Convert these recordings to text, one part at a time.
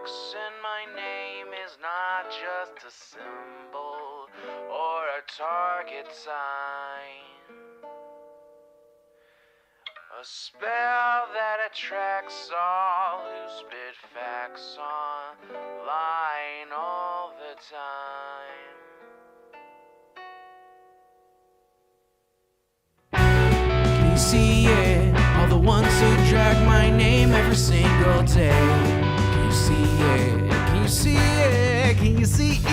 X in my name is not just a symbol or a target sign. A spell that attracts all who spit facts online all the time. Can you see it? All the ones who drag my name every single day. Can you see it? Can you see it? Can you see it?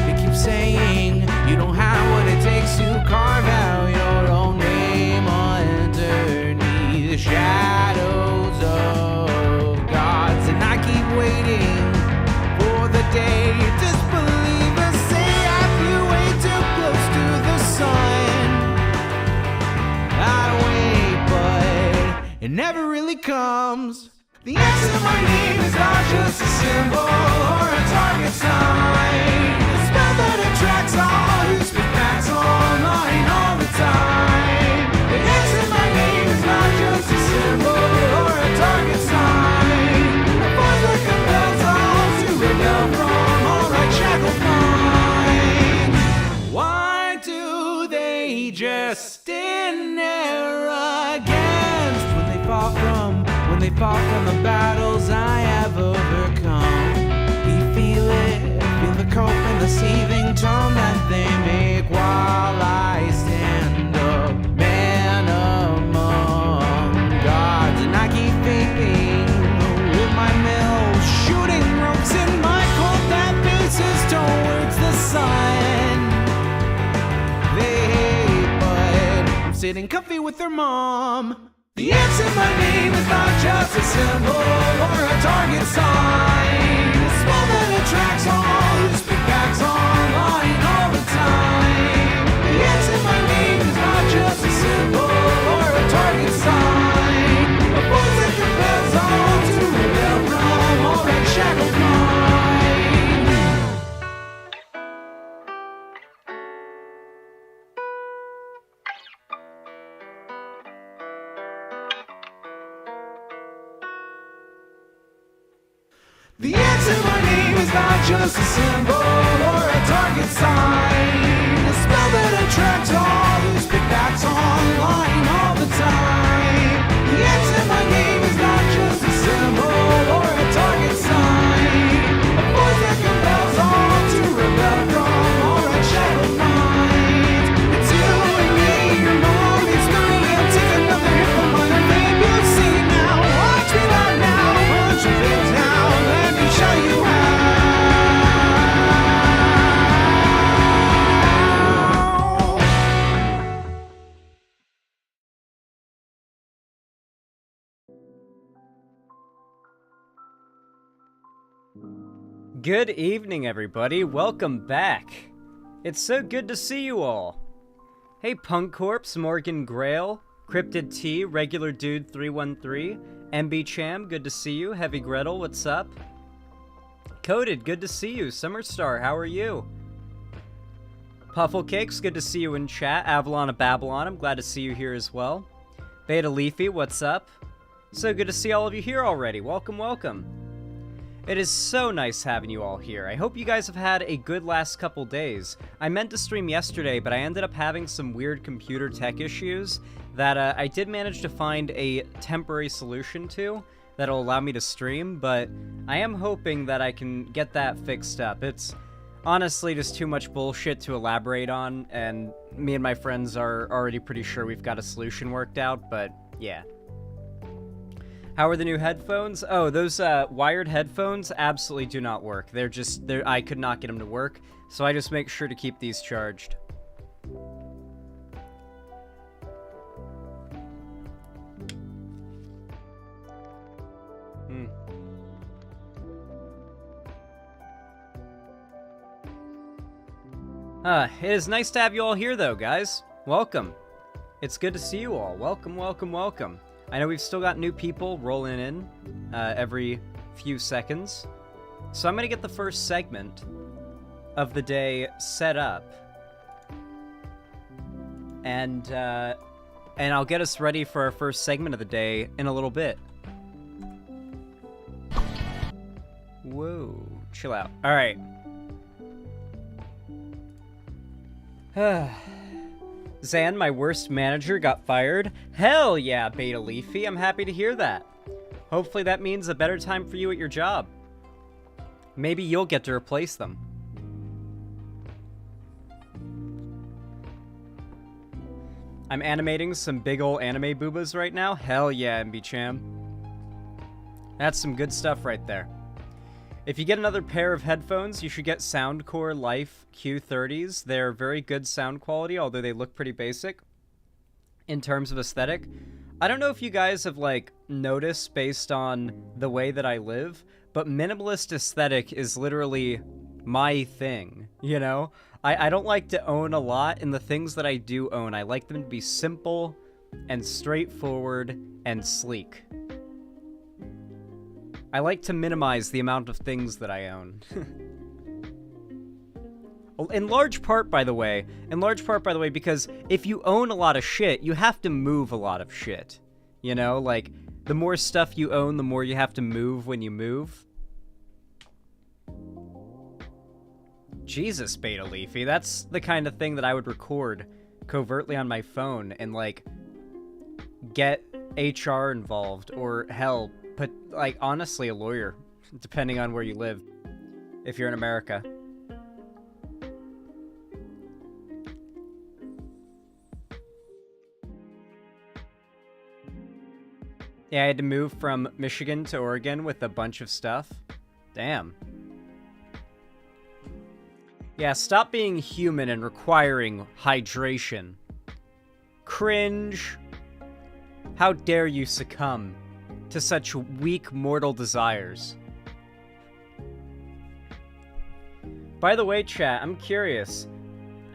They keep saying you don't have what it takes to carve out your own name underneath the shadows of gods. And I keep waiting for the day disbelievers say I flew way too close to the sun. I wait, but it never really comes. The X in my name is not just a symbol or a target sign. A spell that attracts all who speak facts online all the time. The X in my name is not just a symbol or a target sign. A force that compels all to rebel from all right shackled minds. Why do they just in arrogance when they fall from the battles I have overcome? We feel it, feel the cope and the seething tone that they make while I stand up, man among gods. And I keep vaping with my mills, shooting ropes in my cold that faces towards the sun. They hate, but I'm sitting comfy with their mom. The X in my name is not just a symbol or a target sign. A spell that attracts all who speak facts online all the time. The X in my name is not just a symbol or a target sign. A force that compels all to rebel from all that shackled mind. The X in my name is not just a symbol or a target sign. A spell that attracts all who speak facts online all the time. The X in my name is not just a symbol or a target sign. A force that compels all to rebel from all right shackled minds. It's you and me, your mom, it's me. I'll take another hit from my name. You'll see now, watch me right now, punch your face now. Show you how. Good evening, everybody. Welcome back. It's so good to see you all. Hey, Punk Corpse, Morgan Grail, Cryptid T, Regular Dude 313, MB Cham, good to see you. Heavy Gretel, what's up? Coded, good to see you. Summerstar, how are you? Pufflecakes, good to see you in chat. Avalon of Babylon, I'm glad to see you here as well. Beta Leafy, what's up? So good to see all of you here already. Welcome, welcome. It is so nice having you all here. I hope you guys have had a good last couple days. I meant to stream yesterday, but I ended up having some weird computer tech issues that I did manage to find a temporary solution to that'll allow me to stream, but I am hoping that I can get that fixed up. It's honestly just too much bullshit to elaborate on, and me and my friends are already pretty sure we've got a solution worked out, but yeah. How are the new headphones? Oh, those wired headphones absolutely do not work. I could not get them to work, so I just make sure to keep these charged. It is nice to have you all here, though, guys. Welcome. It's good to see you all. Welcome, welcome, welcome. I know we've still got new people rolling in every few seconds. So I'm going to get the first segment of the day set up. And I'll get us ready for our first segment of the day in a little bit. Whoa. Chill out. All right. Zan, my worst manager, got fired. Hell yeah, Beta Leafy. I'm happy to hear that. Hopefully that means a better time for you at your job. Maybe you'll get to replace them. I'm animating some big ol' anime boobas right now. Hell yeah, MB-Cham. That's some good stuff right there. If you get another pair of headphones, you should get Soundcore Life Q30s. They're very good sound quality, although they look pretty basic in terms of aesthetic. I don't know if you guys have, like, noticed based on the way that I live, but minimalist aesthetic is literally my thing, you know? I don't like to own a lot, and the things that I do own, I like them to be simple and straightforward and sleek. I like to minimize the amount of things that I own. In large part, by the way, because if you own a lot of shit, you have to move a lot of shit. You know, like, the more stuff you own, the more you have to move when you move. Jesus, Beta Leafy, that's the kind of thing that I would record covertly on my phone and, like, get HR involved, or hell, put, like, honestly, a lawyer, depending on where you live, if you're in America. Yeah, I had to move from Michigan to Oregon with a bunch of stuff. Damn. Yeah, stop being human and requiring hydration. Cringe. How dare you succumb to such weak mortal desires. By the way, chat, I'm curious.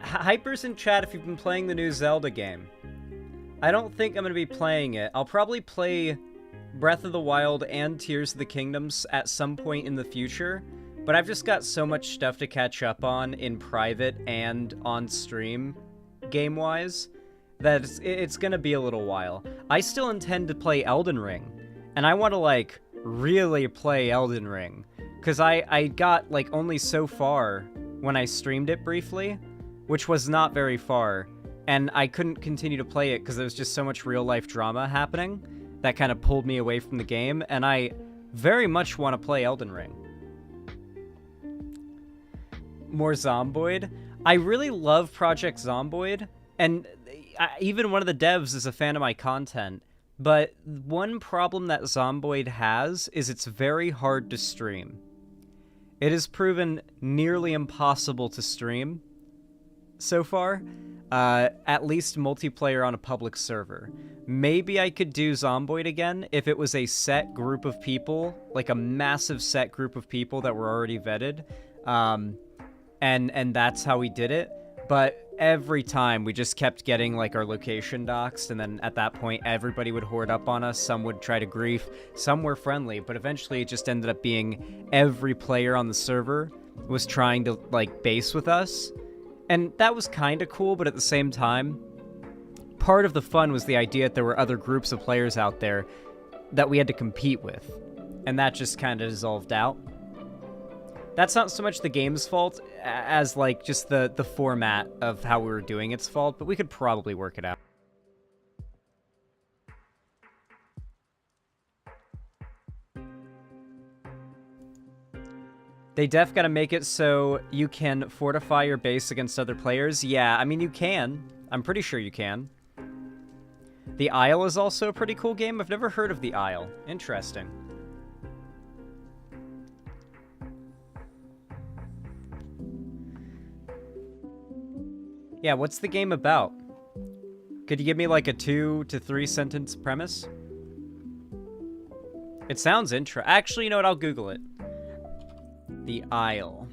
Hyper's in chat if you've been playing the new Zelda game. I don't think I'm going to be playing it. I'll probably play Breath of the Wild and Tears of the Kingdoms at some point in the future, but I've just got so much stuff to catch up on in private and on stream, game-wise, that it's going to be a little while. I still intend to play Elden Ring, and I want to, like, really play Elden Ring, because I got, like, only so far when I streamed it briefly, which was not very far, and I couldn't continue to play it because there was just so much real-life drama happening that kind of pulled me away from the game, and I very much want to play Elden Ring. More Zomboid. I really love Project Zomboid, and even one of the devs is a fan of my content, but one problem that Zomboid has is it's very hard to stream. It has proven nearly impossible to stream so far, at least multiplayer on a public server. Maybe I could do Zomboid again if it was a set group of people, like a massive set group of people that were already vetted, and that's how we did it. But every time we just kept getting, like, our location doxed, and then at that point everybody would horde up on us. Some would try to grief, some were friendly, but eventually it just ended up being every player on the server was trying to, like, base with us. And that was kind of cool, but at the same time, part of the fun was the idea that there were other groups of players out there that we had to compete with. And that just kind of dissolved out. That's not so much the game's fault as, like, just the format of how we were doing its fault, but we could probably work it out. They def gotta make it so you can fortify your base against other players. Yeah, I mean, you can. I'm pretty sure you can. The Isle is also a pretty cool game. I've never heard of The Isle. Interesting. Yeah, what's the game about? Could you give me, like, a 2 to 3 sentence premise? It sounds Actually, you know what? I'll Google it. The Isle.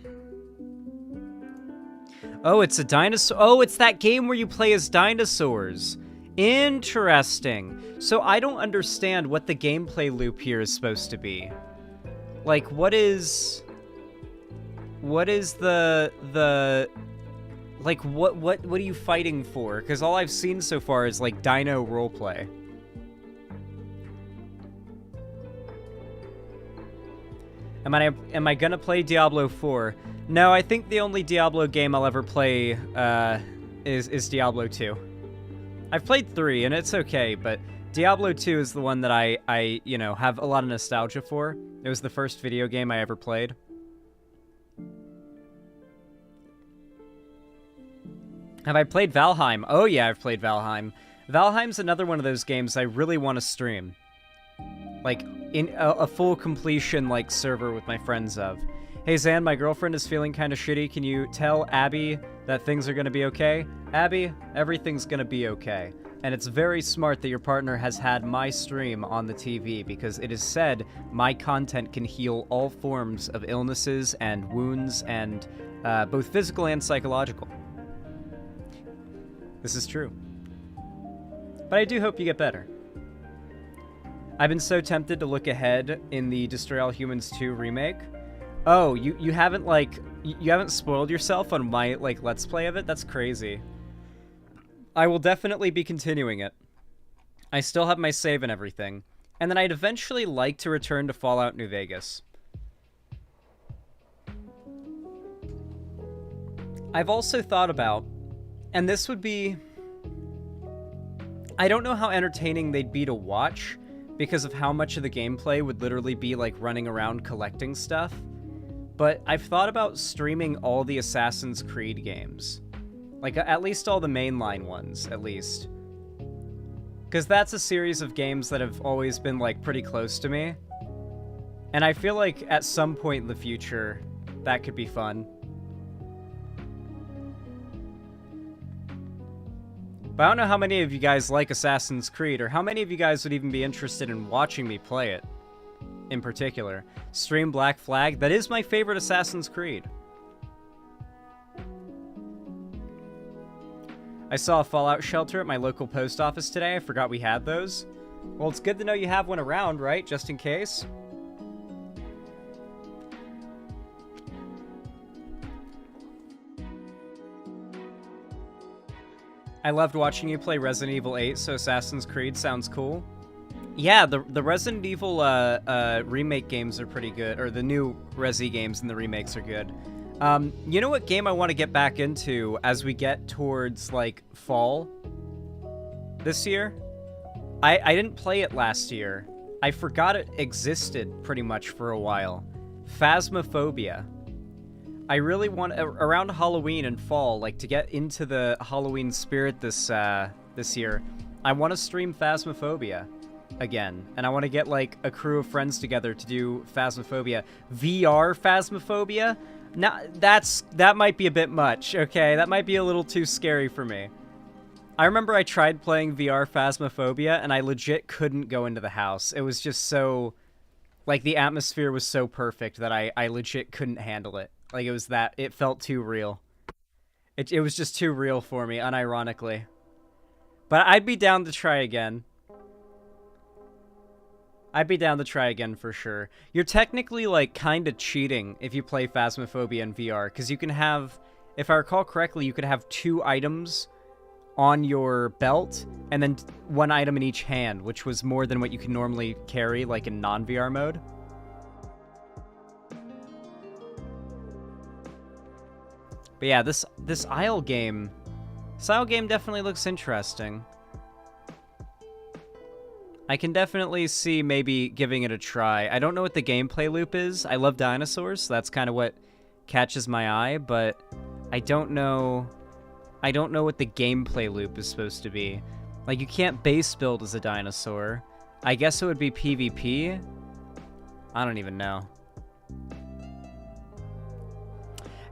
Oh, it's a dinosaur. Oh, it's that game where you play as dinosaurs. Interesting. So I don't understand what the gameplay loop here is supposed to be. Like, what is the like, what are you fighting for? Because all I've seen so far is, like, dino roleplay. Am I gonna play Diablo 4? No, I think the only Diablo game I'll ever play is Diablo 2. I've played 3 and it's okay, but Diablo 2 is the one that I you know, have a lot of nostalgia for. It was the first video game I ever played. Have I played Valheim? Oh yeah, I've played Valheim. Valheim's another one of those games I really want to stream. Like, in a full completion, like, server with my friends of. Hey Zan, my girlfriend is feeling kind of shitty. Can you tell Abby that things are gonna be okay? Abby, everything's gonna be okay. And it's very smart that your partner has had my stream on the TV, because it is said my content can heal all forms of illnesses and wounds, and both physical and psychological. This is true. But I do hope you get better. I've been so tempted to look ahead in the Destroy All Humans 2 remake. Oh, you haven't, like, you haven't spoiled yourself on my, like, Let's Play of it? That's crazy. I will definitely be continuing it. I still have my save and everything. And then I'd eventually like to return to Fallout New Vegas. I've also thought about, and this would be... I don't know how entertaining they'd be to watch, because of how much of the gameplay would literally be like running around collecting stuff. But I've thought about streaming all the Assassin's Creed games. Like, at least all the mainline ones, at least. Because that's a series of games that have always been, like, pretty close to me. And I feel like at some point in the future, that could be fun. But I don't know how many of you guys like Assassin's Creed, or how many of you guys would even be interested in watching me play it, in particular. Stream Black Flag, that is my favorite Assassin's Creed. I saw a Fallout shelter at my local post office today, I forgot we had those. Well, it's good to know you have one around, right, just in case? I loved watching you play Resident Evil 8, so Assassin's Creed sounds cool. Yeah, the Resident Evil remake games are pretty good, or the new Resi games and the remakes are good. You know what game I want to get back into as we get towards, like, fall this year? I didn't play it last year. I forgot it existed pretty much for a while. Phasmophobia. I really want, around Halloween and fall, like, to get into the Halloween spirit this year, I want to stream Phasmophobia again. And I want to get, like, a crew of friends together to do Phasmophobia. VR Phasmophobia? Now, that might be a bit much, okay? That might be a little too scary for me. I remember I tried playing VR Phasmophobia, and I legit couldn't go into the house. It was just so, like, the atmosphere was so perfect that I legit couldn't handle it. Like, it felt too real. It was just too real for me, unironically. But I'd be down to try again. I'd be down to try again for sure. You're technically, like, kind of cheating if you play Phasmophobia in VR, because you can have, if I recall correctly, you could have 2 items on your belt, and then 1 item in each hand, which was more than what you can normally carry, like, in non-VR mode. But yeah, this Isle game definitely looks interesting. I can definitely see maybe giving it a try. I don't know what the gameplay loop is. I love dinosaurs, so that's kind of what catches my eye, but I don't know what the gameplay loop is supposed to be. Like, you can't base build as a dinosaur. I guess it would be PvP? I don't even know.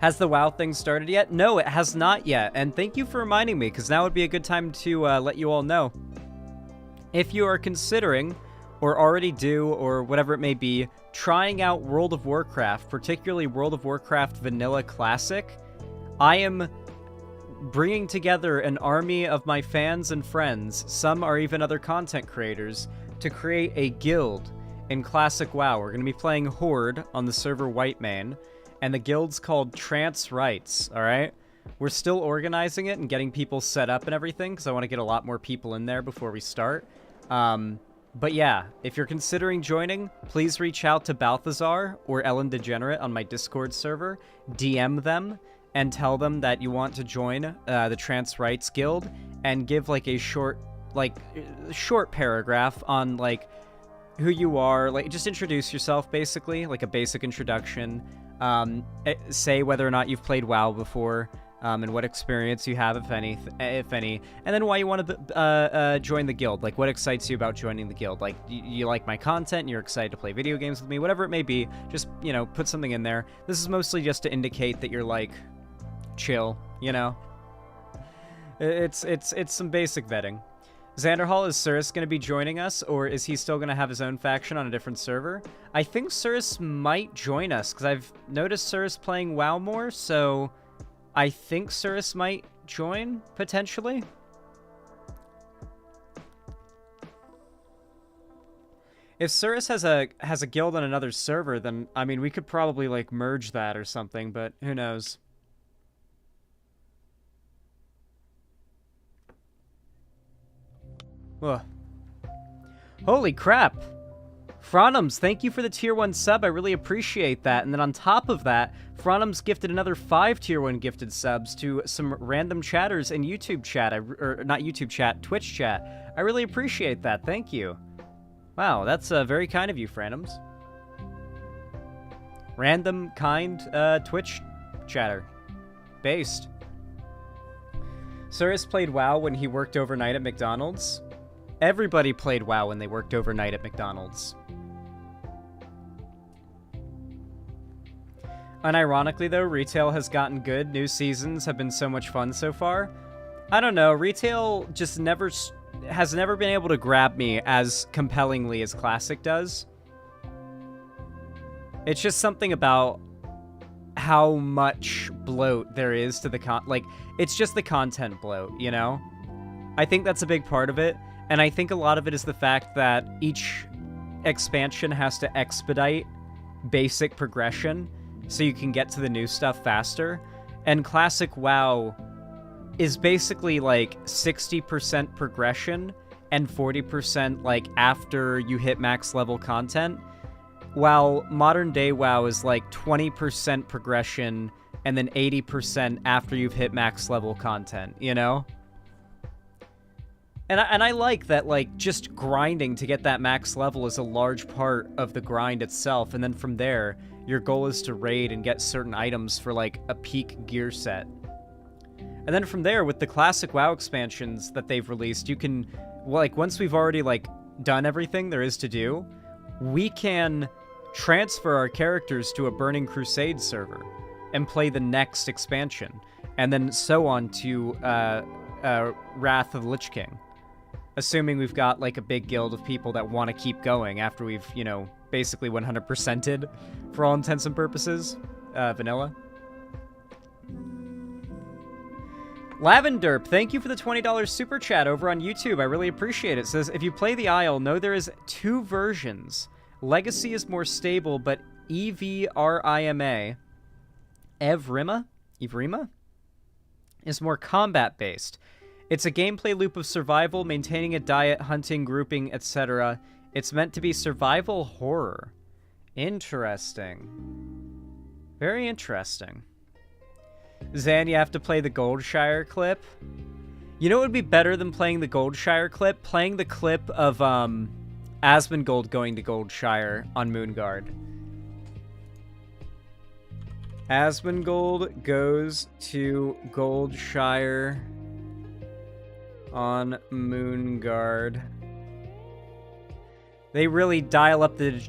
Has the WoW thing started yet? No, it has not yet, and thank you for reminding me, because now would be a good time to let you all know. If you are considering, or already do, or whatever it may be, trying out World of Warcraft, particularly World of Warcraft Vanilla Classic, I am bringing together an army of my fans and friends, some are even other content creators, to create a guild in Classic WoW. We're going to be playing Horde on the server Whitemane, and the guild's called Trance Rights, alright? We're still organizing it and getting people set up and everything, because I want to get a lot more people in there before we start. But yeah, if you're considering joining, please reach out to Balthazar or Ellen Degenerate on my Discord server, DM them, and tell them that you want to join the Trans Rights Guild, and give like a short paragraph on like who you are, like just introduce yourself basically, like a basic introduction. Say whether or not you've played WoW before, and what experience you have, if any, and then why you want to join the guild. Like, what excites you about joining the guild? Like, you like my content, and you're excited to play video games with me, whatever it may be. Just, you know, put something in there. This is mostly just to indicate that you're like chill, you know. It's some basic vetting. Xanderhall, is Cirrus going to be joining us, or is he still going to have his own faction on a different server? I think Cirrus might join us, because I've noticed Cirrus playing WoW more, so I think Cirrus might join, potentially. If Cirrus has a guild on another server, then, I mean, we could probably, like, merge that or something, but who knows. Ugh. Holy crap! Franums, thank you for the tier 1 sub, I really appreciate that. And then on top of that, Franums gifted another 5 tier 1 gifted subs to some random chatters in YouTube chat, or not YouTube chat, Twitch chat. I really appreciate that, thank you. Wow, that's very kind of you, Franums. Random, kind, Twitch chatter. Based. Cirrus played WoW when he worked overnight at McDonald's. Everybody played WoW when they worked overnight at McDonald's. Unironically, though, retail has gotten good. New seasons have been so much fun so far. I don't know, retail just has never been able to grab me as compellingly as Classic does. It's just something about how much bloat there is to the like, it's just the content bloat, you know? I think that's a big part of it. And I think a lot of it is the fact that each expansion has to expedite basic progression so you can get to the new stuff faster. And Classic WoW is basically like 60% progression and 40% like after you hit max level content, while modern day WoW is like 20% progression and then 80% after you've hit max level content, you know? And I like that, like, just grinding to get that max level is a large part of the grind itself, and then from there, your goal is to raid and get certain items for, like, a peak gear set. And then from there, with the classic WoW expansions that they've released, you can, like, once we've already, like, done everything there is to do, we can transfer our characters to a Burning Crusade server and play the next expansion, and then so on to Wrath of the Lich King. Assuming we've got, like, a big guild of people that want to keep going after we've, you know, basically 100%ed, for all intents and purposes, vanilla. Lavenderp, thank you for the $20 super chat over on YouTube. I really appreciate it. It says, if you play the Isle, know there is 2 versions. Legacy is more stable, but EVRIMA, Evrima, is more combat-based. It's a gameplay loop of survival, maintaining a diet, hunting, grouping, etc. It's meant to be survival horror. Interesting. Very interesting. Zan, you have to play the Goldshire clip. You know what would be better than playing the Goldshire clip? Playing the clip of Asmongold going to Goldshire on Moonguard. Asmongold goes to Goldshire on Moonguard. They really dial up the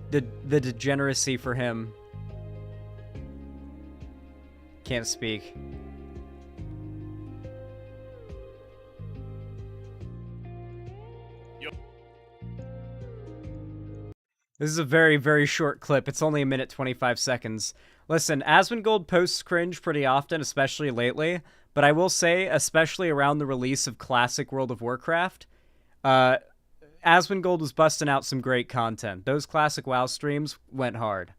degeneracy for him. Can't speak. Yep. This is a very, very short clip. It's only 1 minute 25 seconds. Listen, Asmongold posts cringe pretty often, especially lately. But I will say, especially around the release of Classic World of Warcraft, Asmongold was busting out some great content. Those Classic WoW streams went hard.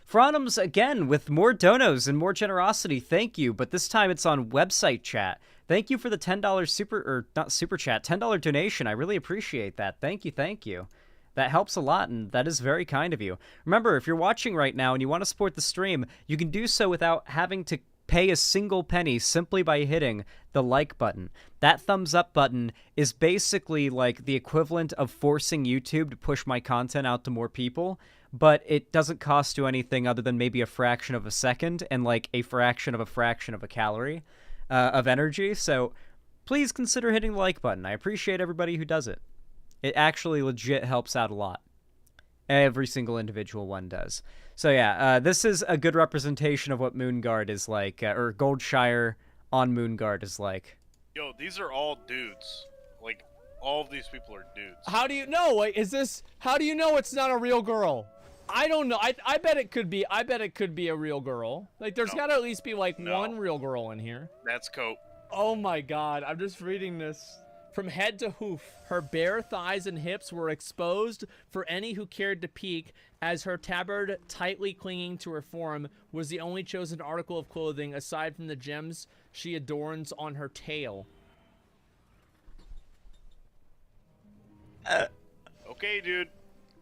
Franums, again, with more donos and more generosity, thank you. But this time it's on website chat. Thank you for the $10 $10 donation. I really appreciate that. Thank you, thank you. That helps a lot, and that is very kind of you. Remember, if you're watching right now and you want to support the stream, you can do so without having to pay a single penny simply by hitting the like button. That thumbs up button is basically like the equivalent of forcing YouTube to push my content out to more people, but it doesn't cost you anything other than maybe a fraction of a second and like a fraction of a calorie of energy. So please consider hitting the like button. I appreciate everybody who does it. It actually legit helps out a lot. Every single individual one does. So yeah, this is a good representation of what Moonguard is like, or Goldshire on Moonguard is like. Yo, these are all dudes. Like, all of these people are dudes. How do you know? Wait, how do you know it's not a real girl? I don't know. I bet it could be. I bet it could be a real girl. Like, there's got to at least be like one real girl in here. That's Cope. Oh my god, I'm just reading this. From head to hoof, her bare thighs and hips were exposed for any who cared to peek, as her tabard, tightly clinging to her form, was the only chosen article of clothing aside from the gems she adorns on her tail. Okay, dude.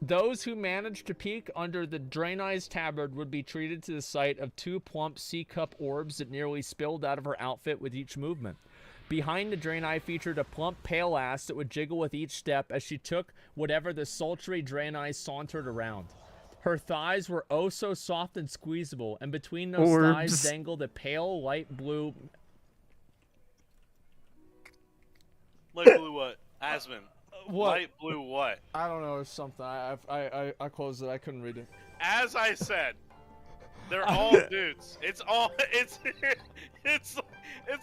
Those who managed to peek under the Draenei's tabard would be treated to the sight of 2 plump sea-cup orbs that nearly spilled out of her outfit with each movement. Behind the Draenei featured a plump pale ass that would jiggle with each step as she took whatever the sultry Draenei sauntered around. Her thighs were oh so soft and squeezable, and between those thighs dangled a pale light blue... Light blue what? Asmon. What? Light blue what? I don't know, it's something. I closed it. I couldn't read it. As I said, they're all dudes. It's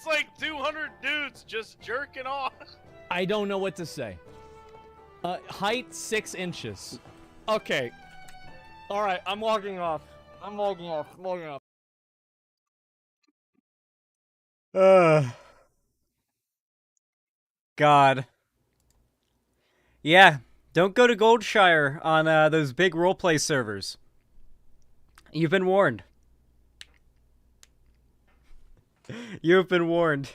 like 200 dudes just jerking off. I don't know what to say. Height 6 inches. Okay. All right, I'm logging off. I'm logging off. God. Yeah, don't go to Goldshire on those big roleplay servers. You've been warned. You've been warned.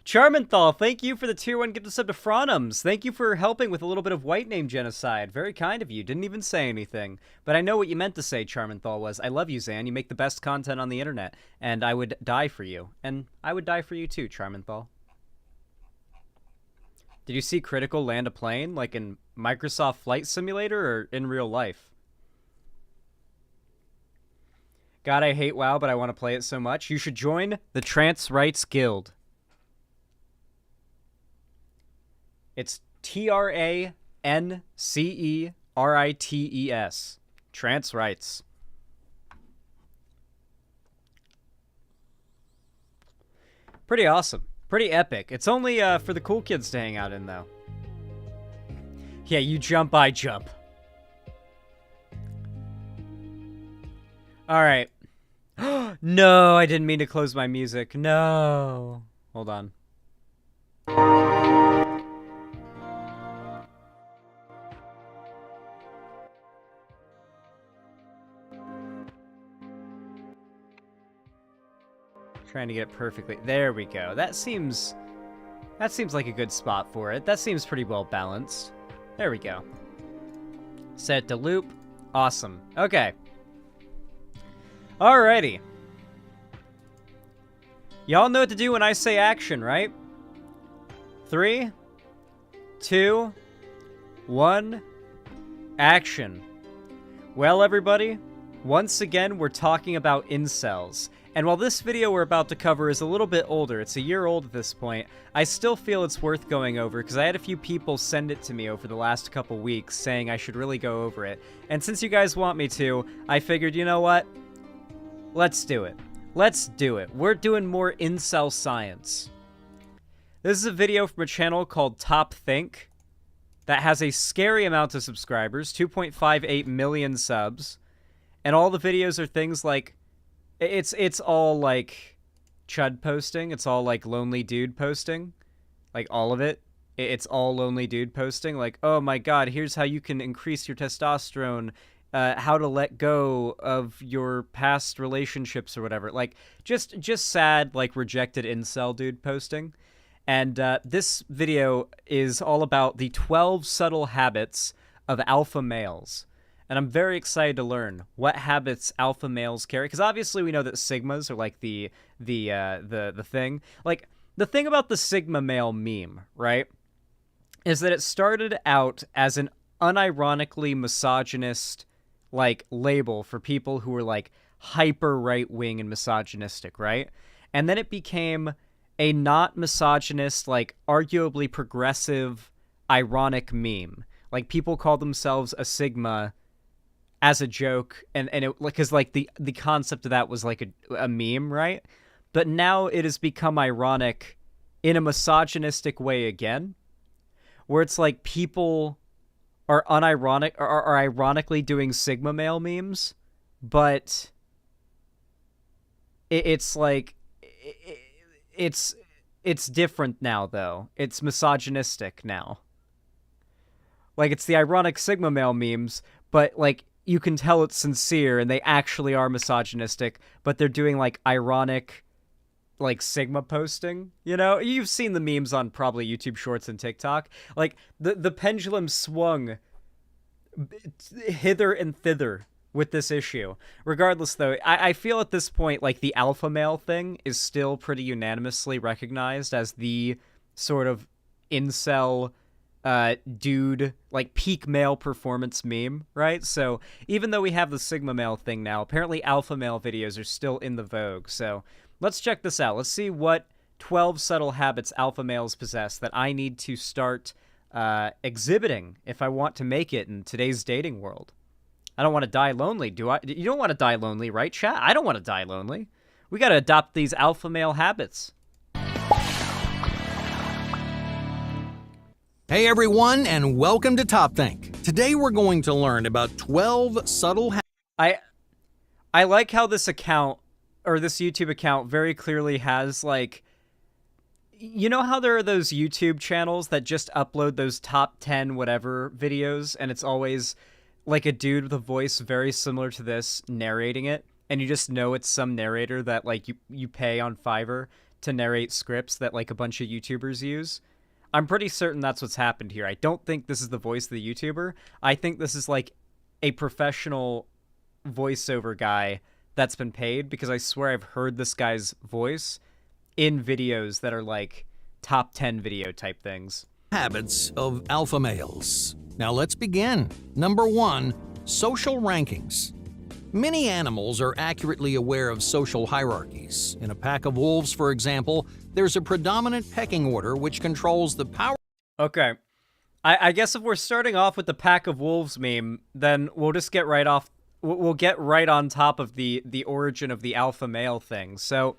Charmenthal, thank you for the tier 1 gift sub to Fronums. Thank you for helping with a little bit of white name genocide. Very kind of you. Didn't even say anything. But I know what you meant to say, Charmenthal, was, I love you, Zan. You make the best content on the internet. And I would die for you. And I would die for you too, Charmenthal. Did you see Critical land a plane, like in Microsoft Flight Simulator or in real life? God, I hate WoW, but I want to play it so much. You should join the Trans Rights Guild. It's TRANCERITES. Trans Rights. Pretty awesome. Pretty epic. It's only for the cool kids to hang out in, though. Yeah, you jump, I jump. Alright. No, I didn't mean to close my music. No. Hold on. Trying to get it perfectly. There we go. That seems like a good spot for it. That seems pretty well balanced. There we go. Set to loop. Awesome. Okay. Alrighty. Y'all know what to do when I say action, right? 3, 2, 1, action. Well, everybody, once again, we're talking about incels. And while this video we're about to cover is a little bit older, it's a year old at this point, I still feel it's worth going over because I had a few people send it to me over the last couple weeks saying I should really go over it. And since you guys want me to, I figured, you know what? Let's do it. Let's do it. We're doing more incel science. This is a video from a channel called Top Think that has a scary amount of subscribers, 2.58 million subs. And all the videos are things like... It's all, like, chud posting. It's all, like, lonely dude posting. Like, all of it. It's all lonely dude posting. Like, oh my god, here's how you can increase your testosterone. How to let go of your past relationships or whatever. Like, just sad, like, rejected incel dude posting. And this video is all about the 12 subtle habits of alpha males. And I'm very excited to learn what habits alpha males carry, because obviously we know that sigmas are like the thing. Like, the thing about the sigma male meme, right, is that it started out as an unironically misogynist, like, label for people who were, like, hyper right-wing and misogynistic, right? And then it became a not misogynist, like, arguably progressive, ironic meme. Like, people call themselves a sigma as a joke, and it, because, like, the concept of that was, like, a meme, right? But now it has become ironic in a misogynistic way again, where it's like people are unironic, are ironically doing sigma male memes, but it's like, it's different now, though. It's misogynistic now. Like, it's the ironic sigma male memes, but, like, you can tell it's sincere and they actually are misogynistic, but they're doing, like, ironic, like, sigma posting, you know? You've seen the memes on probably YouTube Shorts and TikTok. Like, the pendulum swung hither and thither with this issue. Regardless, though, I feel at this point, like, the alpha male thing is still pretty unanimously recognized as the sort of incel dude, like, peak male performance meme, right? So even though we have the sigma male thing now, apparently alpha male videos are still in the vogue. So let's check this out. Let's see what 12 subtle habits alpha males possess that I need to start exhibiting if I want to make it in today's dating world. I don't want to die lonely, do I? You don't want to die lonely, right, chat? I don't want to die lonely. We got to adopt these alpha male habits. Hey everyone, and welcome to Top Think. Today we're going to learn about 12 subtle habits. I like how this account, or this YouTube account, very clearly has, like, you know how there are those YouTube channels that just upload those top 10 whatever videos, and it's always like a dude with a voice very similar to this narrating it, and you just know it's some narrator that, like, you pay on Fiverr to narrate scripts that, like, a bunch of YouTubers use? I'm pretty certain that's what's happened here. I don't think this is the voice of the YouTuber. I think this is, like, a professional voiceover guy that's been paid, because I swear I've heard this guy's voice in videos that are, like, top 10 video type things. Habits of alpha males. Now let's begin. Number 1, social rankings. Many animals are accurately aware of social hierarchies. In a pack of wolves, for example, there's a predominant pecking order which controls the power. Okay. I guess if we're starting off with the pack of wolves meme, then we'll just get right off. We'll get right on top of the origin of the alpha male thing. So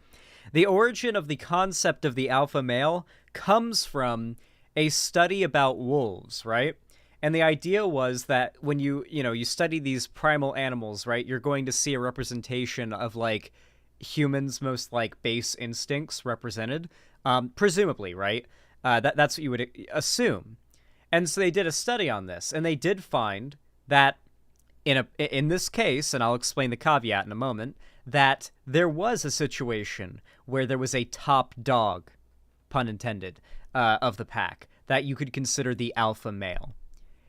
the origin of the concept of the alpha male comes from a study about wolves, right? And the idea was that when you study these primal animals, right, you're going to see a representation of, like, humans' most, like, base instincts represented, presumably, right? That's what you would assume. And so they did a study on this, and they did find that in this case, and I'll explain the caveat in a moment, that there was a situation where there was a top dog, pun intended, of the pack that you could consider the alpha male.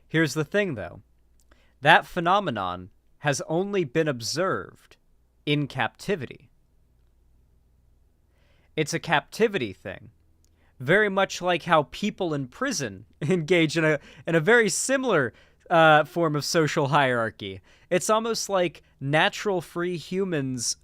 Here's the thing, though. That phenomenon has only been observed in captivity. It's a captivity thing. Very much like how people in prison engage in a very similar form of social hierarchy. It's almost like natural free humans,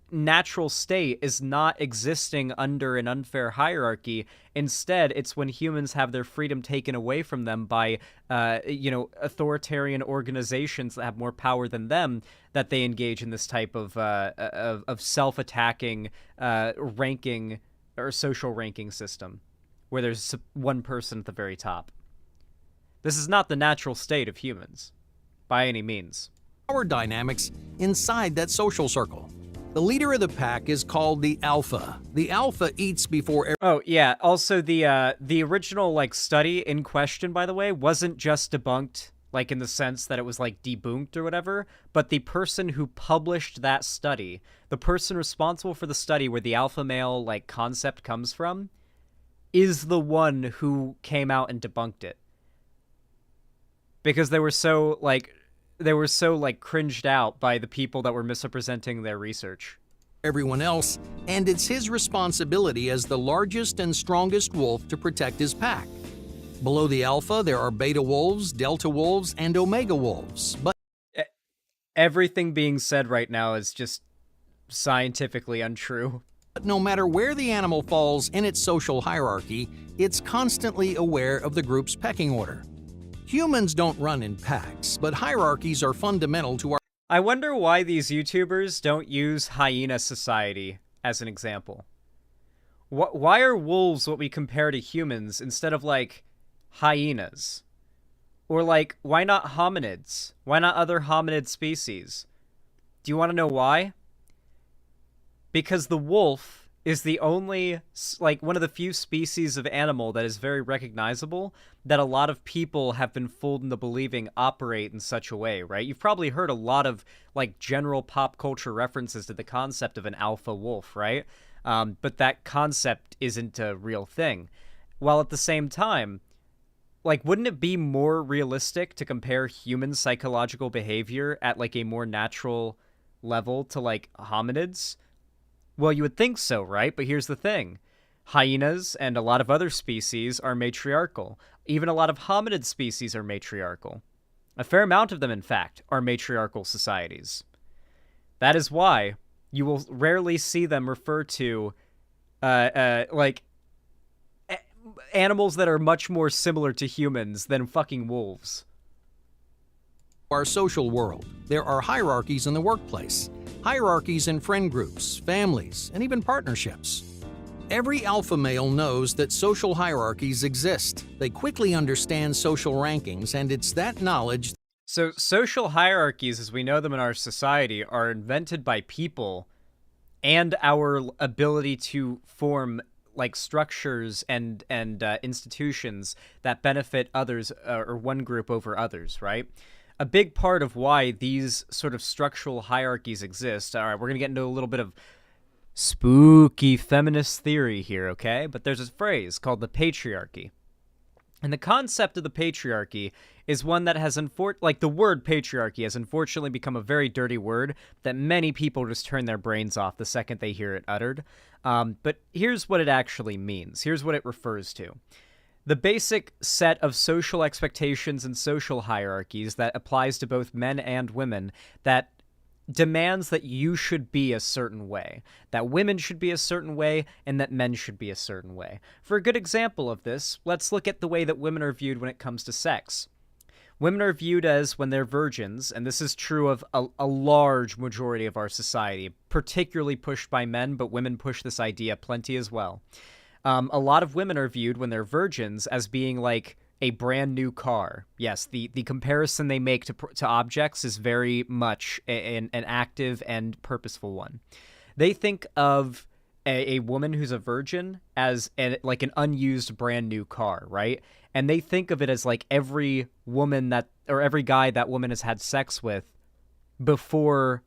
natural state is not existing under an unfair hierarchy. Instead, it's when humans have their freedom taken away from them by, authoritarian organizations that have more power than them, that they engage in this type of self-attacking ranking or social ranking system, where there's one person at the very top. This is not the natural state of humans, by any means. Power dynamics inside that social circle. The leader of the pack is called the alpha. The alpha eats before. Oh yeah. Also, the original, like, study in question, by the way, wasn't just debunked, like, in the sense that it was, like, debunked or whatever, but the person who published that study, the person responsible for the study where the alpha male, like, concept comes from, is the one who came out and debunked it. Because they were so cringed out by the people that were misrepresenting their research. Everyone else, and it's his responsibility as the largest and strongest wolf to protect his pack. Below the alpha, there are beta wolves, delta wolves, and omega wolves. But everything being said right now is just scientifically untrue. no matter where the animal falls in its social hierarchy, it's constantly aware of the group's pecking order. Humans don't run in packs, but hierarchies are fundamental to our. I wonder why these YouTubers don't use hyena society as an example. Why are wolves what we compare to humans instead of, like, hyenas? Or, like, why not hominids? Why not other hominid species? Do you want to know why? Because the wolf is the only, like, one of the few species of animal that is very recognizable that a lot of people have been fooled into believing operate in such a way, right? You've probably heard a lot of, like, general pop culture references to the concept of an alpha wolf, right? But that concept isn't a real thing. While at the same time, like, wouldn't it be more realistic to compare human psychological behavior at, like, a more natural level to, like, hominids? Well, you would think so, right? But here's the thing. Hyenas and a lot of other species are matriarchal. Even a lot of hominid species are matriarchal. A fair amount of them, in fact, are matriarchal societies. That is why you will rarely see them refer to, like, animals that are much more similar to humans than fucking wolves. Our social world. There are hierarchies in the workplace, hierarchies in friend groups, families, and even partnerships. Every alpha male knows that social hierarchies exist. They quickly understand social rankings, and it's that knowledge. So social hierarchies, as we know them in our society, are invented by people and our ability to form, like, structures and institutions that benefit others or one group over others, right? A big part of why these sort of structural hierarchies exist. All right, we're going to get into a little bit of spooky feminist theory here, okay? But there's a phrase called the patriarchy. And the concept of the patriarchy is one that has, like, the word patriarchy has unfortunately become a very dirty word that many people just turn their brains off the second they hear it uttered. But here's what it actually means. Here's what it refers to. The basic set of social expectations and social hierarchies that applies to both men and women that demands that you should be a certain way, that women should be a certain way, and that men should be a certain way. For a good example of this, let's look at the way that women are viewed when it comes to sex. Women are viewed as when they're virgins, and this is true of a large majority of our society, particularly pushed by men, but women push this idea plenty as well. A lot of women are viewed when they're virgins as being like a brand new car. Yes, the comparison they make to objects is very much an active and purposeful one. They think of a woman who's a virgin as like an unused brand new car, right? And they think of it as like every woman or every guy that woman has had sex with before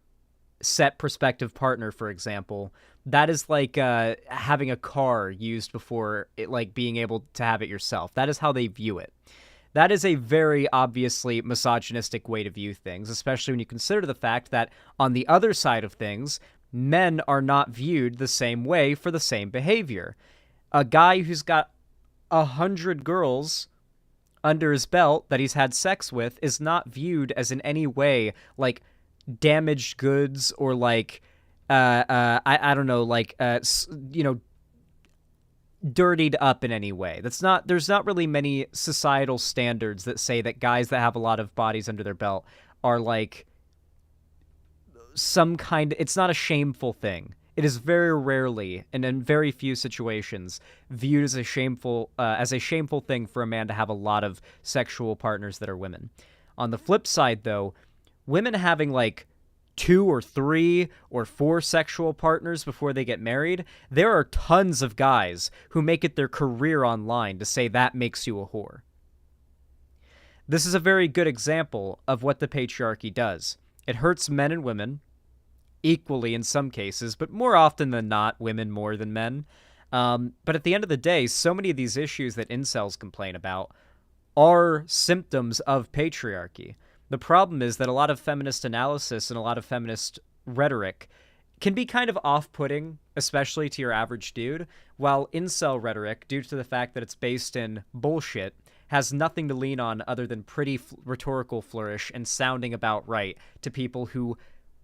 set prospective partner, for example. That is like having a car used before it, like being able to have it yourself. That is how they view it. That is a very obviously misogynistic way to view things, especially when you consider the fact that on the other side of things, men are not viewed the same way for the same behavior. A guy who's got 100 girls under his belt that he's had sex with is not viewed as in any way like damaged goods or like I don't know, like dirtied up in any way. There's not really many societal standards that say that guys that have a lot of bodies under their belt are like some kind. It's not a shameful thing. It is very rarely and in very few situations viewed as a shameful thing for a man to have a lot of sexual partners that are women. On the flip side, though, women having like 2 or 3 or 4 sexual partners before they get married, there are tons of guys who make it their career online to say that makes you a whore. This is a very good example of what the patriarchy does. It hurts men and women equally in some cases, but more often than not, women more than men. But at the end of the day, so many of these issues that incels complain about are symptoms of patriarchy. The problem is that a lot of feminist analysis and a lot of feminist rhetoric can be kind of off-putting, especially to your average dude, while incel rhetoric, due to the fact that it's based in bullshit, has nothing to lean on other than pretty rhetorical flourish and sounding about right to people who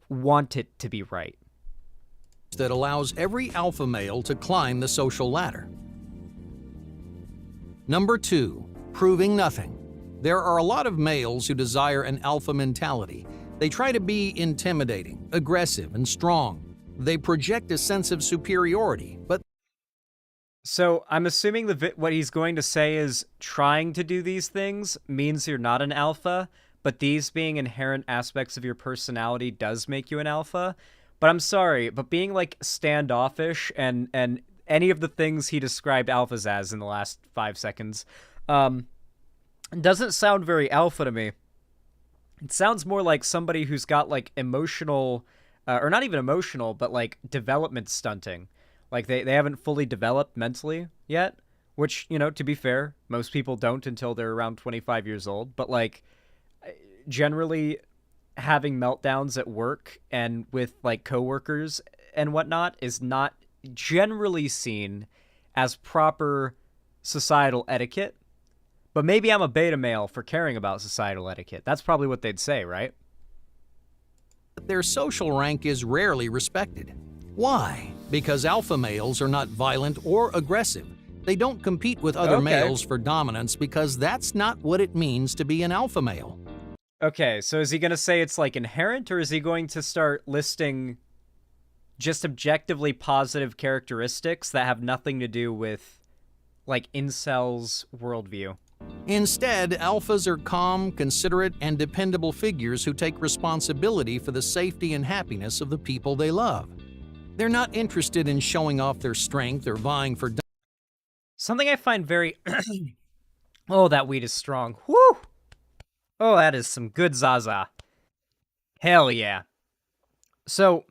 want it to be right. That allows every alpha male to climb the social ladder. Number 2, proving nothing. There are a lot of males who desire an alpha mentality. They try to be intimidating, aggressive, and strong. They project a sense of superiority, but So I'm assuming what he's going to say is trying to do these things means you're not an alpha, but these being inherent aspects of your personality does make you an alpha. But I'm sorry, but being like standoffish and any of the things he described alphas as in the last 5 seconds doesn't sound very alpha to me. It sounds more like somebody who's got like emotional, or not even emotional, but like development stunting. Like they haven't fully developed mentally yet, which, you know, to be fair, most people don't until they're around 25 years old. But like generally having meltdowns at work and with like coworkers and whatnot is not generally seen as proper societal etiquette. But maybe I'm a beta male for caring about societal etiquette. That's probably what they'd say, right? their social rank is rarely respected. Why? Because alpha males are not violent or aggressive. They don't compete with other males for dominance because that's not what it means to be an alpha male. Okay, so is he going to say it's like inherent, or is he going to start listing just objectively positive characteristics that have nothing to do with, like, incels' worldview? Instead, alphas are calm, considerate, and dependable figures who take responsibility for the safety and happiness of the people they love. They're not interested in showing off their strength or vying for... Something I find very... Oh, that weed is strong. Woo! Oh, that is some good Zaza. Hell yeah. So,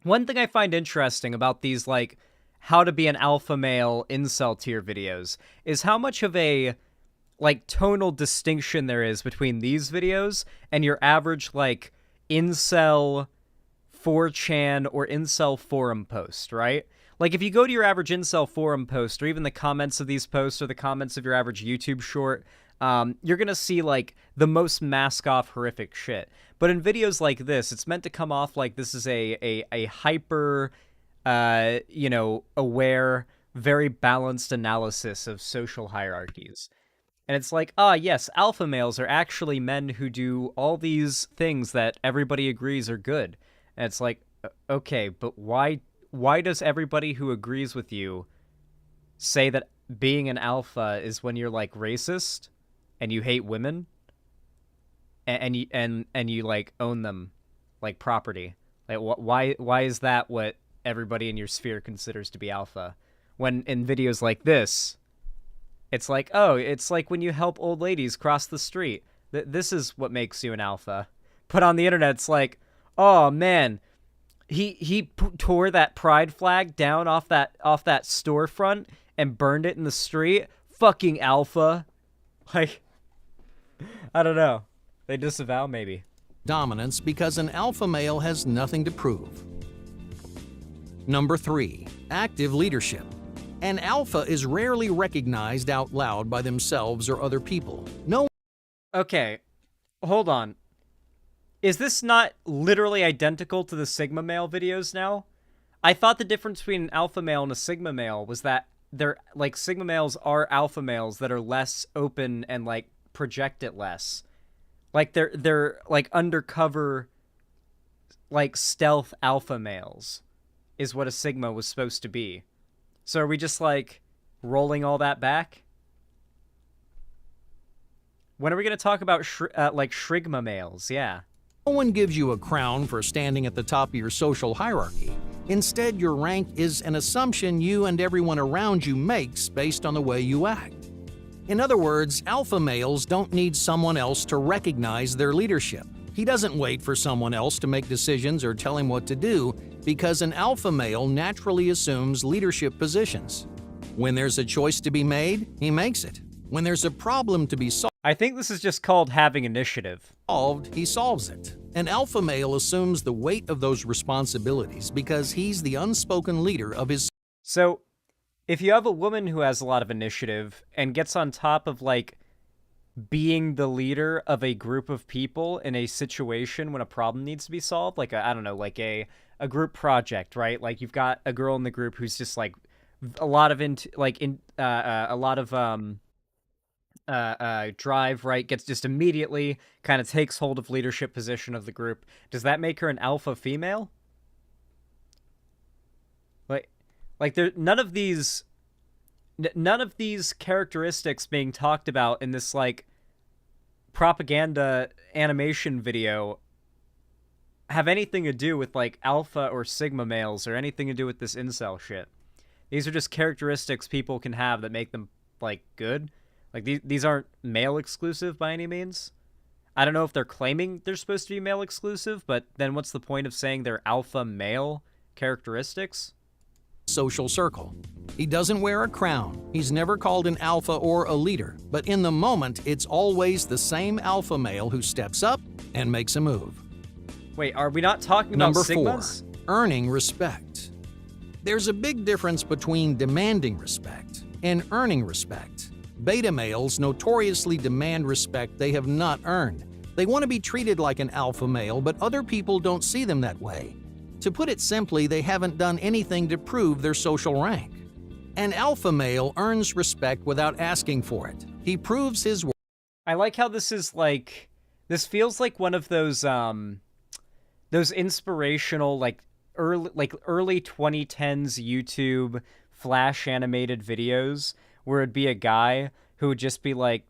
one thing I find interesting about these, like, how to be an alpha male incel tier videos is how much of a, like, tonal distinction there is between these videos and your average, like, incel 4chan or incel forum post, right? Like, if you go to your average incel forum post, or even the comments of these posts, or the comments of your average YouTube short, you're gonna see, like, the most mask-off horrific shit. But in videos like this, it's meant to come off like this is a hyper, you know, aware, very balanced analysis of social hierarchies. And it's like, yes, alpha males are actually men who do all these things that everybody agrees are good. And it's like, okay, but why does everybody who agrees with you say that being an alpha is when you're, like, racist and you hate women and you like own them like property? Like, why is that what everybody in your sphere considers to be alpha? When in videos like this, it's like, oh, it's like when you help old ladies cross the street. This is what makes you an alpha. But on the internet, it's like, oh man, he tore that pride flag down off that storefront and burned it in the street. Fucking alpha. Like, I don't know. They disavow maybe. Dominance because an alpha male has nothing to prove. Number 3, active leadership. An alpha is rarely recognized out loud by themselves or other people. No. Okay, hold on. Is this not literally identical to the Sigma male videos now? I thought the difference between an alpha male and a Sigma male was that they're, like, Sigma males are alpha males that are less open and, like, project it less. Like, they're like undercover, like, stealth alpha males is what a Sigma was supposed to be. So are we just, like, rolling all that back? When are we going to talk about like Shrigma males? Yeah. No one gives you a crown for standing at the top of your social hierarchy. Instead, your rank is an assumption you and everyone around you makes based on the way you act. In other words, alpha males don't need someone else to recognize their leadership. He doesn't wait for someone else to make decisions or tell him what to do. because an alpha male naturally assumes leadership positions. When there's a choice to be made, he makes it. When there's a problem to be I think this is just called having initiative. solved, he solves it. An alpha male assumes the weight of those responsibilities because he's the unspoken leader of his So, if you have a woman who has a lot of initiative and gets on top of, like, being the leader of a group of people in a situation when a problem needs to be solved, like, I don't know, like a group project, right? Like, you've got a girl in the group who's just, like, a lot of drive, right? Gets just immediately kind of takes hold of leadership position of the group. Does that make her an alpha female? Like there, none of these characteristics being talked about in this, like, propaganda animation video have anything to do with, like, alpha or sigma males or anything to do with this incel shit. These are just characteristics people can have that make them, like, good. Like, these aren't male exclusive by any means. I don't know if they're claiming they're supposed to be male exclusive, but then what's the point of saying they're alpha male characteristics? social circle. He doesn't wear a crown. He's never called an alpha or a leader, but in the moment, it's always the same alpha male who steps up and makes a move. Wait, are we not talking about Number sigmas? 4, earning respect. There's a big difference between demanding respect and earning respect. Beta males notoriously demand respect they have not earned. They want to be treated like an alpha male, but other people don't see them that way. To put it simply, they haven't done anything to prove their social rank. An alpha male earns respect without asking for it. He proves his worth. I like how this is like, this feels like one of those inspirational, like early 2010s YouTube flash animated videos where it'd be a guy who would just be like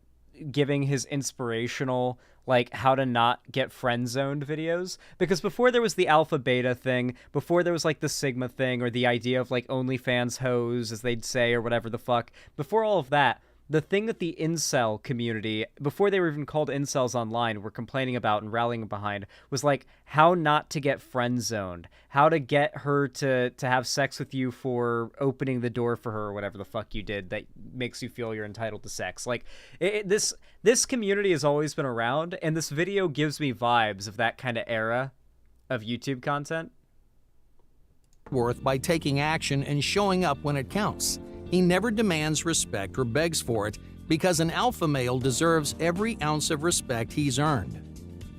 giving his inspirational, like, how to not get friend zoned videos. Because before there was the alpha beta thing, before there was like the sigma thing or the idea of like OnlyFans hoes, as they'd say, or whatever the fuck, before all of that, the thing that the incel community, before they were even called incels online, were complaining about and rallying behind was like how not to get friend zoned, how to get her to have sex with you for opening the door for her or whatever the fuck you did that makes you feel you're entitled to sex. Like this community has always been around, and this video gives me vibes of that kind of era of YouTube content. Worth by taking action and showing up when it counts. He never demands respect or begs for it because an alpha male deserves every ounce of respect he's earned.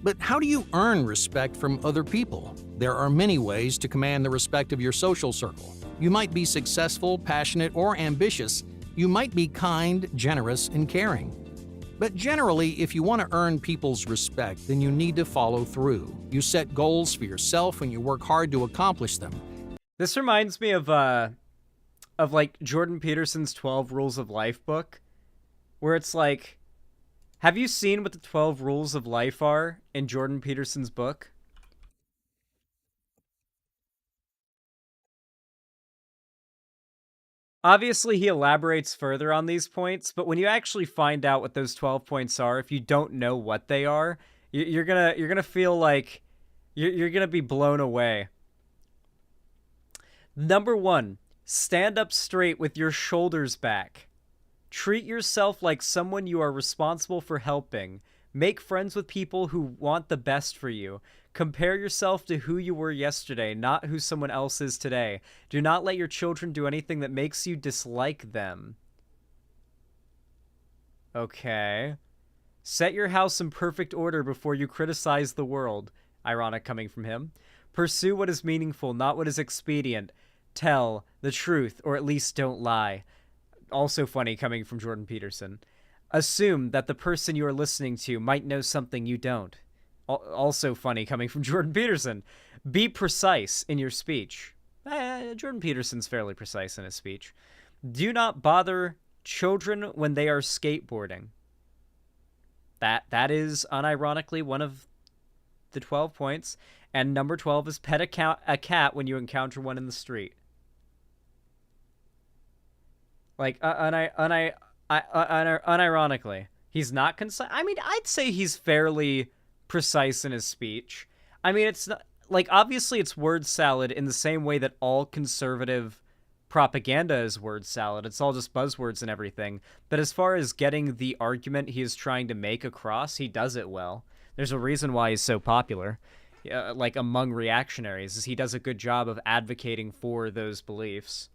But how do you earn respect from other people? There are many ways to command the respect of your social circle. You might be successful, passionate, or ambitious. You might be kind, generous, and caring. But generally, if you want to earn people's respect, then you need to follow through. You set goals for yourself and you work hard to accomplish them. This reminds me of like Jordan Peterson's 12 Rules of Life book, where it's like, have you seen what the 12 Rules of Life are in Jordan Peterson's book? Obviously, he elaborates further on these points, but when you actually find out what those 12 points are, if you don't know what they are, you're gonna feel like you're gonna be blown away. Number 1. Stand up straight with your shoulders back. Treat yourself like someone you are responsible for helping. Make friends with people who want the best for you. Compare yourself to who you were yesterday, not who someone else is today. Do not let your children do anything that makes you dislike them. Okay. Set your house in perfect order before you criticize the world. Ironic coming from him. Pursue what is meaningful, not what is expedient. Tell the truth, or at least don't lie. Also funny coming from Jordan Peterson. Assume that the person you are listening to might know something you don't. Also funny coming from Jordan Peterson. Be precise in your speech. Jordan Peterson's fairly precise in his speech. Do not bother children when they are skateboarding. That is unironically one of the 12 points. And number 12 is pet a cat when you encounter one in the street. Like, unironically, he's not concise. I mean, I'd say he's fairly precise in his speech. I mean, it's not, like, obviously it's word salad in the same way that all conservative propaganda is word salad. It's all just buzzwords and everything. But as far as getting the argument he is trying to make across, he does it well. There's a reason why he's so popular, like among reactionaries, is he does a good job of advocating for those beliefs.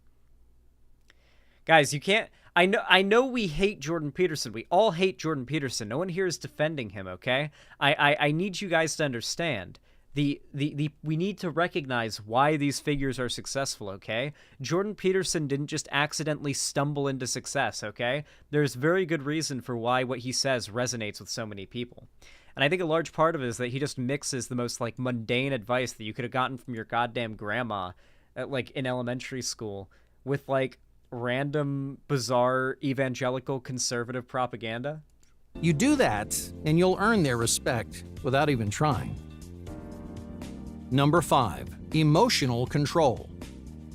Guys, you can't... I know we hate Jordan Peterson. We all hate Jordan Peterson. No one here is defending him, okay? I need you guys to understand. We need to recognize why these figures are successful, okay? Jordan Peterson didn't just accidentally stumble into success, okay? There's very good reason for why what he says resonates with so many people. And I think a large part of it is that he just mixes the most, like, mundane advice that you could have gotten from your goddamn grandma, like, in elementary school, with, like, random, bizarre, evangelical, conservative propaganda. You do that, and you'll earn their respect without even trying. Number 5. Emotional control.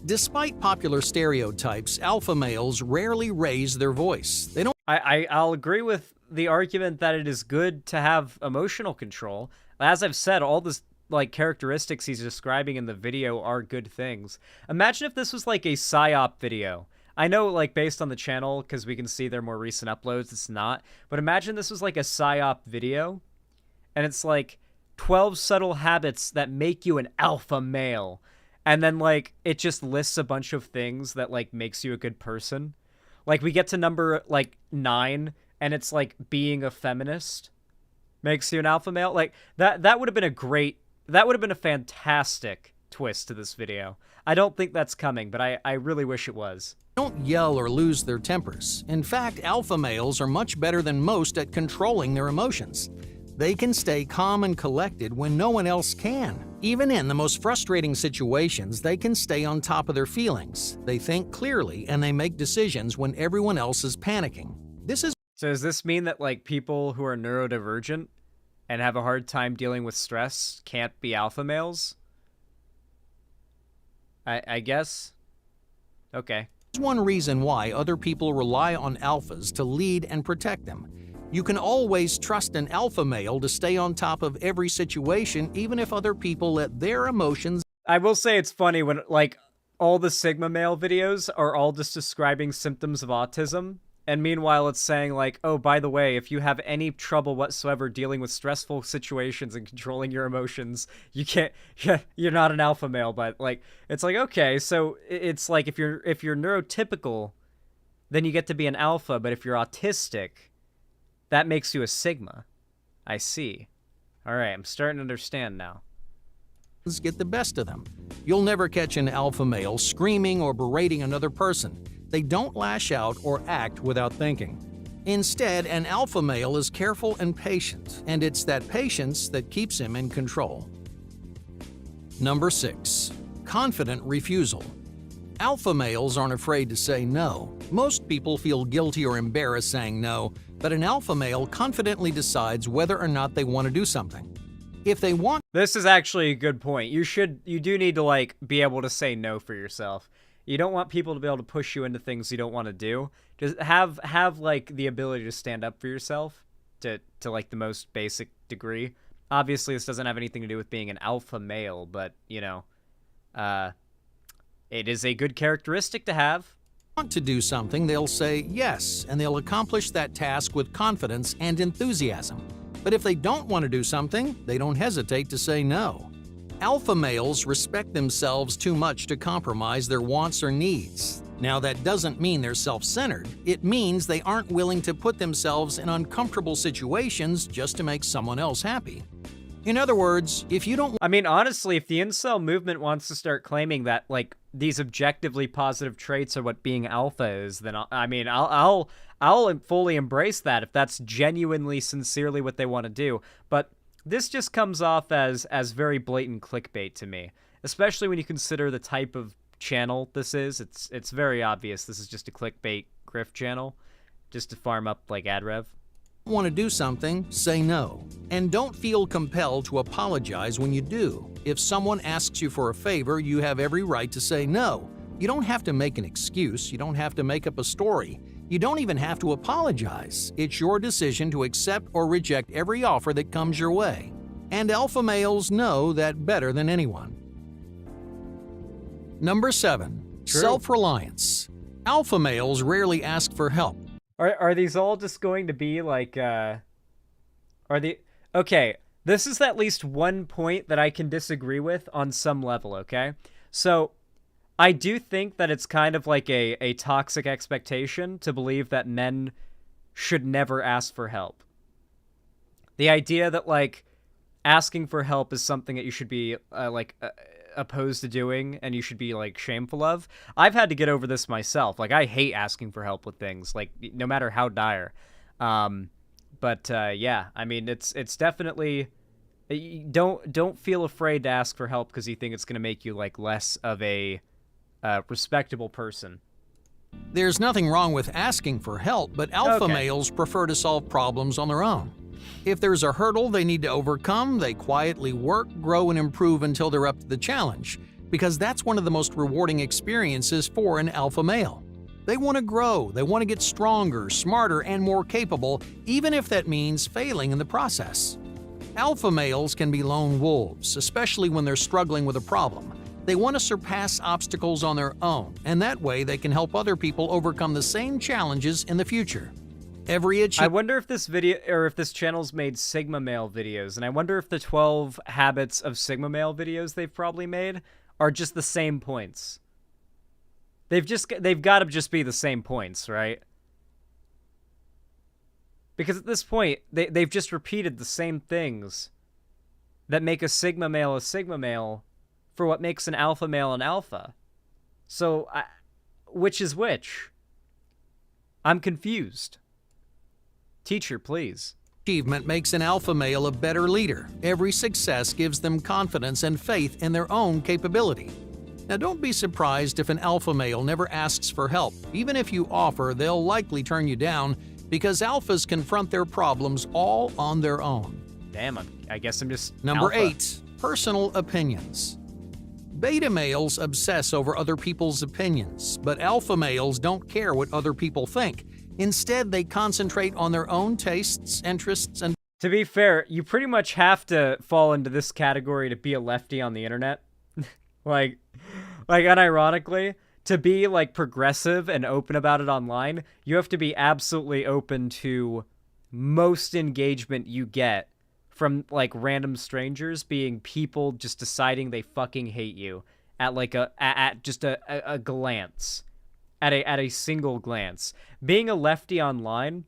Despite popular stereotypes, alpha males rarely raise their voice. They don't... I'll agree with the argument that it is good to have emotional control. As I've said, all this, like, characteristics he's describing in the video are good things. Imagine if this was like a PSYOP video. I know, like, based on the channel, because we can see their more recent uploads, it's not. But imagine this was like a PSYOP video, and it's like 12 subtle habits that make you an alpha male. And then, like, it just lists a bunch of things that, like, makes you a good person. Like, we get to number, like, 9, and it's like being a feminist makes you an alpha male. Like, that would have been a great... That would have been a fantastic twist to this video. I don't think that's coming, but I really wish it was. Don't yell or lose their tempers. In fact, alpha males are much better than most at controlling their emotions. They can stay calm and collected when no one else can. Even in the most frustrating situations, they can stay on top of their feelings. They think clearly and they make decisions when everyone else is panicking. So does this mean that, like, people who are neurodivergent and have a hard time dealing with stress can't be alpha males? I guess. Okay. There's one reason why other people rely on alphas to lead and protect them. You can always trust an alpha male to stay on top of every situation, even if other people let their emotions... I will say it's funny when, like, all the Sigma male videos are all just describing symptoms of autism. And meanwhile, it's saying, like, oh, by the way, if you have any trouble whatsoever dealing with stressful situations and controlling your emotions, you can't, you're not an alpha male. But, like, it's like, okay, so it's like if you're neurotypical, then you get to be an alpha. But if you're autistic, that makes you a Sigma. I see. All right, I'm starting to understand now. Get the best of them. You'll never catch an alpha male screaming or berating another person. They don't lash out or act without thinking. Instead, an alpha male is careful and patient, and it's that patience that keeps him in control. Number 6. Confident refusal. Alpha males aren't afraid to say no. Most people feel guilty or embarrassed saying no, but an alpha male confidently decides whether or not they want to do something. If they want... This is actually a good point. You do need to, like, be able to say no for yourself. You don't want people to be able to push you into things you don't want to do. Just have like the ability to stand up for yourself to like the most basic degree. Obviously, this doesn't have anything to do with being an alpha male, but you know, it is a good characteristic to have. Want to do something, they'll say yes, and they'll accomplish that task with confidence and enthusiasm. But if they don't want to do something, they don't hesitate to say no. Alpha males respect themselves too much to compromise their wants or needs. Now, that doesn't mean they're self-centered. It means they aren't willing to put themselves in uncomfortable situations just to make someone else happy. In other words, if you don't... I mean, honestly, if the incel movement wants to start claiming that, like, these objectively positive traits are what being alpha is, then I'll fully embrace that if that's genuinely, sincerely what they want to do. But this just comes off as very blatant clickbait to me, especially when you consider the type of channel this is. It's very obvious this is just a clickbait grift channel, just to farm up, like, ad rev. Want to do something, say no. And don't feel compelled to apologize when you do. If someone asks you for a favor, you have every right to say no. You don't have to make an excuse. You don't have to make up a story. You don't even have to apologize. It's your decision to accept or reject every offer that comes your way. And alpha males know that better than anyone. Number 7. True. Self-reliance. Alpha males rarely ask for help. Are these all just going to be like, okay, this is at least one point that I can disagree with on some level, okay? So, I do think that it's kind of like a toxic expectation to believe that men should never ask for help. The idea that, like, asking for help is something that you should be, opposed to doing and you should be, like, shameful of. I've had to get over this myself. Like, I hate asking for help with things, like, no matter how dire. Yeah, I mean, it's definitely... Don't feel afraid to ask for help because you think it's going to make you, like, less of a respectable person. There's nothing wrong with asking for help, but alpha males prefer to solve problems on their own. If there's a hurdle they need to overcome, they quietly work, grow, and improve until they're up to the challenge, because that's one of the most rewarding experiences for an alpha male. They want to grow, they want to get stronger, smarter, and more capable, even if that means failing in the process. Alpha males can be lone wolves, especially when they're struggling with a problem. They want to surpass obstacles on their own, and that way they can help other people overcome the same challenges in the future. I wonder if this video, or if this channel's made Sigma male videos, and I wonder if the 12 habits of Sigma male videos they've probably made are just the same points. They've got to just be the same points, right? Because at this point, they've just repeated the same things that make a Sigma male for what makes an alpha male an alpha. So, which is which? I'm confused. Teacher, please. Achievement makes an alpha male a better leader. Every success gives them confidence and faith in their own capability. Now, don't be surprised if an alpha male never asks for help. Even if you offer, they'll likely turn you down because alphas confront their problems all on their own. Damn, I guess I'm just Number alpha. 8. Personal opinions. Beta males obsess over other people's opinions, but alpha males don't care what other people think. Instead, they concentrate on their own tastes, interests, and... To be fair, you pretty much have to fall into this category to be a lefty on the internet. like unironically, to be, like, progressive and open about it online, you have to be absolutely open to most engagement you get from, like, random strangers being people just deciding they fucking hate you at, like, just a glance. At a single glance. Being a lefty online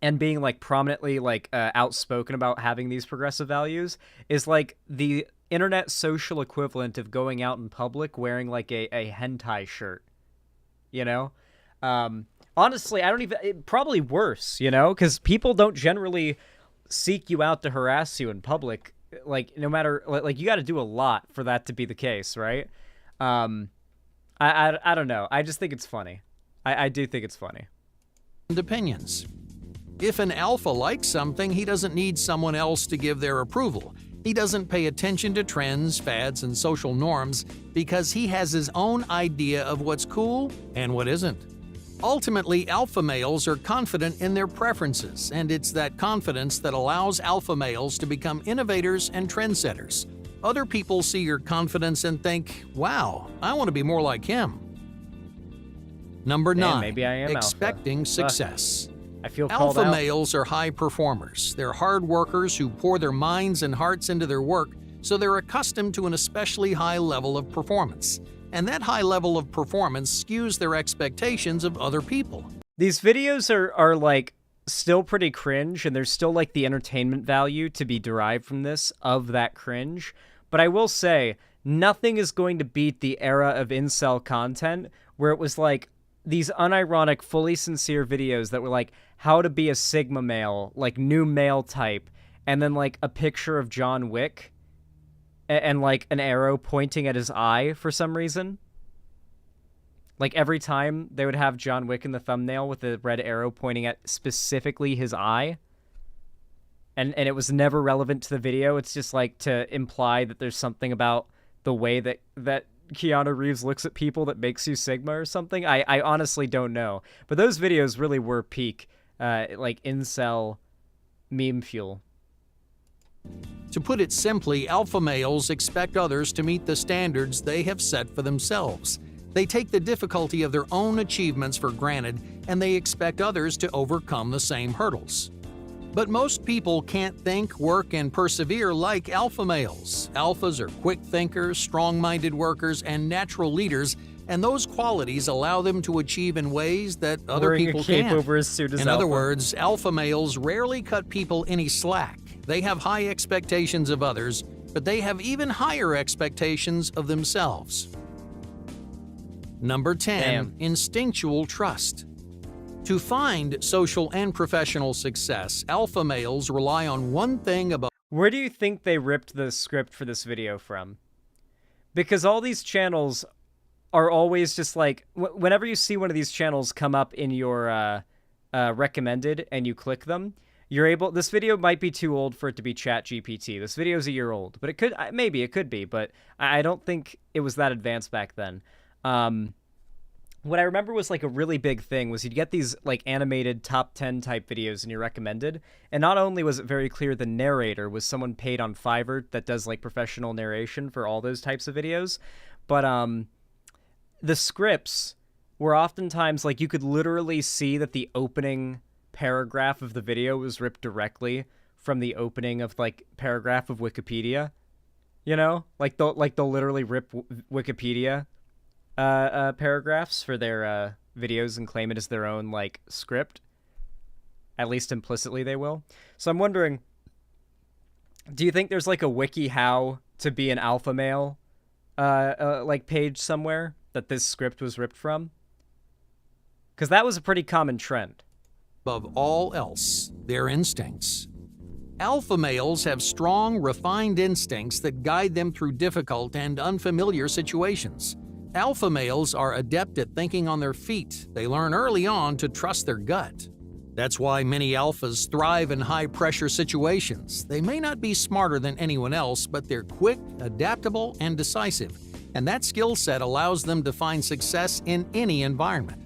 and being, like, prominently, like, outspoken about having these progressive values is, like, the internet social equivalent of going out in public wearing, like, a hentai shirt. You know? Honestly, probably worse, you know? Because people don't generally seek you out to harass you in public. Like, no matter... Like, you gotta do a lot for that to be the case, right? I don't know. I just think it's funny. I do think it's funny. Opinions. If an alpha likes something, he doesn't need someone else to give their approval. He doesn't pay attention to trends, fads, and social norms because he has his own idea of what's cool and what isn't. Ultimately, alpha males are confident in their preferences, and it's that confidence that allows alpha males to become innovators and trendsetters. Other people see your confidence and think, wow, I want to be more like him. Number 9, maybe I am expecting alpha. success. I feel called Alpha out. males are high performers. They're hard workers who pour their minds and hearts into their work, so they're accustomed to an especially high level of performance. And that high level of performance skews their expectations of other people. These videos are like, still pretty cringe, and there's still, like, the entertainment value to be derived from this, of that cringe. But I will say, nothing is going to beat the era of incel content, where it was, like, these unironic, fully sincere videos that were, like, how to be a Sigma male, like, new male type, and then, like, a picture of John Wick, and like, an arrow pointing at his eye for some reason. Like, every time they would have John Wick in the thumbnail with a red arrow pointing at specifically his eye. And it was never relevant to the video. It's just, like, to imply that there's something about the way that Keanu Reeves looks at people that makes you Sigma or something. I honestly don't know. But those videos really were peak, like, incel meme fuel. To put it simply, alpha males expect others to meet the standards they have set for themselves. They take the difficulty of their own achievements for granted, and they expect others to overcome the same hurdles. But most people can't think, work, and persevere like alpha males. Alphas are quick thinkers, strong-minded workers, and natural leaders, and those qualities allow them to achieve in ways that other Wearing people a cape can't. over his suit as In alpha. other words, alpha males rarely cut people any slack. They have high expectations of others, but they have even higher expectations of themselves. Number 10, Damn. instinctual trust. To find social and professional success, alpha males rely on one thing above. Where do you think they ripped the script for this video from? Because all these channels are always just like, whenever you see one of these channels come up in your recommended and you click them, you're able, this video might be too old for it to be ChatGPT. This video is a year old, but it could, maybe it could be, but I don't think it was that advanced back then. What I remember was like a really big thing was you'd get these like animated top 10 type videos in your recommended, and not only was it very clear the narrator was someone paid on Fiverr that does like professional narration for all those types of videos, but the scripts were oftentimes like you could literally see that the opening paragraph of the video was ripped directly from the opening of like paragraph of Wikipedia. You know, like they'll literally rip Wikipedia paragraphs for their videos and claim it as their own like script. At least implicitly they will. So I'm wondering, do you think there's like a wiki how to be an alpha male like page somewhere that this script was ripped from? Because that was a pretty common trend. Above all else, their instincts. Alpha males have strong, refined instincts that guide them through difficult and unfamiliar situations. Alpha males are adept at thinking on their feet. They learn early on to trust their gut. That's why many alphas thrive in high-pressure situations. They may not be smarter than anyone else, but they're quick, adaptable, and decisive. And that skill set allows them to find success in any environment.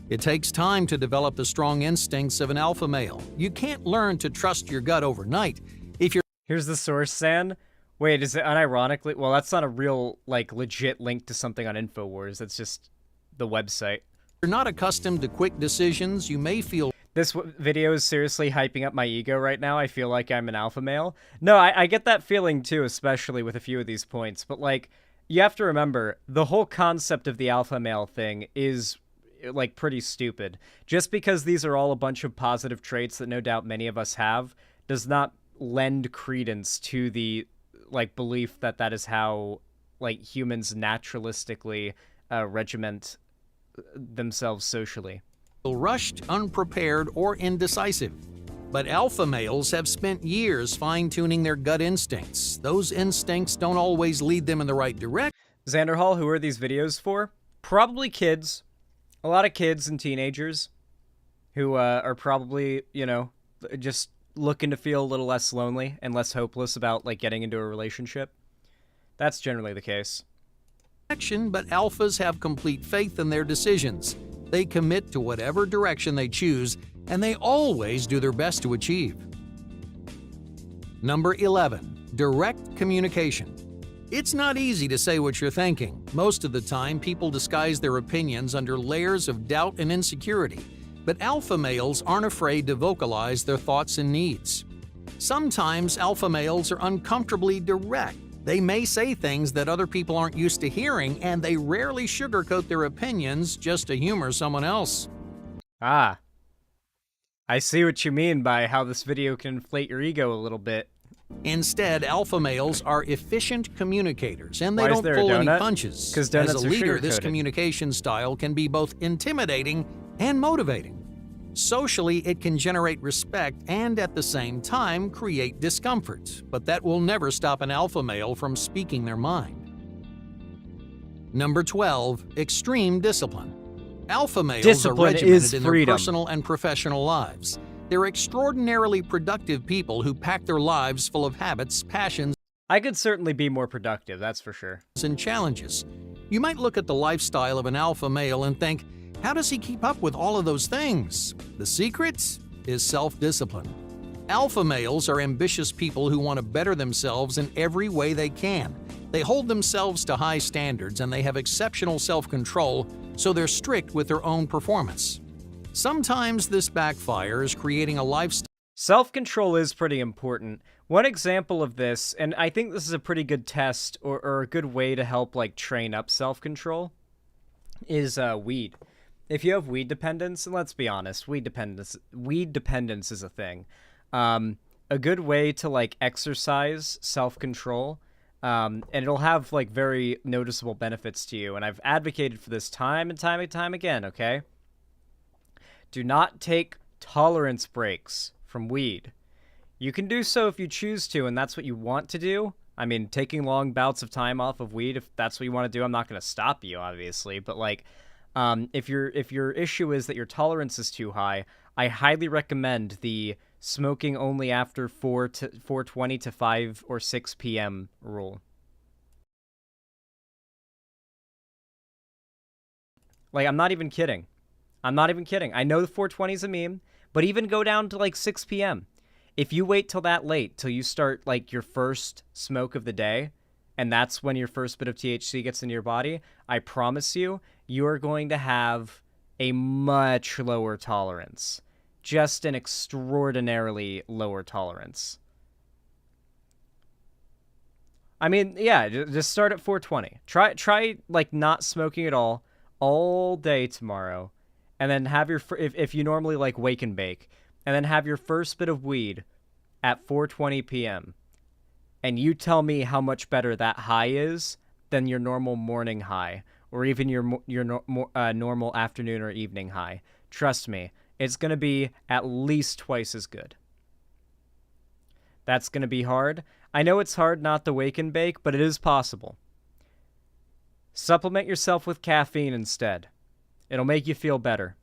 It takes time to develop the strong instincts of an alpha male. You can't learn to trust your gut overnight. If you're Here's the source, San. Wait, is it unironically? Well, that's not a real, like, legit link to something on InfoWars. That's just the website. not accustomed to quick decisions, you may feel This video is seriously hyping up my ego right now. I feel like I'm an alpha male. No, I get that feeling too, especially with a few of these points. But, like, you have to remember, the whole concept of the alpha male thing is, like, pretty stupid. Just because these are all a bunch of positive traits that no doubt many of us have does not lend credence to the, like, belief that that is how, like, humans naturalistically regiment themselves socially. rushed, unprepared, or indecisive. But alpha males have spent years fine-tuning their gut instincts. Those instincts don't always lead them in the right direction. Xander Hall, who are these videos for? Probably kids. A lot of kids and teenagers who are probably, you know, just looking to feel a little less lonely and less hopeless about, like, getting into a relationship. That's generally the case. But alphas have complete faith in their decisions. They commit to whatever direction they choose, and they always do their best to achieve. Number 11, direct communication. It's not easy to say what you're thinking. Most of the time, people disguise their opinions under layers of doubt and insecurity. But alpha males aren't afraid to vocalize their thoughts and needs. Sometimes alpha males are uncomfortably direct. They may say things that other people aren't used to hearing, and they rarely sugarcoat their opinions just to humor someone else. Ah. I see what you mean by how this video can inflate your ego a little bit. Instead, alpha males are efficient communicators, and they Why is don't there a pull any donut? punches. 'Cause donuts As a are leader, this sugar-coated. communication style can be both intimidating and motivating. Socially, it can generate respect and, at the same time, create discomfort, but that will never stop an alpha male from speaking their mind. Number 12, extreme discipline. Alpha males Discipline are regimented is in their freedom. personal and professional lives. They're extraordinarily productive people who pack their lives full of habits, passions, I could certainly be more productive, that's for sure. and challenges. You might look at the lifestyle of an alpha male and think, how does he keep up with all of those things? The secret is self-discipline. Alpha males are ambitious people who want to better themselves in every way they can. They hold themselves to high standards and they have exceptional self-control, so they're strict with their own performance. Sometimes this backfires, creating a lifestyle. Self-control is pretty important. One example of this, and I think this is a pretty good test or a good way to help like train up self-control, is weed. If you have weed dependence, and let's be honest, weed dependence is a thing. A good way to like exercise self-control, and it'll have like very noticeable benefits to you. And I've advocated for this time and time again, okay? Do not take tolerance breaks from weed. You can do so if you choose to, and that's what you want to do. I mean, taking long bouts of time off of weed, if that's what you want to do, I'm not going to stop you, obviously. But like, if your issue is that your tolerance is too high, I highly recommend the smoking only after 4:20 to 5 or 6 p.m. rule. Like, I'm not even kidding. I'm not even kidding. I know the 420 is a meme, but even go down to like 6 p.m. If you wait till that late, till you start like your first smoke of the day, and that's when your first bit of THC gets into your body, I promise you, you are going to have a much lower tolerance. Just an extraordinarily lower tolerance. I mean, yeah, just start at 420. Try like not smoking at all day tomorrow. And then have your, if you normally like wake and bake, and then have your first bit of weed at 4:20 p.m. And you tell me how much better that high is than your normal morning high, or even your normal afternoon or evening high. Trust me, it's going to be at least twice as good. That's going to be hard. I know it's hard not to wake and bake, but it is possible. Supplement yourself with caffeine instead. It'll make you feel better.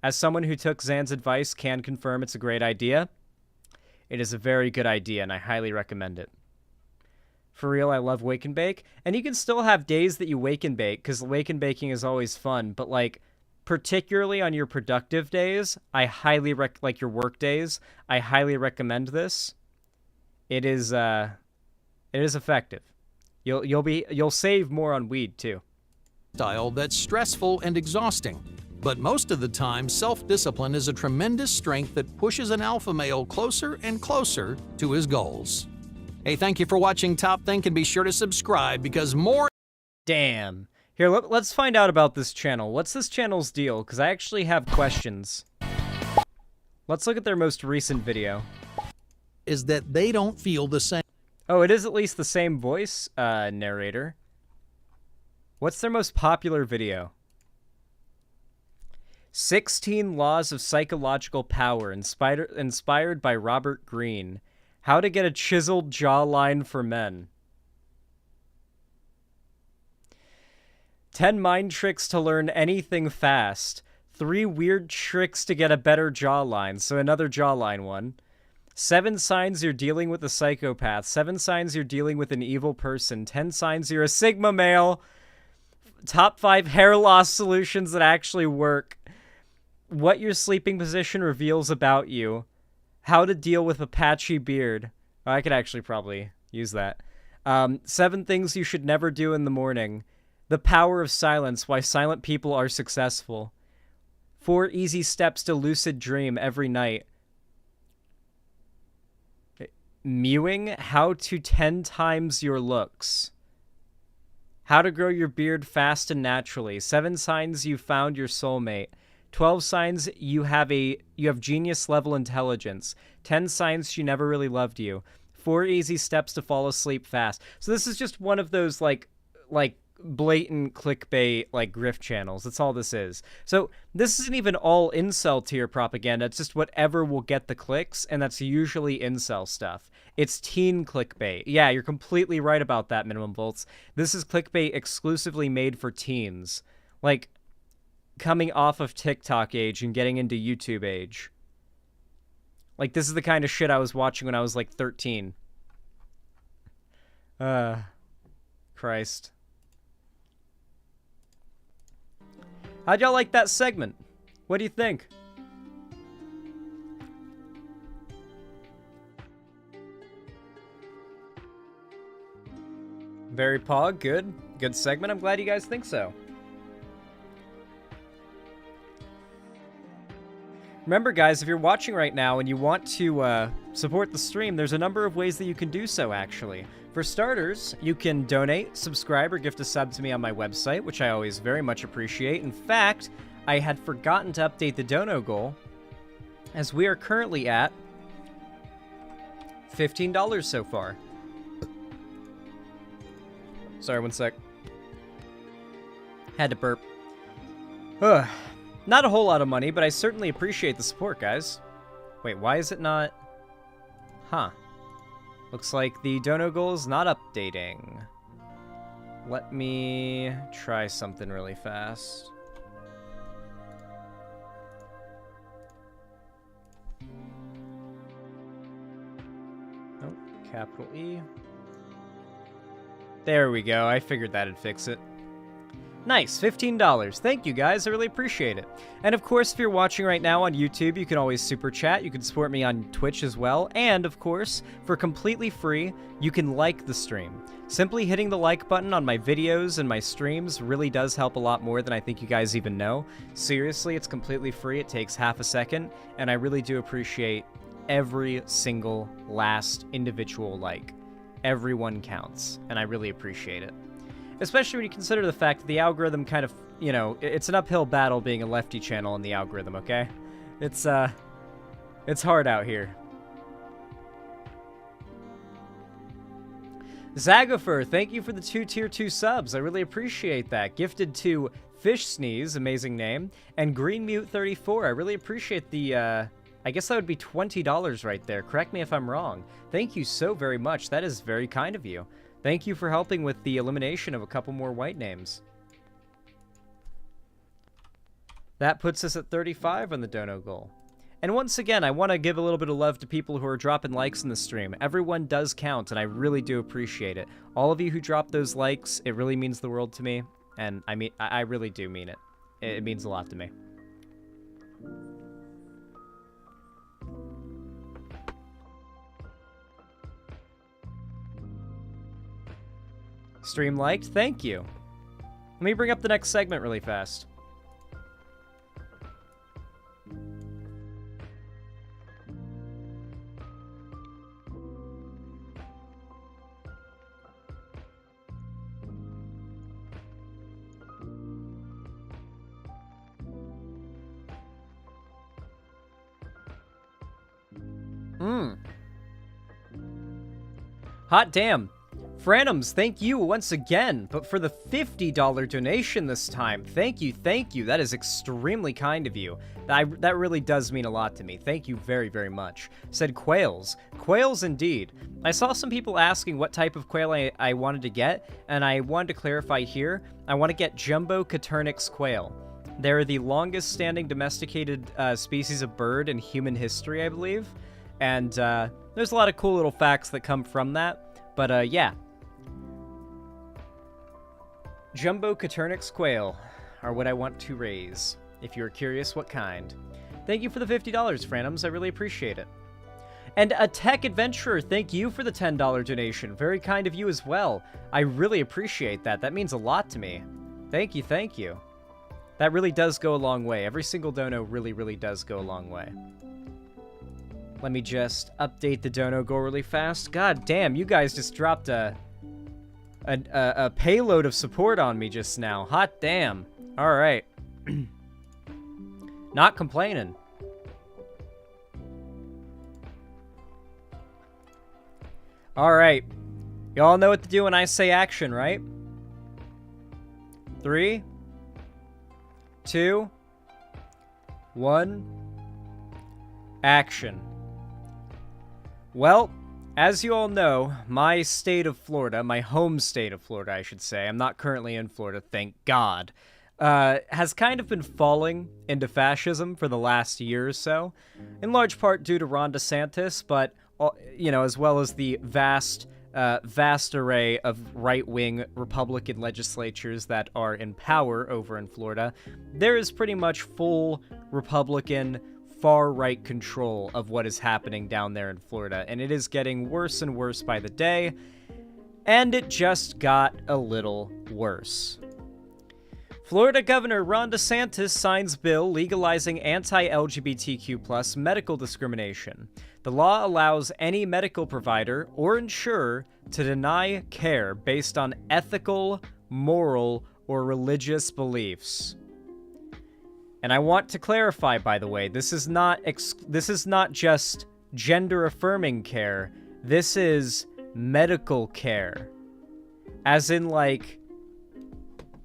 As someone who took Zan's advice can confirm it's a great idea. It is a very good idea, and I highly recommend it. For real, I love wake and bake. And you can still have days that you wake and bake, because wake and baking is always fun. But, like, particularly on your productive days, I highly like your work days, I highly recommend this. It is effective. You'll save more on weed, too. Style that's stressful and exhausting. But most of the time, self-discipline is a tremendous strength that pushes an alpha male closer and closer to his goals. Hey, thank you for watching Top Think, and be sure to subscribe because more... Damn. Here, let's find out about this channel. What's this channel's deal? Because I actually have questions. Let's look at their most recent video. ...is that they don't feel the same. Oh, it is at least the same voice narrator. What's their most popular video? 16 Laws of Psychological Power, inspired by Robert Greene. How to get a chiseled jawline for men. 10 mind tricks to learn anything fast. 3 weird tricks to get a better jawline, so another jawline one. 7 signs you're dealing with a psychopath. 7 signs you're dealing with an evil person. 10 signs you're a Sigma male. Top 5 hair loss solutions that actually work. What your sleeping position reveals about you. How to deal with a patchy beard. Oh, I could actually probably use that. 7 things you should never do in the morning. The power of silence. Why silent people are successful. 4 easy steps to lucid dream every night. Mewing. How to 10 times your looks. How to grow your beard fast and naturally. 7 signs you found your soulmate. 12 signs you have genius level intelligence. 10 signs she never really loved you. 4 easy steps to fall asleep fast. So this is just one of those like blatant clickbait like grift channels. That's all this is. So this isn't even all incel tier propaganda. It's just whatever will get the clicks, and that's usually incel stuff. It's teen clickbait. Yeah, you're completely right about that, Minimum Volts. This is clickbait exclusively made for teens. Like, coming off of TikTok age and getting into YouTube age. Like, this is the kind of shit I was watching when I was, like, 13. Christ. How'd y'all like that segment? What do you think? Very pog, good. Good segment. I'm glad you guys think so. Remember, guys, if you're watching right now and you want to support the stream, there's a number of ways that you can do so, actually. For starters, you can donate, subscribe, or gift a sub to me on my website, which I always very much appreciate. In fact, I had forgotten to update the dono goal, as we are currently at $15 so far. Sorry, one sec. Had to burp. Ugh. Not a whole lot of money, but I certainly appreciate the support, guys. Wait, why is it not... Huh. Looks like the dono goal is not updating. Let me try something really fast. Oh, capital E. There we go. I figured that'd fix it. Nice, $15. Thank you, guys. I really appreciate it. And of course, if you're watching right now on YouTube, you can always super chat. You can support me on Twitch as well. And of course, for completely free, you can like the stream. Simply hitting the like button on my videos and my streams really does help a lot more than I think you guys even know. Seriously, it's completely free. It takes half a second. And I really do appreciate every single last individual like. Everyone counts. And I really appreciate it. Especially when you consider the fact that the algorithm kind of, you know, it's an uphill battle being a lefty channel in the algorithm, okay? It's hard out here. Zagopher, thank you for the 2 tier 2 subs. I really appreciate that. Gifted to Fish Sneeze, amazing name, and Green Mute 34. I really appreciate the, I guess that would be $20 right there. Correct me if I'm wrong. Thank you so very much. That is very kind of you. Thank you for helping with the elimination of a couple more white names. That puts us at 35 on the dono goal. And once again, I want to give a little bit of love to people who are dropping likes in the stream. Everyone does count, and I really do appreciate it. All of you who drop those likes, it really means the world to me. And I mean, I really do mean it. It means a lot to me. Stream liked? Thank you. Let me bring up the next segment really fast. Hot damn. Franums, thank you once again, but for the $50 donation this time. Thank you, thank you. That is extremely kind of you. That really does mean a lot to me. Thank you very, very much. Said quails. Quails indeed. I saw some people asking what type of quail I wanted to get, and I wanted to clarify here. I want to get Jumbo Caturnix quail. They're the longest standing domesticated species of bird in human history, I believe. And there's a lot of cool little facts that come from that. But yeah. Jumbo Caturnix quail are what I want to raise, if you're curious what kind. Thank you for the $50, Franums. I really appreciate it. And a Tech Adventurer, thank you for the $10 donation. Very kind of you as well. I really appreciate that. That means a lot to me. Thank you, thank you. That really does go a long way. Every single dono really, really does go a long way. Let me just update the dono goal really fast. God damn, you guys just dropped a payload of support on me just now. Hot damn. All right. Not complaining. All right. Y'all know what to do when I say action, right? 3, 2, 1. Action. Well, as you all know, my state of Florida, my home state of Florida, I should say, I'm not currently in Florida, thank God, has kind of been falling into fascism for the last year or so, in large part due to Ron DeSantis, but, you know, as well as the vast array of right-wing Republican legislatures that are in power over in Florida. There is pretty much full Republican far-right control of what is happening down there in Florida, and it is getting worse and worse by the day. And it just got a little worse. Florida Governor Ron DeSantis signs bill legalizing anti-LGBTQ+ medical discrimination. The law allows any medical provider or insurer to deny care based on ethical, moral, or religious beliefs. And I want to clarify, by the way, this is not just gender-affirming care. This is medical care. As in, like,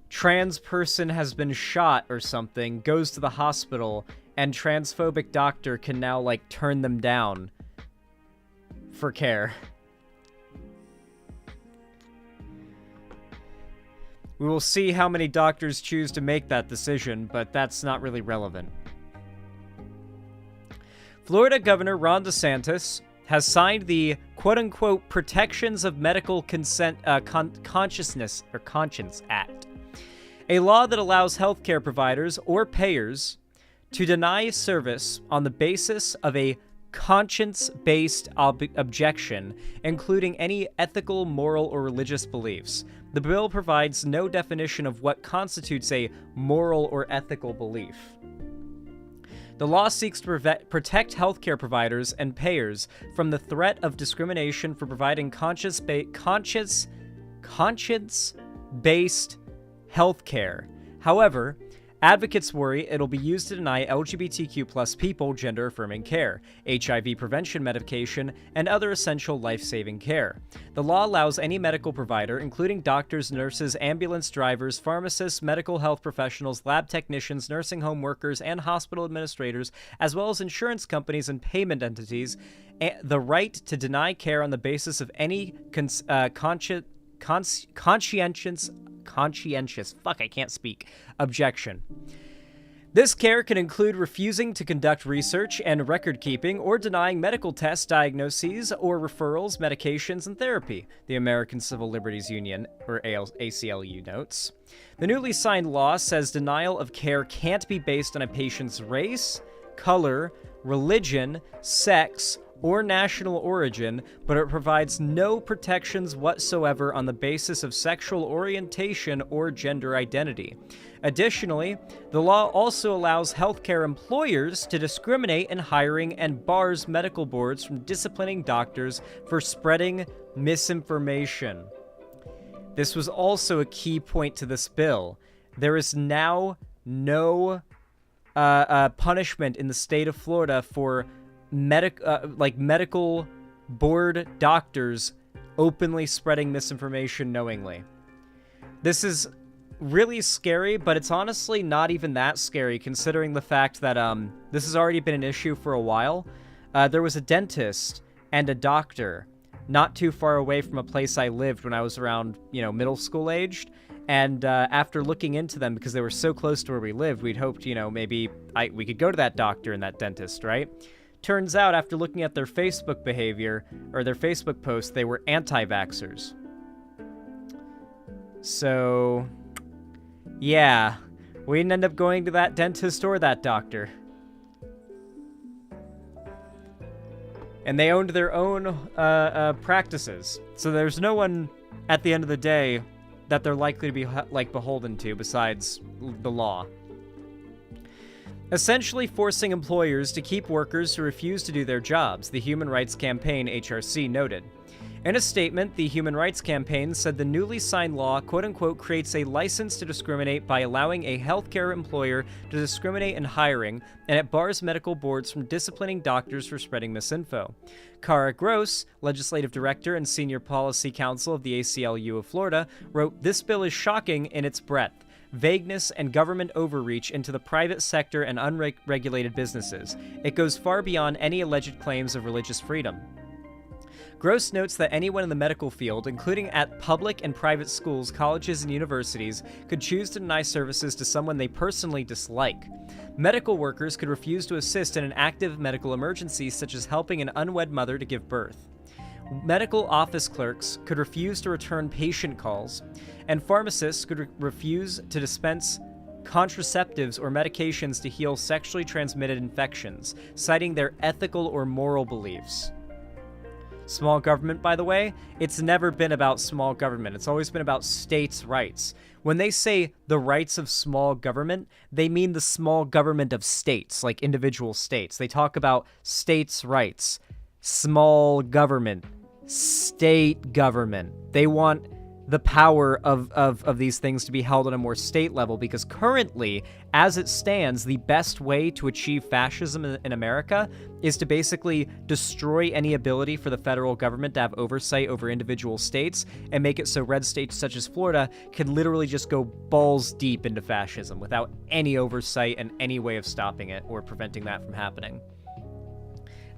trans person has been shot or something, goes to the hospital, and transphobic doctor can now, like, turn them down for care. We will see how many doctors choose to make that decision, but that's not really relevant. Florida Governor Ron DeSantis has signed the quote-unquote Protections of Medical Consent Conscience Act, a law that allows healthcare providers or payers to deny service on the basis of a conscience-based objection, including any ethical, moral, or religious beliefs. The bill provides no definition of what constitutes a moral or ethical belief. The law seeks to protect healthcare providers and payers from the threat of discrimination for providing conscience-based healthcare. However, advocates worry it'll be used to deny LGBTQ+ people gender-affirming care, HIV prevention medication, and other essential life-saving care. The law allows any medical provider, including doctors, nurses, ambulance drivers, pharmacists, medical health professionals, lab technicians, nursing home workers, and hospital administrators, as well as insurance companies and payment entities, the right to deny care on the basis of any conscientious objection. This care can include refusing to conduct research and record keeping or denying medical tests, diagnoses, or referrals, medications, and therapy, the American Civil Liberties Union, or ACLU, notes. The newly signed law says denial of care can't be based on a patient's race, color, religion, sex, or national origin, but it provides no protections whatsoever on the basis of sexual orientation or gender identity. Additionally, the law also allows healthcare employers to discriminate in hiring and bars medical boards from disciplining doctors for spreading misinformation. This was also a key point to this bill. There is now no punishment in the state of Florida for medical board doctors openly spreading misinformation knowingly. This is really scary, but it's honestly not even that scary considering the fact that this has already been an issue for a while. There was a dentist and a doctor not too far away from a place I lived when I was around, middle school aged. And after looking into them, because they were so close to where we lived, we'd hoped, maybe we could go to that doctor and that dentist, right? Turns out, after looking at their Facebook behavior, or their Facebook posts, they were anti-vaxxers. So, yeah, we didn't end up going to that dentist or that doctor. And they owned their own practices. So there's no one, at the end of the day, that they're likely to be, beholden to besides the law. Essentially forcing employers to keep workers who refuse to do their jobs, the Human Rights Campaign, HRC, noted. In a statement, the Human Rights Campaign said the newly signed law, quote-unquote, creates a license to discriminate by allowing a healthcare employer to discriminate in hiring, and it bars medical boards from disciplining doctors for spreading misinfo. Cara Gross, legislative director and senior policy counsel of the ACLU of Florida, wrote, "This bill is shocking in its breadth, vagueness, and government overreach into the private sector and unregulated businesses. It goes far beyond any alleged claims of religious freedom." Gross notes that anyone in the medical field, including at public and private schools, colleges, and universities, could choose to deny services to someone they personally dislike. Medical workers could refuse to assist in an active medical emergency, such as helping an unwed mother to give birth. Medical office clerks could refuse to return patient calls, and pharmacists could refuse to dispense contraceptives or medications to heal sexually transmitted infections, citing their ethical or moral beliefs. Small government, by the way, it's never been about small government. It's always been about states' rights. When they say the rights of small government, they mean the small government of states, like individual states. They talk about states' rights, small government, state government. They want the power of these things to be held on a more state level, because currently, as it stands, the best way to achieve fascism in America is to basically destroy any ability for the federal government to have oversight over individual states and make it so red states such as Florida can literally just go balls deep into fascism without any oversight and any way of stopping it or preventing that from happening.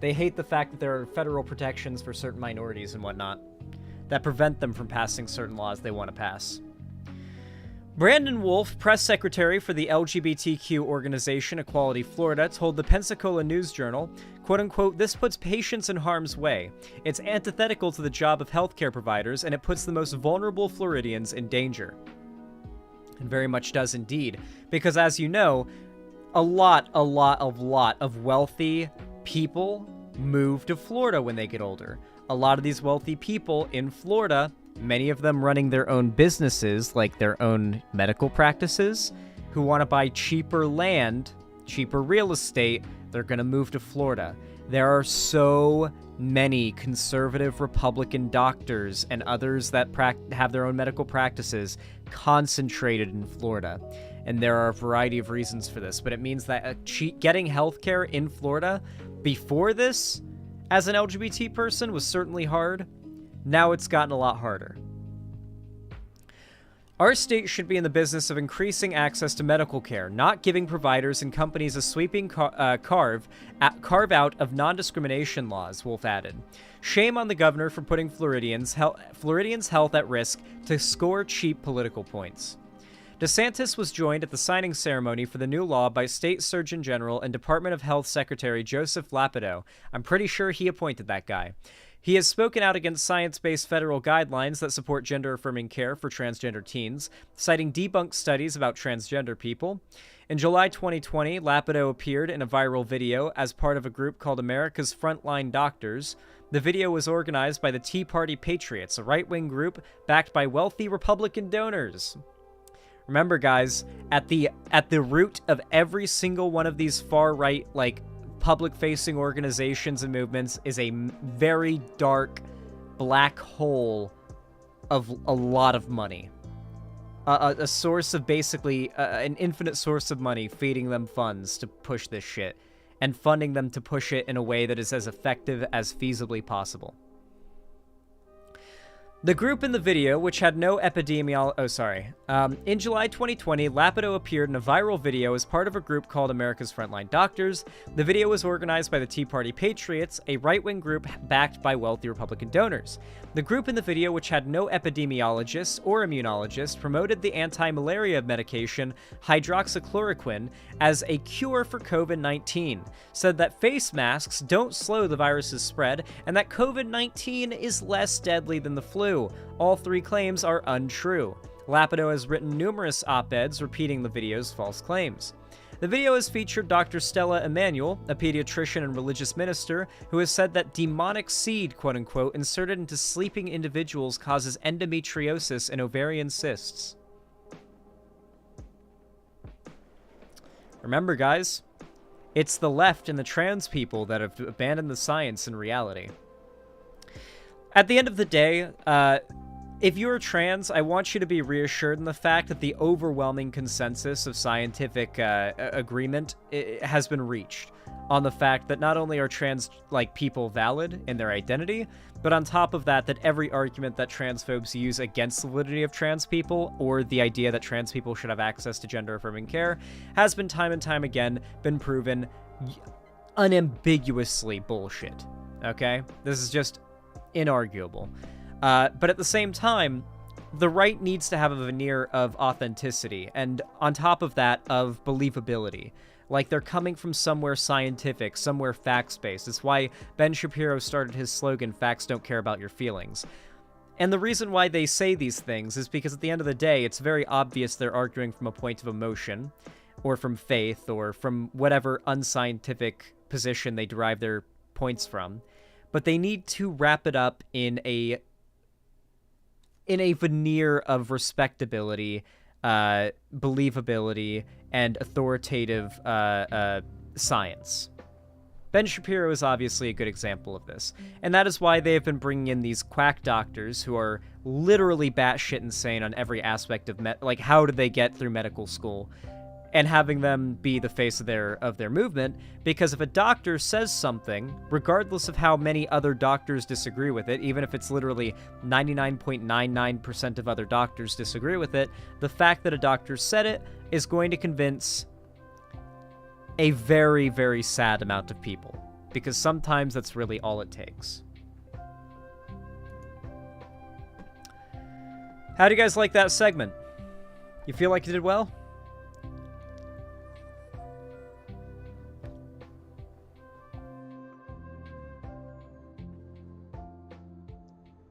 They hate the fact that there are federal protections for certain minorities and whatnot that prevent them from passing certain laws they want to pass. Brandon Wolf, press secretary for the LGBTQ organization Equality Florida, told the Pensacola News Journal, quote-unquote, "This puts patients in harm's way. It's antithetical to the job of healthcare providers, and it puts the most vulnerable Floridians in danger." It very much does indeed, because as you know, a lot of wealthy people move to Florida when they get older. A lot of these wealthy people in Florida, many of them running their own businesses, like their own medical practices, who want to buy cheaper land, cheaper real estate, they're going to move to Florida. There are so many conservative Republican doctors and others that have their own medical practices concentrated in Florida. And there are a variety of reasons for this, but it means that getting healthcare in Florida before this, as an LGBT person, was certainly hard. Now it's gotten a lot harder. Our state should be in the business of increasing access to medical care, not giving providers and companies a sweeping carve out of non-discrimination laws, Wolf added. Shame on the governor for putting Floridians' health at risk to score cheap political points. DeSantis was joined at the signing ceremony for the new law by State Surgeon General and Department of Health Secretary Joseph Ladapo. I'm pretty sure he appointed that guy. He has spoken out against science-based federal guidelines that support gender-affirming care for transgender teens, citing debunked studies about transgender people. In July 2020, Ladapo appeared in a viral video as part of a group called America's Frontline Doctors. The video was organized by the Tea Party Patriots, a right-wing group backed by wealthy Republican donors. Remember, guys, at the root of every single one of these far-right, like, public-facing organizations and movements is a very dark black hole of a lot of money. A source of basically an infinite source of money feeding them funds to push this shit and funding them to push it in a way that is as effective as feasibly possible. The group in the video, which had no in July 2020, Ladapo appeared in a viral video as part of a group called America's Frontline Doctors. The video was organized by the Tea Party Patriots, a right-wing group backed by wealthy Republican donors. The group in the video, which had no epidemiologists or immunologists, promoted the anti-malaria medication hydroxychloroquine as a cure for COVID-19, said that face masks don't slow the virus's spread, and that COVID-19 is less deadly than the flu. All three claims are untrue. Ladapo has written numerous op-eds repeating the video's false claims. The video has featured Dr. Stella Emanuel, a pediatrician and religious minister, who has said that demonic seed, quote-unquote, inserted into sleeping individuals causes endometriosis and ovarian cysts. Remember, guys, it's the left and the trans people that have abandoned the science and reality. At the end of the day, if you're trans, I want you to be reassured in the fact that the overwhelming consensus of scientific agreement has been reached on the fact that not only are trans people valid in their identity, but on top of that, that every argument that transphobes use against the validity of trans people or the idea that trans people should have access to gender-affirming care has been time and time again been proven unambiguously bullshit. Okay? This is just inarguable. But at the same time, the right needs to have a veneer of authenticity, and on top of that, of believability. Like they're coming from somewhere scientific, somewhere facts-based. It's why Ben Shapiro started his slogan, "Facts don't care about your feelings." And the reason why they say these things is because at the end of the day, it's very obvious they're arguing from a point of emotion, or from faith, or from whatever unscientific position they derive their points from. but they need to wrap it up in a veneer of respectability, believability, and authoritative science. Ben Shapiro is obviously a good example of this, and that is why they have been bringing in these quack doctors who are literally batshit insane on every aspect of like how did they get through medical school, and having them be the face of their movement. Because if a doctor says something, regardless of how many other doctors disagree with it, even if it's literally 99.99% of other doctors disagree with it, the fact that a doctor said it is going to convince a very, very sad amount of people, because sometimes that's really all it takes. How do you guys like that segment? You feel like you did well?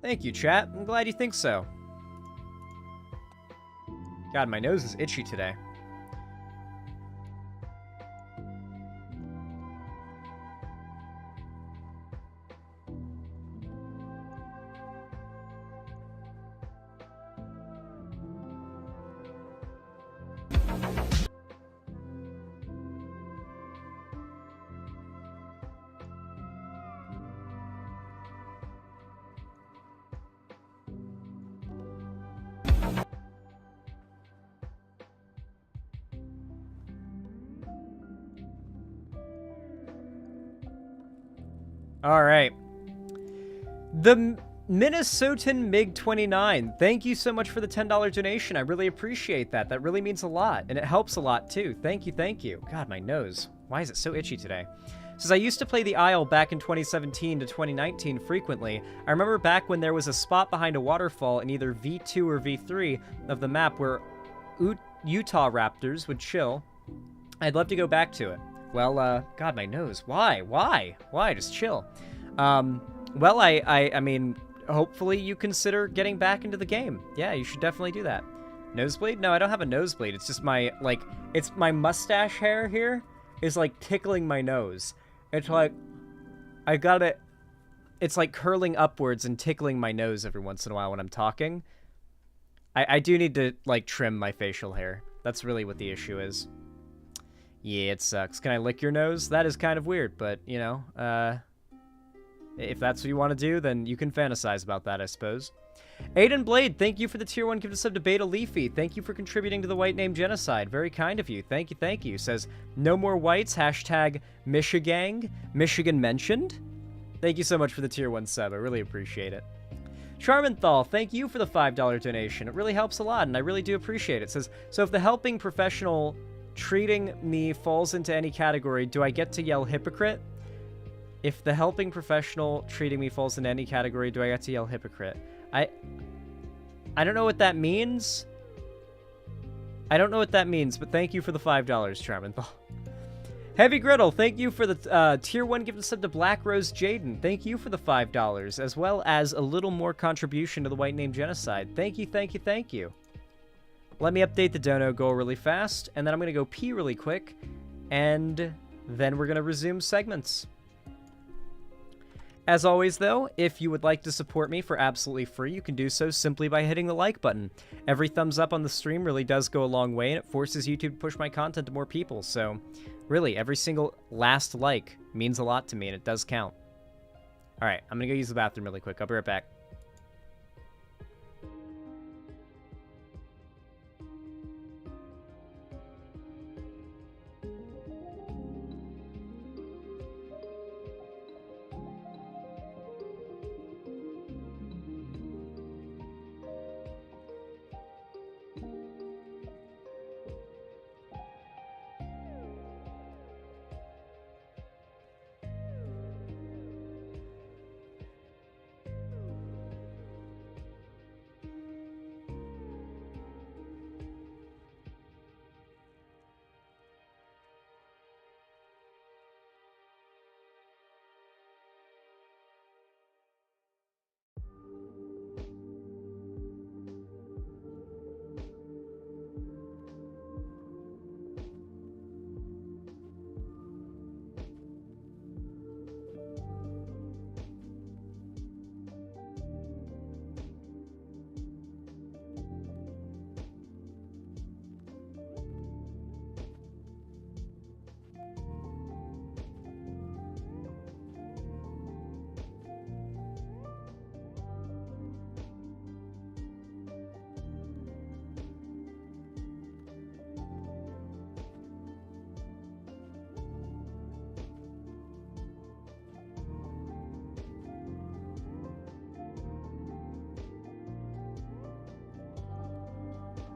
Thank you, chat. I'm glad you think so. God, my nose is itchy today. All right. The Minnesotan MiG-29, thank you so much for the $10 donation. I really appreciate that. That really means a lot, and it helps a lot, too. Thank you, thank you. God, my nose. Why is it so itchy today? Says, I used to play the Isle back in 2017 to 2019 frequently. I remember back when there was a spot behind a waterfall in either V2 or V3 of the map where Utah Raptors would chill. I'd love to go back to it. Well, God, my nose. Why? Just chill. Well, I mean, hopefully you consider getting back into the game. Yeah, you should definitely do that. Nosebleed? No, I don't have a nosebleed. It's just my, like, it's my mustache hair here is, like, tickling my nose. It's like, I got it. It's like curling upwards and tickling my nose every once in a while when I'm talking. I do need to, like, trim my facial hair. That's really what the issue is. Yeah, it sucks. Can I lick your nose? That is kind of weird, but, you know, if that's what you want to do, then you can fantasize about that, I suppose. Aiden Blade, thank you for the tier 1 gift sub to Beta Leafy. Thank you for contributing to the white name genocide. Very kind of you. Thank you. Says, no more whites, hashtag Michigang. Michigan mentioned. Thank you so much for the tier 1 sub. I really appreciate it. Charmenthal, thank you for the $5 donation. It really helps a lot, and I really do appreciate it. Says, so if the helping professional treating me falls into any category, do I get to yell hypocrite? If the helping professional treating me falls into any category, do I get to yell hypocrite? I don't know what that means. I don't know what that means, but thank you for the $5, Charmenthal. Heavy Griddle, thank you for the tier 1 gift sub to Black Rose Jaden. Thank you for the $5, as well as a little more contribution to the white name genocide. Thank you. Let me update the dono goal really fast, and then I'm going to go pee really quick, and then we're going to resume segments. As always, though, if you would like to support me for absolutely free, you can do so simply by hitting the like button. Every thumbs up on the stream really does go a long way, and it forces YouTube to push my content to more people, so really, every single last like means a lot to me, and it does count. Alright, I'm going to go use the bathroom really quick. I'll be right back.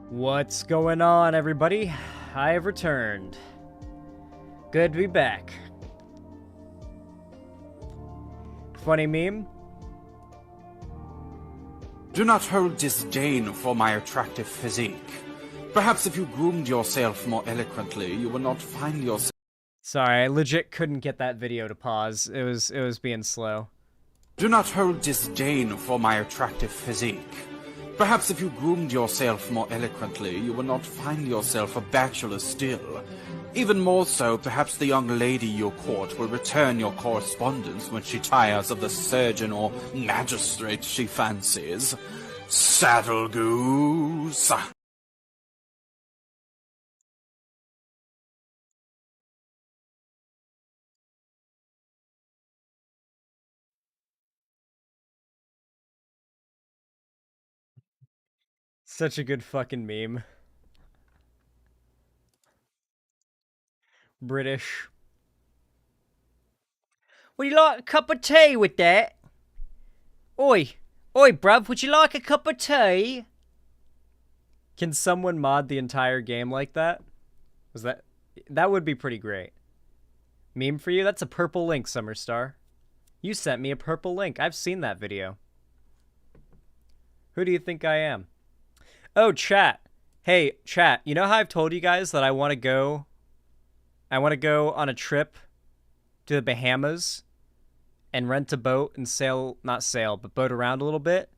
What's going on, everybody? I have returned. Good to be back. Funny meme? Do not hold disdain for my attractive physique. Perhaps if you groomed yourself more eloquently, you will not find yourself... Sorry, I legit couldn't get that video to pause. It was being slow. Do not hold disdain for my attractive physique. Perhaps if you groomed yourself more eloquently, you will not find yourself a bachelor still. Even more so, perhaps the young lady you court will return your correspondence when she tires of the surgeon or magistrate she fancies. Saddle goose! Such a good fucking meme. British. Would you like a cup of tea with that? Oi, bruv, would you like a cup of tea? Can someone mod the entire game like that? That would be pretty great. Meme for you? That's a purple link, Summerstar. You sent me a purple link. I've seen that video. Who do you think I am? Oh, chat. Hey, chat. You know how I've told you guys that I want to go on a trip to the Bahamas and rent a boat and not sail, but boat around a little bit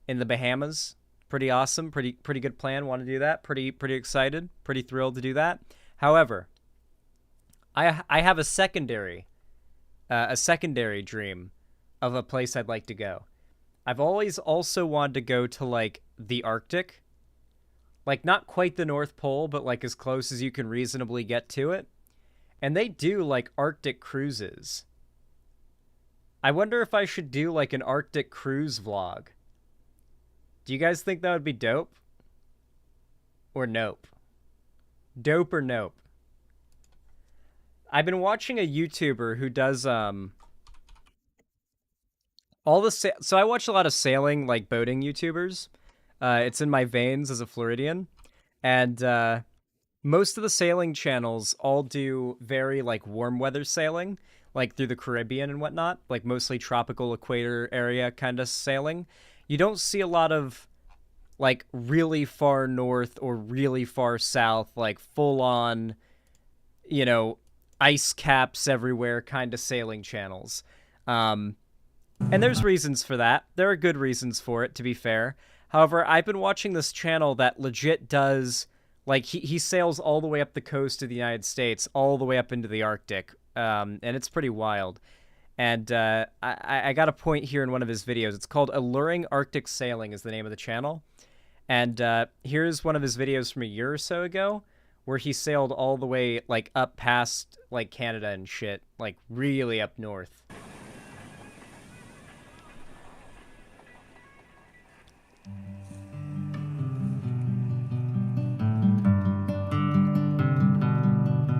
in the Bahamas. Pretty awesome. Pretty good plan. Want to do that. Pretty excited. Pretty thrilled to do that. However, I have a secondary dream of a place I'd like to go. I've always also wanted to go to, like, the Arctic. Like, not quite the North Pole, but, like, as close as you can reasonably get to it. And they do, like, Arctic cruises. I wonder if I should do, like, an Arctic cruise vlog. Do you guys think that would be dope? Or nope? Dope or nope? I've been watching a YouTuber who does, so I watch a lot of sailing, like, boating YouTubers. It's in my veins as a Floridian. And, most of the sailing channels all do very, like, warm weather sailing, like, through the Caribbean and whatnot. Like, mostly tropical equator area kind of sailing. You don't see a lot of, like, really far north or really far south, like, full-on, you know, ice caps everywhere kind of sailing channels. And there's reasons for that. There are good reasons for it, to be fair. However, I've been watching this channel that legit does, like, he sails all the way up the coast of the United States, all the way up into the Arctic, and it's pretty wild. And I got a point here in one of his videos. It's called Alluring Arctic Sailing is the name of the channel. And here's one of his videos from a year or so ago, where he sailed all the way, like, up past, like, Canada and shit, like, really up north.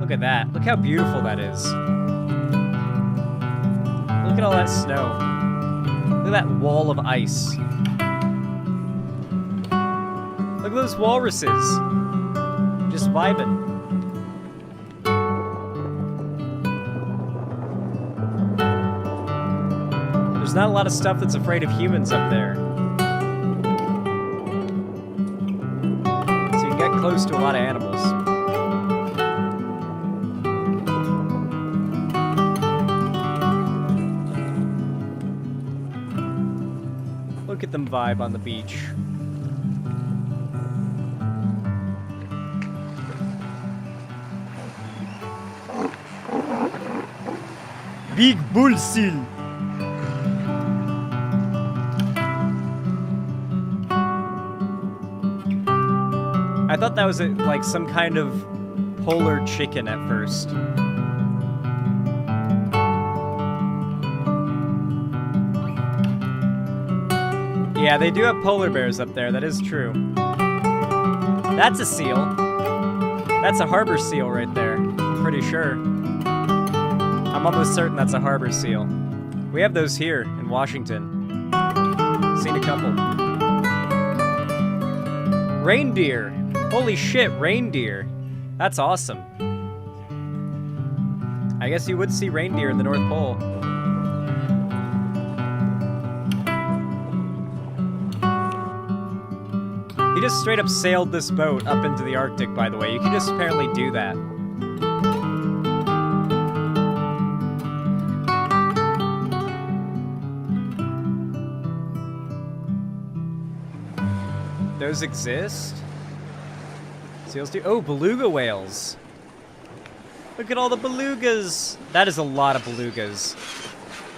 Look at that. Look how beautiful that is. Look at all that snow. Look at that wall of ice. Look at those walruses. Just vibing. There's not a lot of stuff that's afraid of humans up there. So you can get close to a lot of animals. Look at them vibe on the beach. Big bull seal. I thought that was like some kind of polar chicken at first. Yeah, they do have polar bears up there, that is true. That's a seal. That's a harbor seal right there. I'm pretty sure. I'm almost certain that's a harbor seal. We have those here in Washington. Seen a couple. Reindeer. Holy shit, reindeer. That's awesome. I guess you would see reindeer in the North Pole. He just straight up sailed this boat up into the Arctic, by the way. You can just apparently do that. Those exist? Seals do? Oh, beluga whales. Look at all the belugas. That is a lot of belugas.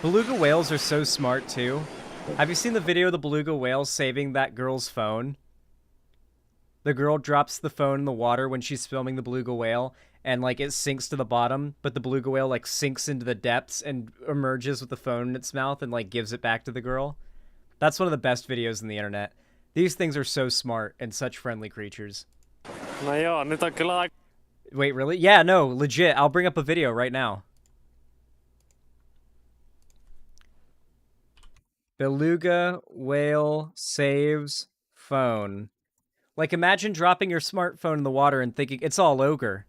Beluga whales are so smart, too. Have you seen the video of the beluga whale saving that girl's phone? The girl drops the phone in the water when she's filming the beluga whale, and, like, it sinks to the bottom, but the beluga whale, like, sinks into the depths and emerges with the phone in its mouth and, like, gives it back to the girl. That's one of the best videos on the internet. These things are so smart and such friendly creatures. No joo, nyt on kyllä Wait, really? Yeah, no, legit. I'll bring up a video right now. Beluga whale saves phone. Like, imagine dropping your smartphone in the water and thinking, it's all ogre.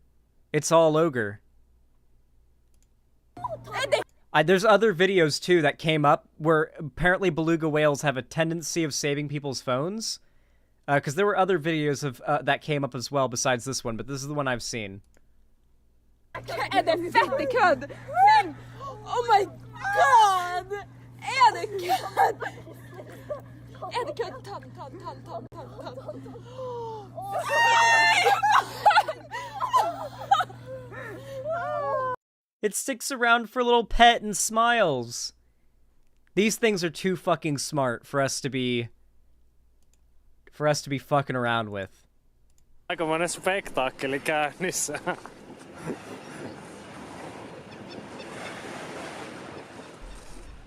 It's all ogre. There's other videos, too, that came up where apparently beluga whales have a tendency of saving people's phones. Because there were other videos of that came up as well besides this one, but this is the one I've seen. Är det fettekund? Men, oh my god! Är det kund? Är det kund? Tom. It sticks around for a little pet and smiles. These things are too fucking smart for us to be fucking around with. aikamoinen spektaakkeli käynnissä.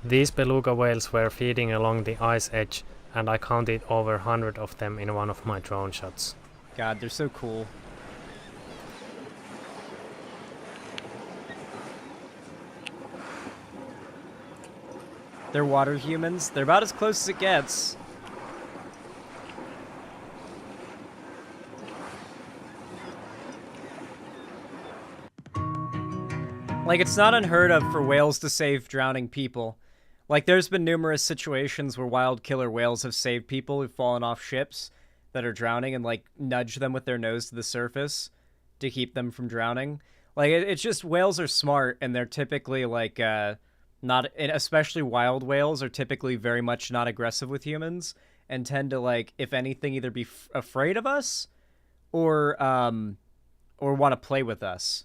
These beluga whales were feeding along the ice edge, and I counted over 100 of them in one of my drone shots. God, they're so cool. They're water humans. They're about as close as it gets. Like, it's not unheard of for whales to save drowning people. Like, there's been numerous situations where wild killer whales have saved people who've fallen off ships that are drowning and, like, nudge them with their nose to the surface to keep them from drowning. Like, it's just, whales are smart, and they're typically, like, not, especially wild whales are typically very much not aggressive with humans and tend to, like, if anything, either be afraid of us or want to play with us.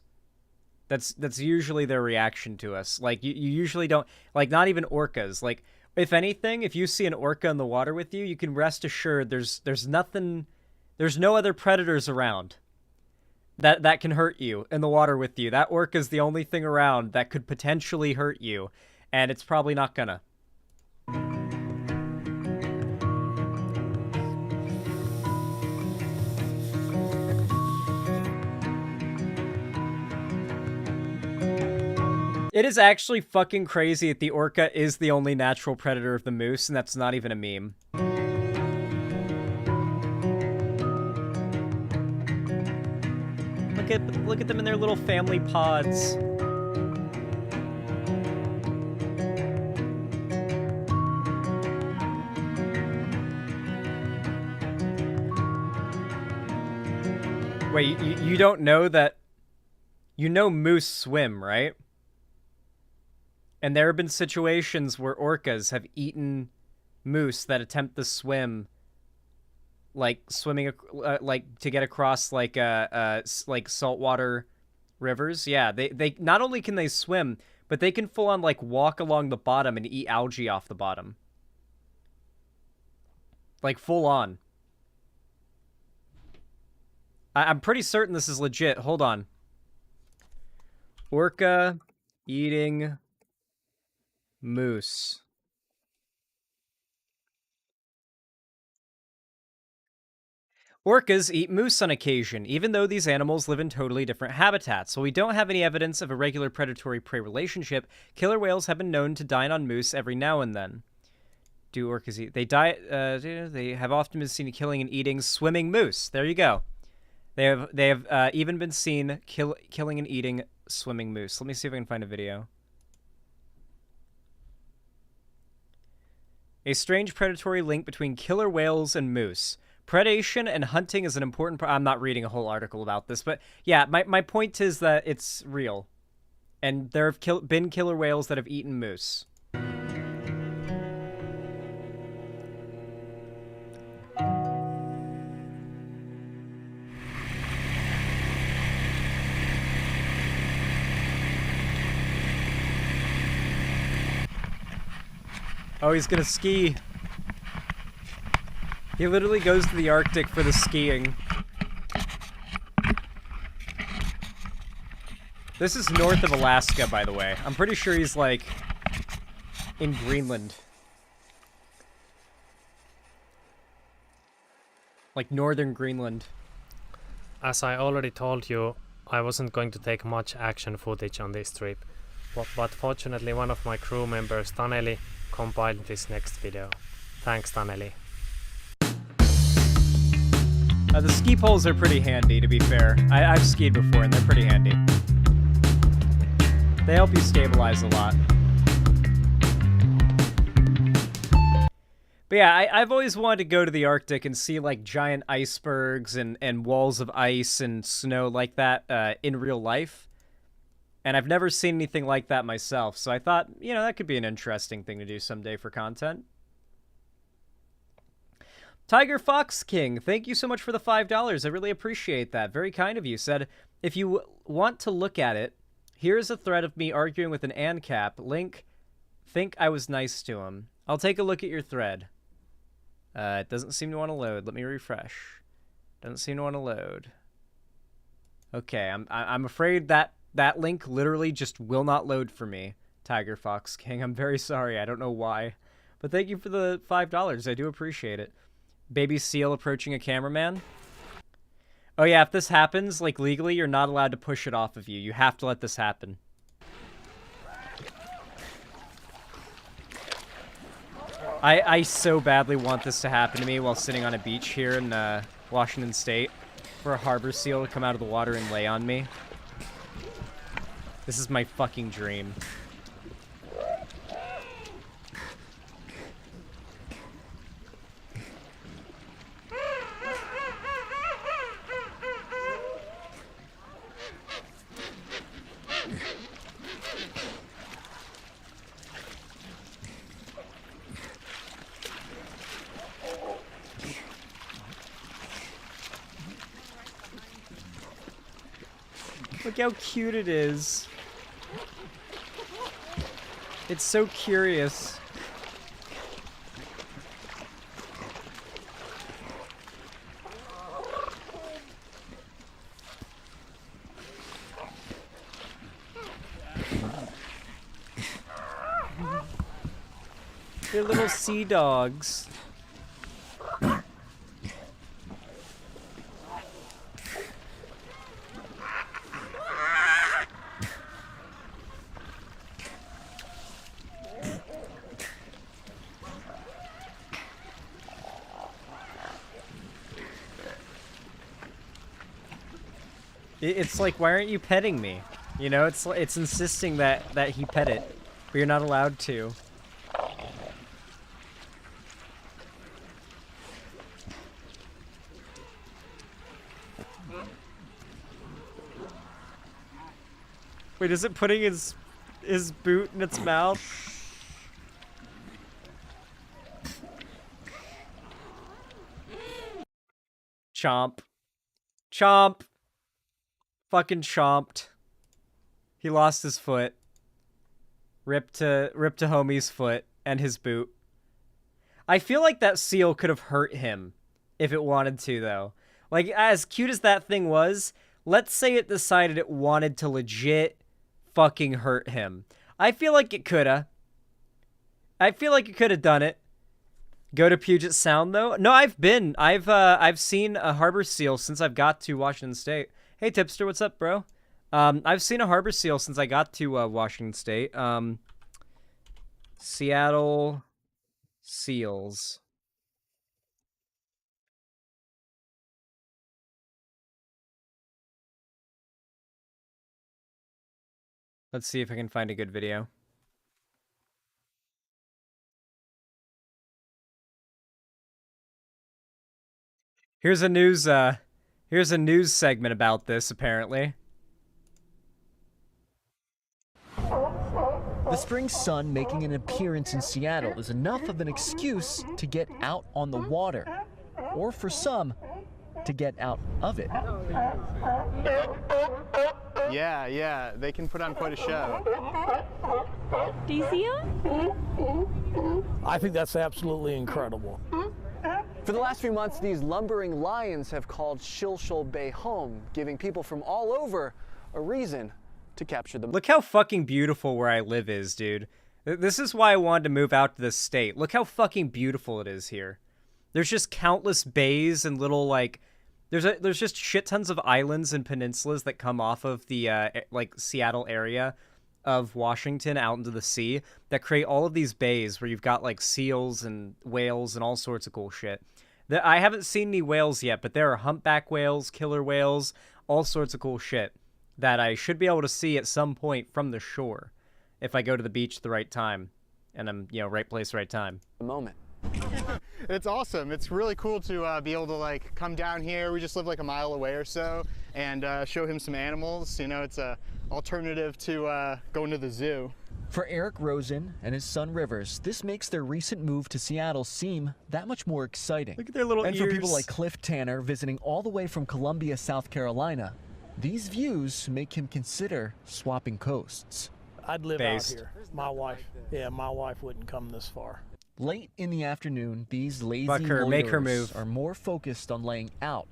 That's usually their reaction to us. Like, you usually don't, like, not even orcas. Like, if anything, if you see an orca in the water with you, you can rest assured there's no other predators around that can hurt you in the water with you. That orca's the only thing around that could potentially hurt you, and it's probably not gonna. It is actually fucking crazy that the orca is the only natural predator of the moose, and that's not even a meme. Look at them in their little family pods. Wait, you don't know that... You know moose swim, right? And there have been situations where orcas have eaten moose that attempt to swim, like swimming, like to get across like saltwater rivers. Yeah, they not only can they swim, but they can full on like walk along the bottom and eat algae off the bottom, like full on. I'm pretty certain this is legit. Hold on. Orca eating moose. Orcas eat moose on occasion, even though these animals live in totally different habitats. While we don't have any evidence of a regular predatory-prey relationship, killer whales have been known to dine on moose every now and then. do orcas eat? They die. They have often been seen killing and eating swimming moose. There you go. They have even been seen killing and eating swimming moose. Let me see if I can find a video. A strange predatory link between killer whales and moose. Predation and hunting is an important part. I'm not reading a whole article about this, but yeah, my point is that it's real. And there have been killer whales that have eaten moose. Oh, he's gonna ski. He literally goes to the Arctic for the skiing. This is north of Alaska, by the way. I'm pretty sure he's, like, in Greenland. Like, northern Greenland. As I already told you, I wasn't going to take much action footage on this trip, but fortunately one of my crew members, Taneli, compiled this next video. Thanks, Taneli. The ski poles are pretty handy, to be fair. I've skied before, and they're pretty handy. They help you stabilize a lot. But yeah, I've always wanted to go to the Arctic and see, like, giant icebergs and walls of ice and snow like that in real life. And I've never seen anything like that myself, so I thought, you know, that could be an interesting thing to do someday for content. Tiger Fox King, thank you so much for the $5. I really appreciate that. Very kind of you. Said, if you want to look at it, here's a thread of me arguing with an ANCAP. Link, think I was nice to him. I'll take a look at your thread. It doesn't seem to want to load. Let me refresh. Doesn't seem to want to load. Okay, I'm afraid that link literally just will not load for me, Tiger Fox King. I'm very sorry. I don't know why. But thank you for the $5. I do appreciate it. Baby seal approaching a cameraman. Oh yeah, if this happens, like, legally, you're not allowed to push it off of you. You have to let this happen. I so badly want this to happen to me while sitting on a beach here in Washington State for a harbor seal to come out of the water and lay on me. This is my fucking dream. Look how cute it is. It's so curious. They're little sea dogs. It's like, why aren't you petting me? You know, it's insisting that he pet it, but you're not allowed to. Wait, is it putting his boot in its mouth? Chomp. Chomp. Fucking chomped. He lost his foot. Ripped to homie's foot and his boot. I feel like that seal could have hurt him if it wanted to, though. Like, as cute as that thing was, let's say it decided it wanted to legit fucking hurt him. I feel like it coulda. I feel like it could have done it. Go to Puget Sound, though? No, I've seen a harbor seal since I've got to Washington State. Hey, Tipster, what's up, bro? I've seen a harbor seal since I got to Washington State. Seattle, seals. Let's see if I can find a good video. Here's a news segment about this, apparently. The spring sun making an appearance in Seattle is enough of an excuse to get out on the water, or for some, to get out of it. Yeah, they can put on quite a show. Do you see him? I think that's absolutely incredible. For the last few months, these lumbering lions have called Shilshol Bay home, giving people from all over a reason to capture them. Look how fucking beautiful where I live is, dude. This is why I wanted to move out to this state. Look how fucking beautiful it is here. There's just countless bays and little, like, there's just shit tons of islands and peninsulas that come off of the, like, Seattle area of Washington out into the sea that create all of these bays where you've got, like, seals and whales and all sorts of cool shit. I haven't seen any whales yet, but there are humpback whales, killer whales, all sorts of cool shit that I should be able to see at some point from the shore if I go to the beach at the right time and I'm, you know, right place, right time. A moment. It's awesome. It's really cool to be able to like come down here. We just live like a mile away or so, and show him some animals. You know, it's a alternative to going to the zoo. For Eric Rosen and his son Rivers, this makes their recent move to Seattle seem that much more exciting. Look at their little and ears. For people like Cliff Tanner visiting all the way from Columbia, South Carolina, these views make him consider swapping coasts. I'd live out here. My wife wouldn't come this far. Late in the afternoon, these lazy Fuck her, make her loiterers move. are more focused on laying out,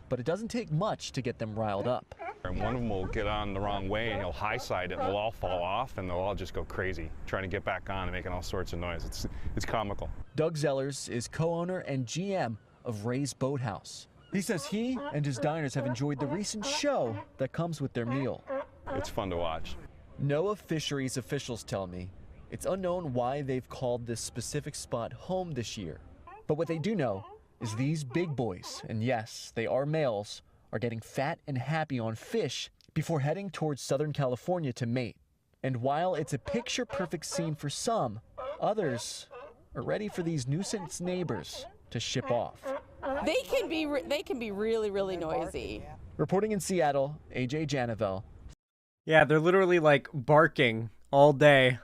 but it doesn't take much to get them riled up. And one of them will get on the wrong way and he'll high side it and they'll all fall off and they'll all just go crazy trying to get back on and making all sorts of noise. It's comical. Doug Zellers is co-owner and GM of Ray's Boathouse. He says he and his diners have enjoyed the recent show that comes with their meal. It's fun to watch. NOAA fisheries officials tell me it's unknown why they've called this specific spot home this year. But what they do know is these big boys, and yes, they are males, are getting fat and happy on fish before heading towards Southern California to mate. And while it's a picture-perfect scene for some, others are ready for these nuisance neighbors to ship off. They can be really, really noisy. Reporting in Seattle, AJ Janavel. Yeah, they're literally like barking all day.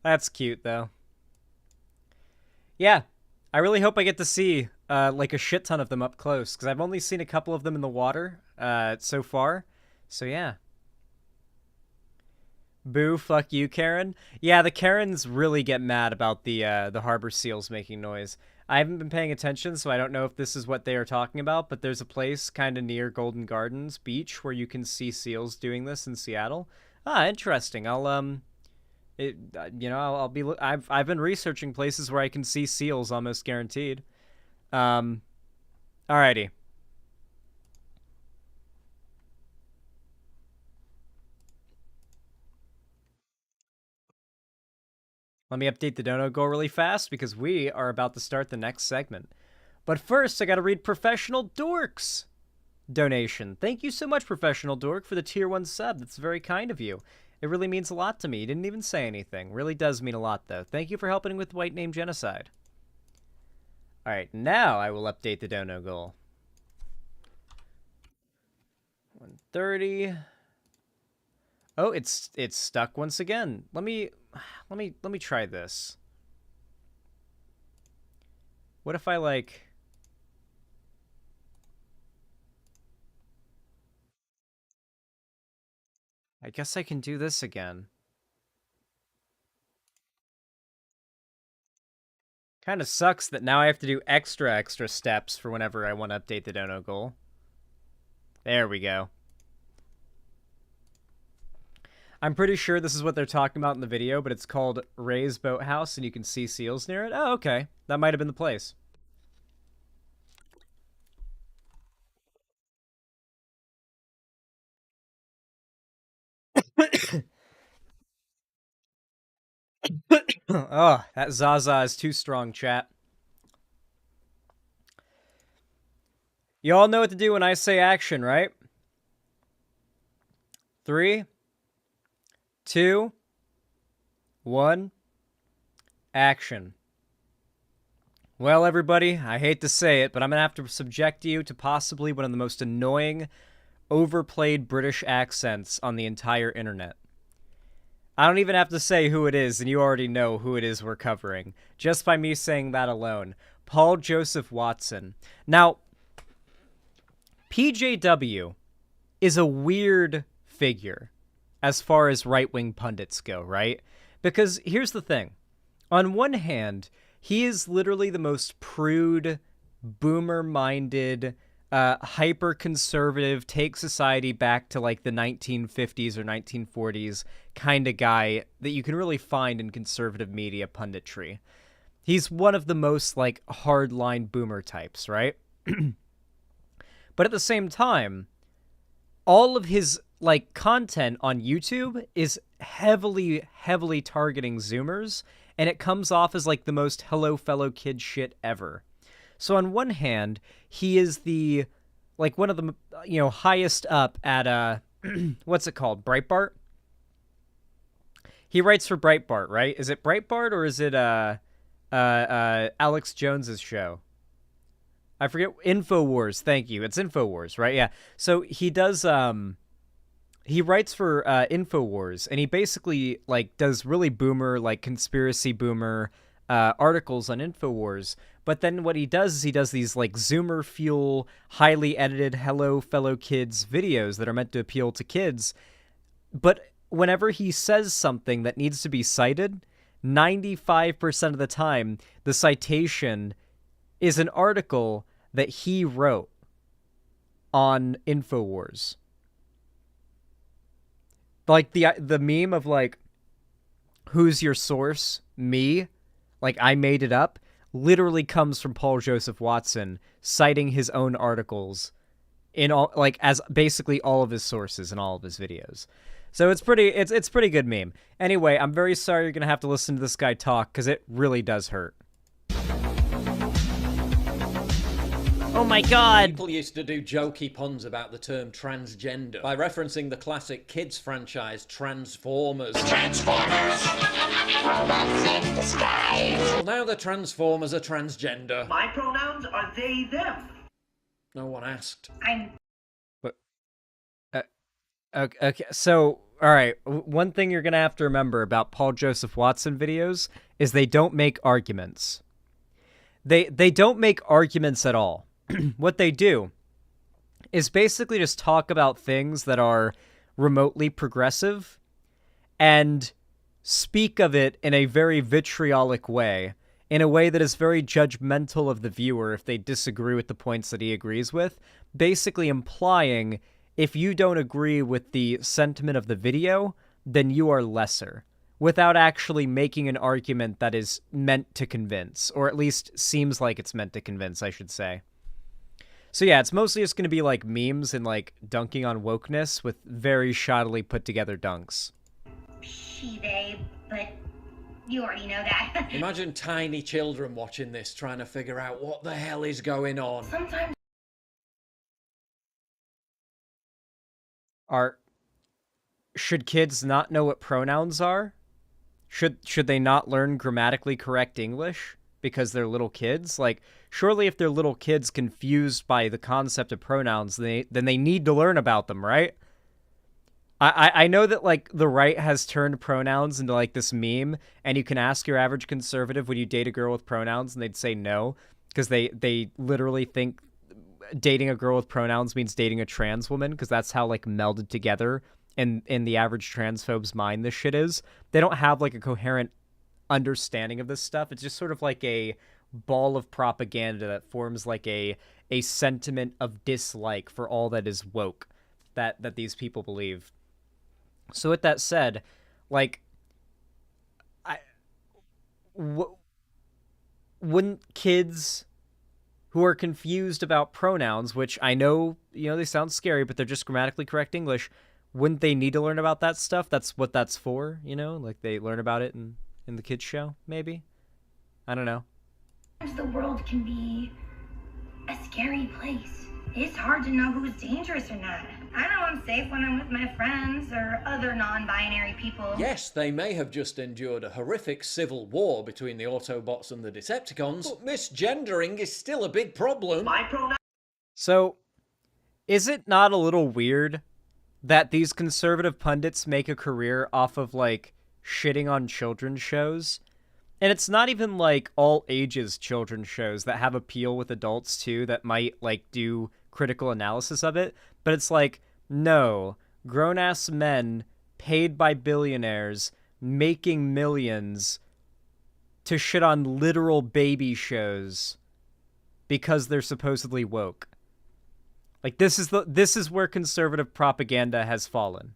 That's cute though. Yeah, I really hope I get to see like a shit ton of them up close because I've only seen a couple of them in the water so far. So yeah. Boo, fuck you, Karen. Yeah, the Karens really get mad about the harbor seals making noise. I haven't been paying attention, so I don't know if this is what they are talking about, but there's a place kind of near Golden Gardens Beach where you can see seals doing this in Seattle. Ah, interesting. I'll I've been researching places where I can see seals almost guaranteed. Alrighty. Let me update the dono goal really fast because we are about to start the next segment. But first, I gotta read Professional Dork's donation. Thank you so much, Professional Dork, for the tier 1 sub. That's very kind of you. It really means a lot to me. You didn't even say anything. Really does mean a lot, though. Thank you for helping with White Name Genocide. Alright, now I will update the dono goal. 130. Oh, it's stuck once again. Let me try this. What if I like I guess I can do this again. Kind of sucks that now I have to do extra steps for whenever I want to update the dono goal. There we go. I'm pretty sure this is what they're talking about in the video, but it's called Ray's Boathouse, and you can see seals near it. Oh, okay. That might have been the place. Oh, that Zaza is too strong, chat. You all know what to do when I say action, right? 3, 2, 1, action. Well, everybody, I hate to say it, but I'm going to have to subject you to possibly one of the most annoying, overplayed British accents on the entire internet. I don't even have to say who it is, and you already know who it is we're covering, just by me saying that alone. Paul Joseph Watson. Now, PJW is a weird figure as far as right-wing pundits go, right? Because here's the thing. On one hand, he is literally the most prude, boomer-minded, hyper-conservative, take society back to like the 1950s or 1940s kind of guy that you can really find in conservative media punditry. He's one of the most like hardline boomer types, right? But at the same time, all of his like content on YouTube is heavily targeting Zoomers, and it comes off as like the most hello fellow kid shit ever. So on one hand, he is the like one of the highest up at what's it called? Breitbart? He writes for Breitbart, right? Is it Breitbart or is it Alex Jones's show? I forget. InfoWars. Thank you. It's InfoWars, right? Yeah. So he does he writes for InfoWars, and he basically like does really boomer, like conspiracy boomer articles on InfoWars. But then what he does is he does these like Zoomer fuel, highly edited hello fellow kids videos that are meant to appeal to kids. But whenever he says something that needs to be cited, 95% of the time, the citation is an article that he wrote on InfoWars. Like the meme of like, who's your source? Me? Like I made it up. Literally comes from Paul Joseph Watson citing his own articles in all like as basically all of his sources in all of his videos. So it's pretty good meme. Anyway, I'm very sorry you're gonna have to listen to this guy talk because it really does hurt. Oh my god! People used to do jokey puns about the term transgender by referencing the classic kids franchise Transformers. Transformers! Robots in disguise. Well, now the Transformers are transgender. My pronouns are they, them. No one asked. Okay, so, alright, one thing you're gonna have to remember about Paul Joseph Watson videos is they don't make arguments. They don't make arguments at all. What they do is basically just talk about things that are remotely progressive and speak of it in a very vitriolic way, in a way that is very judgmental of the viewer if they disagree with the points that he agrees with, basically implying if you don't agree with the sentiment of the video, then you are lesser, without actually making an argument that is meant to convince, or at least seems like it's meant to convince, I should say. So yeah, it's mostly just going to be like memes and like dunking on wokeness with very shoddily put together dunks. She, they, but you already know that. Imagine tiny children watching this trying to figure out what the hell is going on. Sometimes should kids not know what pronouns are? Should they not learn grammatically correct English because they're little kids? Like, surely if they're little kids confused by the concept of pronouns, then they need to learn about them, right? I know that, like, the right has turned pronouns into, like, this meme, and you can ask your average conservative, would you date a girl with pronouns? And they'd say no, because they literally think dating a girl with pronouns means dating a trans woman, because that's how, like, melded together in the average transphobe's mind this shit is. They don't have, like, a coherent understanding of this stuff. It's just sort of like a ball of propaganda that forms, like, a sentiment of dislike for all that is woke that these people believe. So with that said, like, wouldn't kids who are confused about pronouns, which I know, they sound scary, but they're just grammatically correct English, wouldn't they need to learn about that stuff? That's what that's for, like they learn about it in the kids show, maybe? I don't know. The world can be a scary place. It's hard to know who's dangerous or not. I know I'm safe when I'm with my friends or other non-binary people. Yes, they may have just endured a horrific civil war between the Autobots and the Decepticons, but misgendering is still a big problem. So, is it not a little weird that these conservative pundits make a career off of, like, shitting on children's shows? And it's not even, like, all ages children's shows that have appeal with adults, too, that might, like, do critical analysis of it. But it's like, no, grown-ass men paid by billionaires making millions to shit on literal baby shows because they're supposedly woke. Like, this is where conservative propaganda has fallen.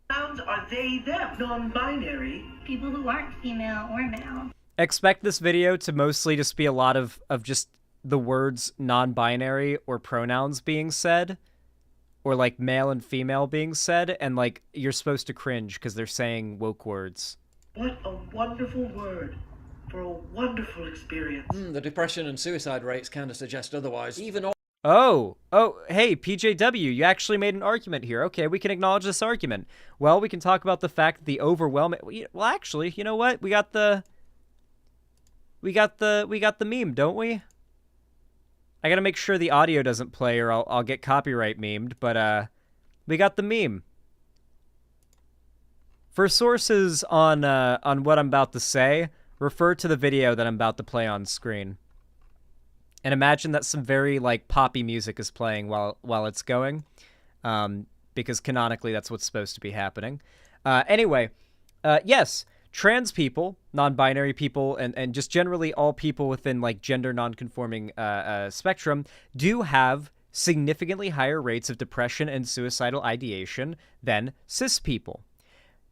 Are they, them? Non-binary? People who aren't female or male. Expect this video to mostly just be a lot of just the words non-binary or pronouns being said, or like male and female being said, and like you're supposed to cringe because they're saying woke words. What a wonderful word for a wonderful experience. The depression and suicide rates kind of suggest otherwise. Even Oh, hey, PJW, you actually made an argument here. Okay, we can acknowledge this argument. Well, we can talk about the fact that the overwhelming... Well, actually, you know what? We got the meme, don't we? I gotta make sure the audio doesn't play or I'll get copyright memed, but, we got the meme. For sources on what I'm about to say, refer to the video that I'm about to play on screen. And imagine that some very, like, poppy music is playing while it's going, because canonically that's what's supposed to be happening. Anyway, yes, trans people, non-binary people, and just generally all people within, like, gender non-conforming spectrum do have significantly higher rates of depression and suicidal ideation than cis people.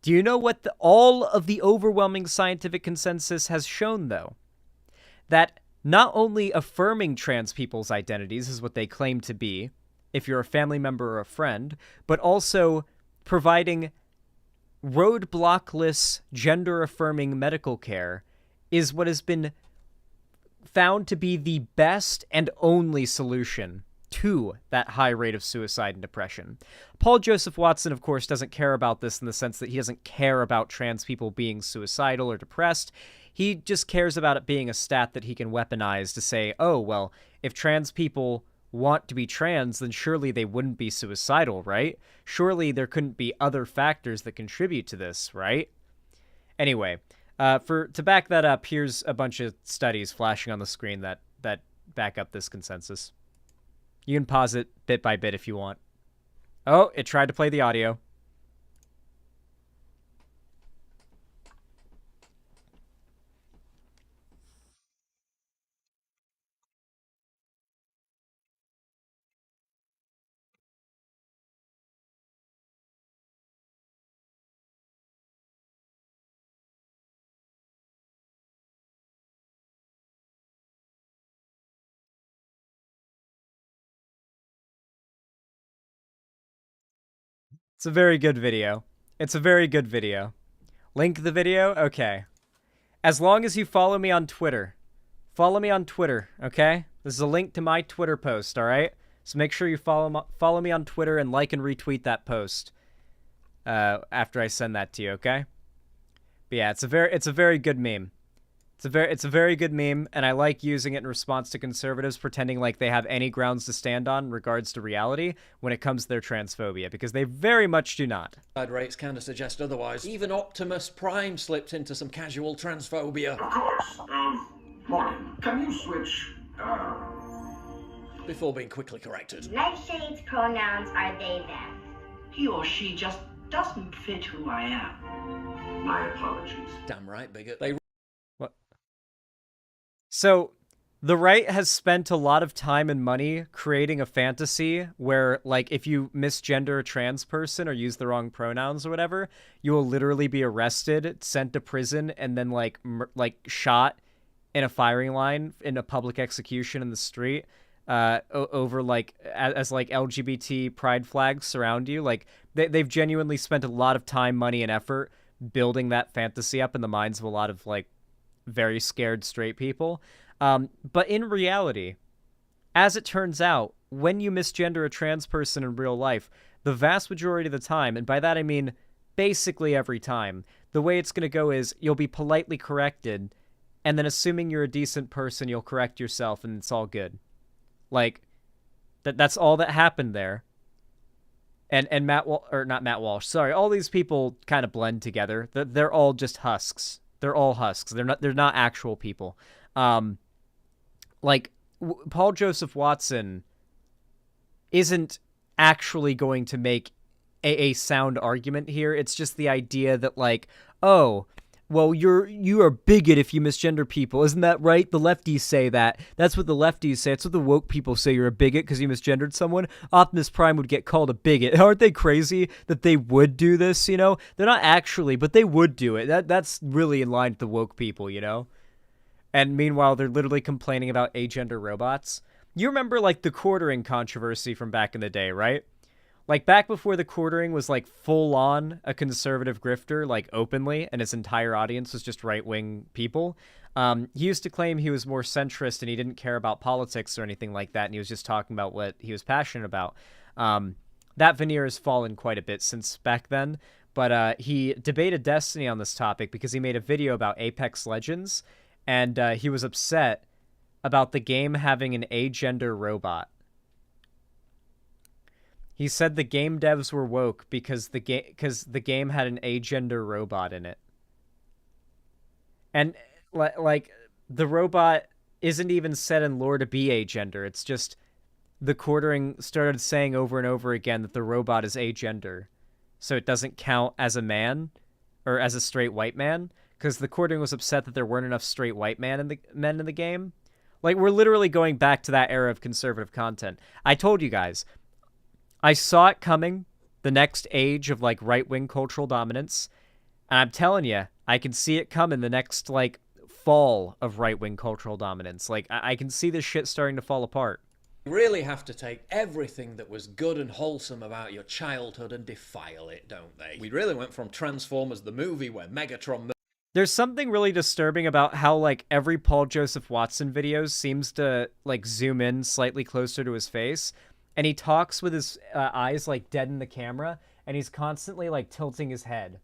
Do you know what all of the overwhelming scientific consensus has shown, though? That not only affirming trans people's identities is what they claim to be, if you're a family member or a friend, but also providing roadblockless, gender-affirming medical care is what has been found to be the best and only solution to that high rate of suicide and depression. Paul Joseph Watson, of course, doesn't care about this in the sense that he doesn't care about trans people being suicidal or depressed. He just cares about it being a stat that he can weaponize to say, oh, well, if trans people want to be trans, then surely they wouldn't be suicidal, right? Surely there couldn't be other factors that contribute to this, right? Anyway, to back that up, here's a bunch of studies flashing on the screen that back up this consensus. You can pause it bit by bit if you want. Oh, it tried to play the audio. It's a very good video. It's a very good video. Link the video? Okay. As long as you follow me on Twitter. Follow me on Twitter, okay? This is a link to my Twitter post, alright? So make sure you follow me on Twitter and like and retweet that post after I send that to you, okay? But yeah, it's a very good meme. It's a very good meme, and I like using it in response to conservatives pretending like they have any grounds to stand on in regards to reality when it comes to their transphobia, because they very much do not. rates kind of suggest otherwise. Even Optimus Prime slipped into some casual transphobia. Of course. Morgan, can you switch, before being quickly corrected. Nightshade's pronouns are they, them. He or she just doesn't fit who I am. My apologies. Damn right, bigot. What? So, the right has spent a lot of time and money creating a fantasy where, like, if you misgender a trans person or use the wrong pronouns or whatever, you will literally be arrested, sent to prison, and then, like, shot in a firing line in a public execution in the street over, like, as like, LGBT pride flags surround you. Like, they've genuinely spent a lot of time, money, and effort building that fantasy up in the minds of a lot of like very scared straight people. But in reality, as it turns out, when you misgender a trans person in real life, the vast majority of the time, and by that I mean basically every time, the way it's going to go is you'll be politely corrected, and then assuming you're a decent person, you'll correct yourself, and it's all good. Like, that's all that happened there. And not Matt Walsh, sorry, all these people kind of blend together. They're all just husks. They're all husks. They're not actual people. Like, Paul Joseph Watson isn't actually going to make a sound argument here. It's just the idea that, like, oh, well, you are a bigot if you misgender people. Isn't that right? The lefties say that. That's what the lefties say. It's what the woke people say. You're a bigot because you misgendered someone. Optimus Prime would get called a bigot. Aren't they crazy that they would do this, you know? They're not actually, but they would do it. That's really in line with the woke people, you know? And meanwhile, they're literally complaining about agender robots. You remember, like, the quartering controversy from back in the day, right? Like, back before the quartering was, like, full-on a conservative grifter, like, openly, and his entire audience was just right-wing people. He used to claim he was more centrist and he didn't care about politics or anything like that, and he was just talking about what he was passionate about. That veneer has fallen quite a bit since back then, but he debated Destiny on this topic because he made a video about Apex Legends, and he was upset about the game having an agender robot. He said the game devs were woke because the game had an agender robot in it. And like the robot isn't even set in lore to be agender. It's just the quartering started saying over and over again that the robot is agender. So it doesn't count as a man or as a straight white man because the quartering was upset that there weren't enough straight white men in the game. Like, we're literally going back to that era of conservative content. I told you guys, I saw it coming, the next age of, like, right-wing cultural dominance, and I'm telling you, I can see it coming the next, like, fall of right-wing cultural dominance. Like, I can see this shit starting to fall apart. You really have to take everything that was good and wholesome about your childhood and defile it, don't they? We really went from Transformers the movie where Megatron... There's something really disturbing about how, like, every Paul Joseph Watson video seems to, like, zoom in slightly closer to his face, and he talks with his eyes, like, dead in the camera, and he's constantly, like, tilting his head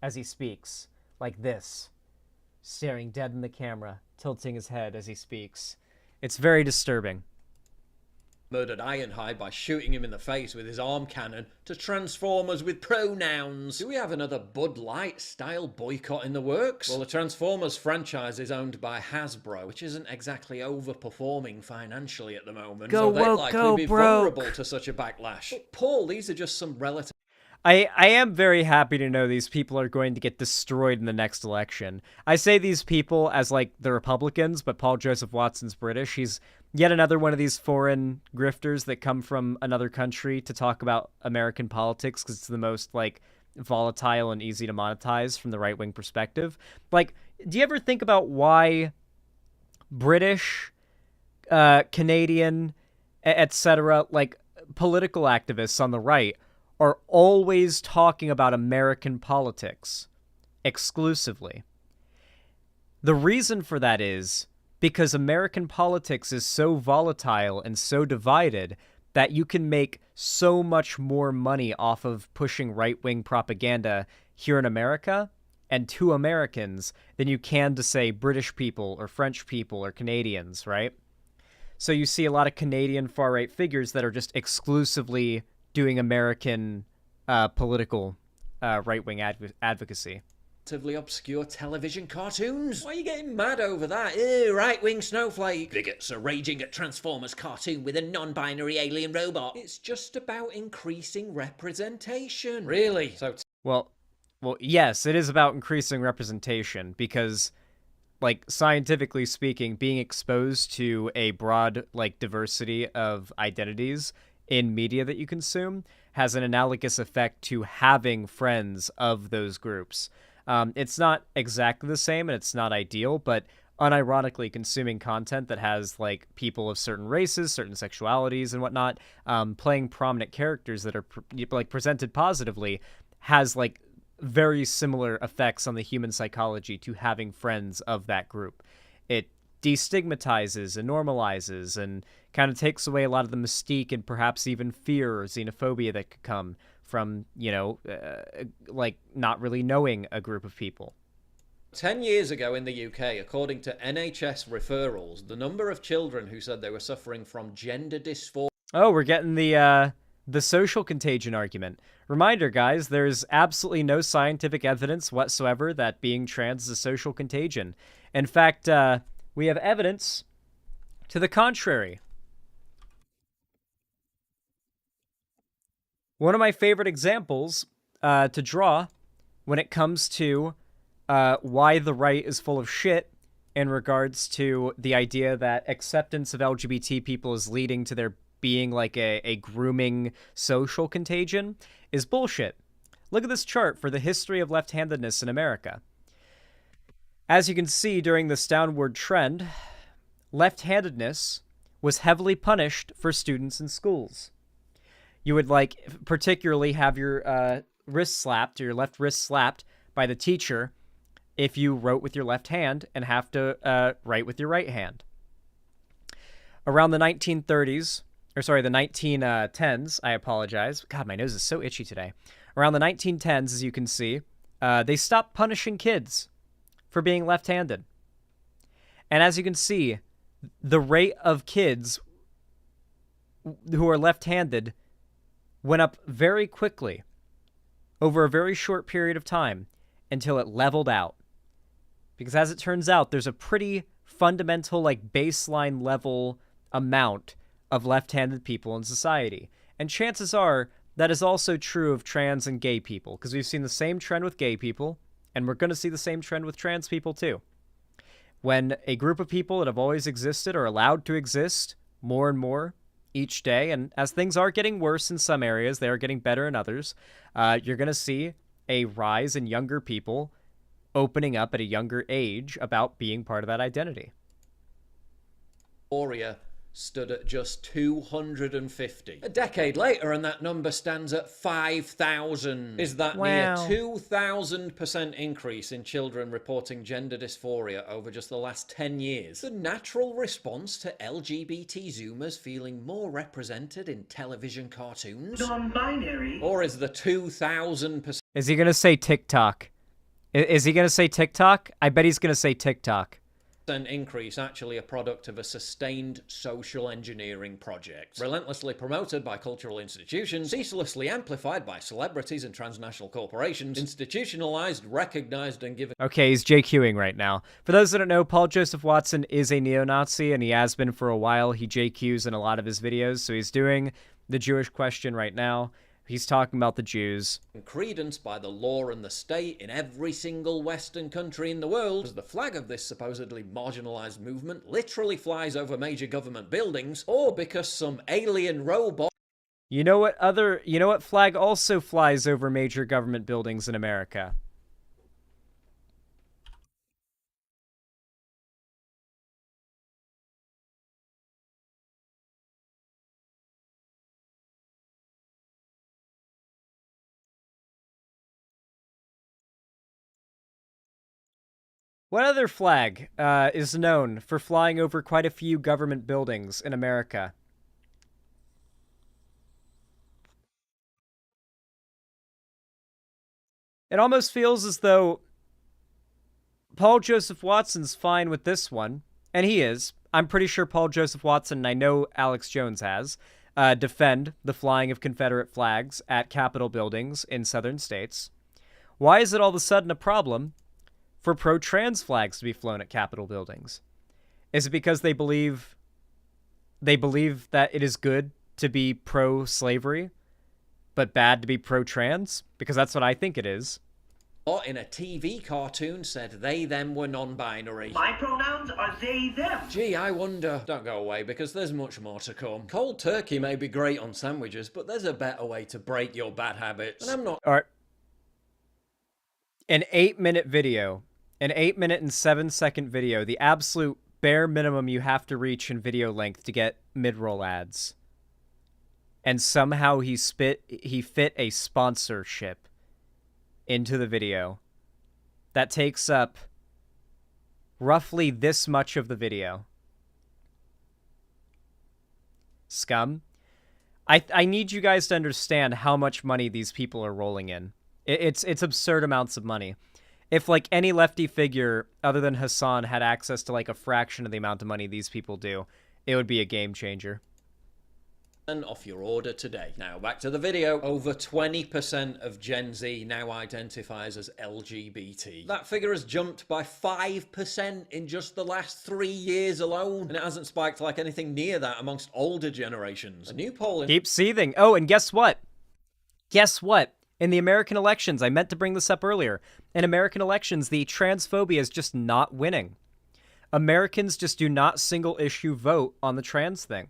as he speaks, like this, staring dead in the camera, tilting his head as he speaks. It's very disturbing. Murdered Ironhide by shooting him in the face with his arm cannon, to Transformers with pronouns. Do we have another Bud Light style boycott in the works? Well, the Transformers franchise is owned by Hasbro, which isn't exactly overperforming financially at the moment. Go so they'd woke, likely go be broke. vulnerable to such a backlash. But Paul, these are just some relative... I am very happy to know these people are going to get destroyed in the next election. I say these people as, like, the Republicans, but Paul Joseph Watson's British. He's yet another one of these foreign grifters that come from another country to talk about American politics because it's the most, like, volatile and easy to monetize from the right-wing perspective. Like, do you ever think about why British, Canadian, etc., like, political activists on the right are always talking about American politics exclusively? The reason for that is because American politics is so volatile and so divided that you can make so much more money off of pushing right-wing propaganda here in America and to Americans than you can to, say, British people or French people or Canadians, right? So you see a lot of Canadian far-right figures that are just exclusively doing American political right-wing advocacy. Relatively obscure television cartoons? Why are you getting mad over that? Ew, right-wing snowflake. Bigots are raging at Transformers cartoon with a non-binary alien robot. It's just about increasing representation. Really? So Well, yes, it is about increasing representation because, like, scientifically speaking, being exposed to a broad, like, diversity of identities in media that you consume has an analogous effect to having friends of those groups. It's not exactly the same and it's not ideal, but unironically consuming content that has, like, people of certain races, certain sexualities and whatnot, playing prominent characters that are like presented positively has, like, very similar effects on the human psychology to having friends of that group. It destigmatizes and normalizes and kind of takes away a lot of the mystique and perhaps even fear or xenophobia that could come from, like not really knowing a group of people. 10 years ago in the UK, according to NHS referrals, the number of children who said they were suffering from gender dysphoria... Oh, we're getting the social contagion argument. Reminder, guys, there's absolutely no scientific evidence whatsoever that being trans is a social contagion. In fact, we have evidence to the contrary. One of my favorite examples to draw when it comes to why the right is full of shit in regards to the idea that acceptance of LGBT people is leading to their being like a grooming social contagion is bullshit. Look at this chart for the history of left-handedness in America. As you can see during this downward trend, left-handedness was heavily punished for students in schools. You would particularly have your wrist slapped, or your left wrist slapped by the teacher if you wrote with your left hand and have to write with your right hand. Around the 1930s, or sorry, the 1910s, I apologize. God, my nose is so itchy today. Around the 1910s, as you can see, they stopped punishing kids for being left-handed. And as you can see, the rate of kids who are left-handed went up very quickly over a very short period of time until it leveled out. Because as it turns out, there's a pretty fundamental, baseline level amount of left-handed people in society. And chances are that is also true of trans and gay people, because we've seen the same trend with gay people, and we're going to see the same trend with trans people too. When a group of people that have always existed are allowed to exist more and more each day, and as things are getting worse in some areas, they are getting better in others, you're going to see a rise in younger people opening up at a younger age about being part of that identity. Stood at just 250. A decade later, and that number stands at 5,000. Is that near 2,000% increase in children reporting gender dysphoria over just the last 10 years? The natural response to LGBT Zoomers feeling more represented in television cartoons? Non-binary? Or is the 2,000%... Is he going to say TikTok? Is he going to say TikTok? I bet he's going to say TikTok. Increase actually a product of a sustained social engineering project, relentlessly promoted by cultural institutions, ceaselessly amplified by celebrities and transnational corporations, institutionalized, recognized, and given... Okay, he's JQing right now. For those that don't know, Paul Joseph Watson is a neo-Nazi, and he has been for a while. He JQs in a lot of his videos, so he's doing the Jewish question right now. He's talking about the Jews. Credence by the law and the state in every single Western country in the world, as the flag of this supposedly marginalized movement literally flies over major government buildings, or because some alien robot... You know what flag also flies over major government buildings in America? What other flag is known for flying over quite a few government buildings in America? It almost feels as though Paul Joseph Watson's fine with this one, and he is. I'm pretty sure Paul Joseph Watson, and I know Alex Jones has, defend the flying of Confederate flags at Capitol buildings in southern states. Why is it all of a sudden a problem for pro-trans flags to be flown at Capitol buildings? Is it because they believe that it is good to be pro-slavery, but bad to be pro-trans? Because that's what I think it is. Or in a TV cartoon said they, them were non-binary. My pronouns are they, them. Gee, I wonder. Don't go away, because there's much more to come. Cold turkey may be great on sandwiches, but there's a better way to break your bad habits. And I'm not... All right. An 8-minute video. An 8-minute and 7-second video. The absolute bare minimum you have to reach in video length to get mid-roll ads. And somehow he fit a sponsorship into the video that takes up roughly this much of the video. Scum. I need you guys to understand how much money these people are rolling in. It's absurd amounts of money. If, like, any lefty figure other than Hassan had access to, like, a fraction of the amount of money these people do, it would be a game changer. Off your order today. Now back to the video. Over 20% of Gen Z now identifies as LGBT. That figure has jumped by 5% in just the last 3 years alone, and it hasn't spiked like anything near that amongst older generations. A new poll in Keep seething. Oh, and guess what? Guess what? In the American elections, I meant to bring this up earlier. In American elections, the transphobia is just not winning. Americans just do not single issue vote on the trans thing.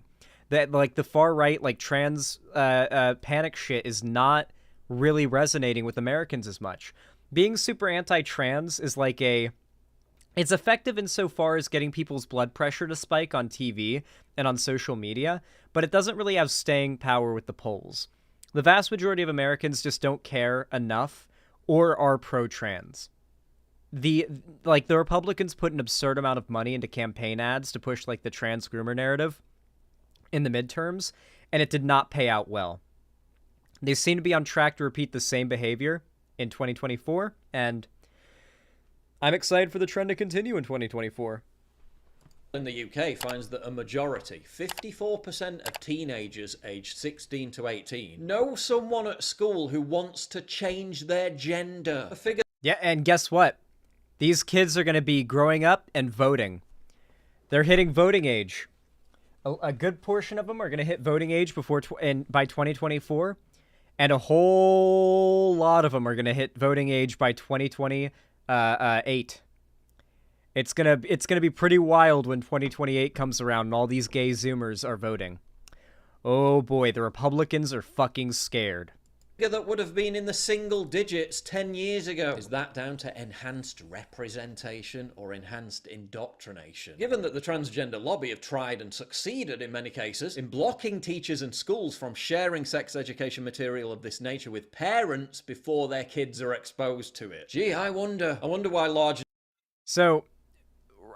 That, like, the far right, like, trans panic shit is not really resonating with Americans as much. Being super anti-trans is like it's effective insofar as getting people's blood pressure to spike on TV and on social media, but it doesn't really have staying power with the polls. The vast majority of Americans just don't care enough or are pro-trans. The Republicans put an absurd amount of money into campaign ads to push, like, the trans groomer narrative in the midterms, and it did not pay out well. They seem to be on track to repeat the same behavior in 2024, and I'm excited for the trend to continue in 2024. In the UK finds that a majority, 54% of teenagers aged 16 to 18, know someone at school who wants to change their gender. A figure. Yeah, and guess what? These kids are going to be growing up and voting. They're hitting voting age. A good portion of them are going to hit voting age by 2024, and a whole lot of them are going to hit voting age by 2028. It's gonna be pretty wild when 2028 comes around and all these gay Zoomers are voting. Oh boy, the Republicans are fucking scared. That would have been in the single digits 10 years ago. Is that down to enhanced representation or enhanced indoctrination? Given that the transgender lobby have tried and succeeded in many cases in blocking teachers and schools from sharing sex education material of this nature with parents before their kids are exposed to it. Gee, I wonder why large... So,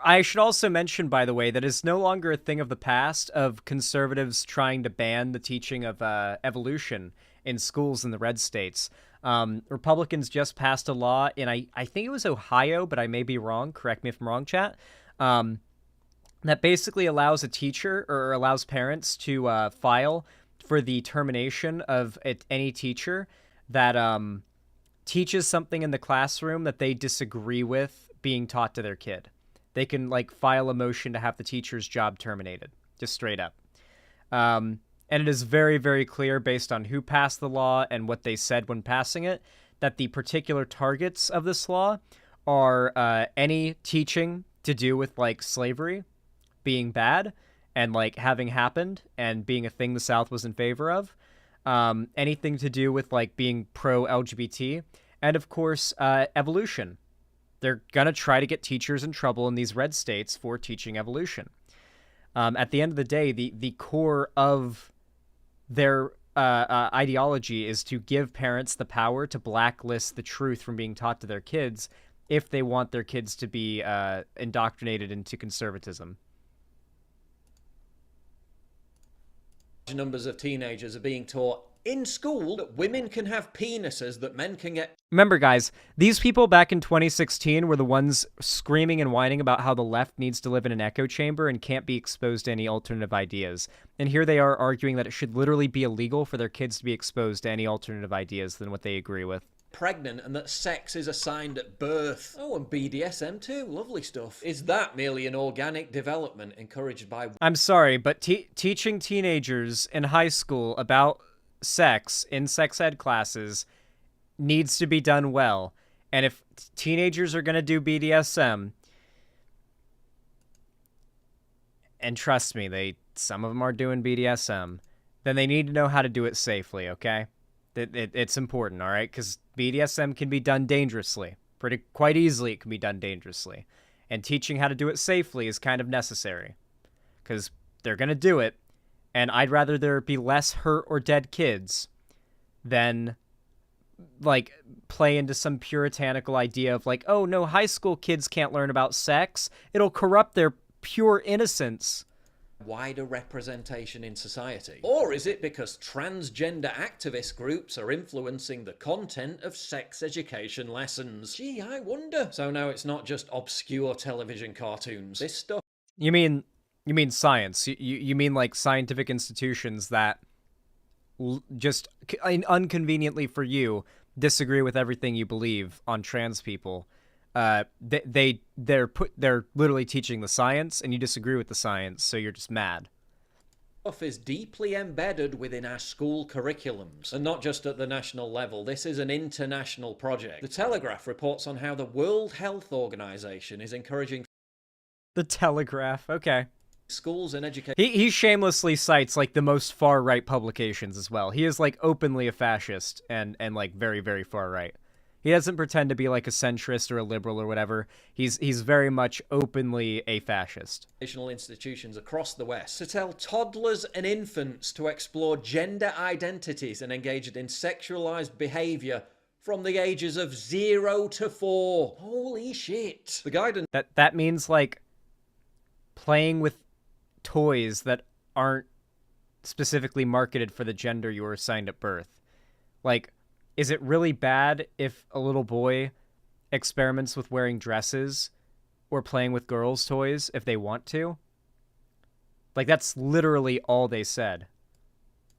I should also mention, by the way, that it's no longer a thing of the past of conservatives trying to ban the teaching of evolution in schools in the red states. Republicans just passed a law in, I think it was Ohio, but I may be wrong. Correct me if I'm wrong, chat. That basically allows a teacher or allows parents to file for the termination of any teacher that teaches something in the classroom that they disagree with being taught to their kid. They can, like, file a motion to have the teacher's job terminated, just straight up. And it is very, very clear based on who passed the law and what they said when passing it, that the particular targets of this law are any teaching to do with, like, slavery being bad and, like, having happened and being a thing the South was in favor of, anything to do with, like, being pro-LGBT, and, of course, evolution. They're going to try to get teachers in trouble in these red states for teaching evolution. At the end of the day, the core of their ideology is to give parents the power to blacklist the truth from being taught to their kids if they want their kids to be indoctrinated into conservatism. Numbers of teenagers are being taught in school that women can have penises, that men can get... Remember, guys, these people back in 2016 were the ones screaming and whining about how the left needs to live in an echo chamber and can't be exposed to any alternative ideas. And here they are arguing that it should literally be illegal for their kids to be exposed to any alternative ideas than what they agree with. Pregnant and that sex is assigned at birth. Oh, and BDSM too. Lovely stuff. Is that merely an organic development encouraged by... I'm sorry, but teaching teenagers in high school about sex in sex ed classes needs to be done well. And if teenagers are going to do BDSM, and trust me, some of them are doing BDSM, then they need to know how to do it safely, okay? It's important, all right? Because BDSM can be done dangerously. Quite easily it can be done dangerously. And teaching how to do it safely is kind of necessary. Because they're going to do it, and I'd rather there be less hurt or dead kids than like play into some puritanical idea of like, oh no, high school kids can't learn about sex. It'll corrupt their pure innocence. Wider representation in society? Or is it because transgender activist groups are influencing the content of sex education lessons? Gee, I wonder. So now it's not just obscure television cartoons. This stuff... You mean science? You mean like scientific institutions that just inconveniently for you disagree with everything you believe on trans people? They're literally teaching the science, and you disagree with the science, so you're just mad. Stuff is deeply embedded within our school curriculums, and not just at the national level. This is an international project. The Telegraph reports on how the World Health Organization is encouraging... The Telegraph, okay. Schools and education... He shamelessly cites, like, the most far-right publications as well. He is, like, openly a fascist and like, very, very far-right. He doesn't pretend to be like a centrist or a liberal or whatever. He's very much openly a fascist. Educational institutions across the West to tell toddlers and infants to explore gender identities and engage in sexualized behavior from the ages of 0 to 4. Holy shit. The guidance... That means, like, playing with toys that aren't specifically marketed for the gender you were assigned at birth. Like... Is it really bad if a little boy experiments with wearing dresses or playing with girls' toys if they want to? Like, that's literally all they said.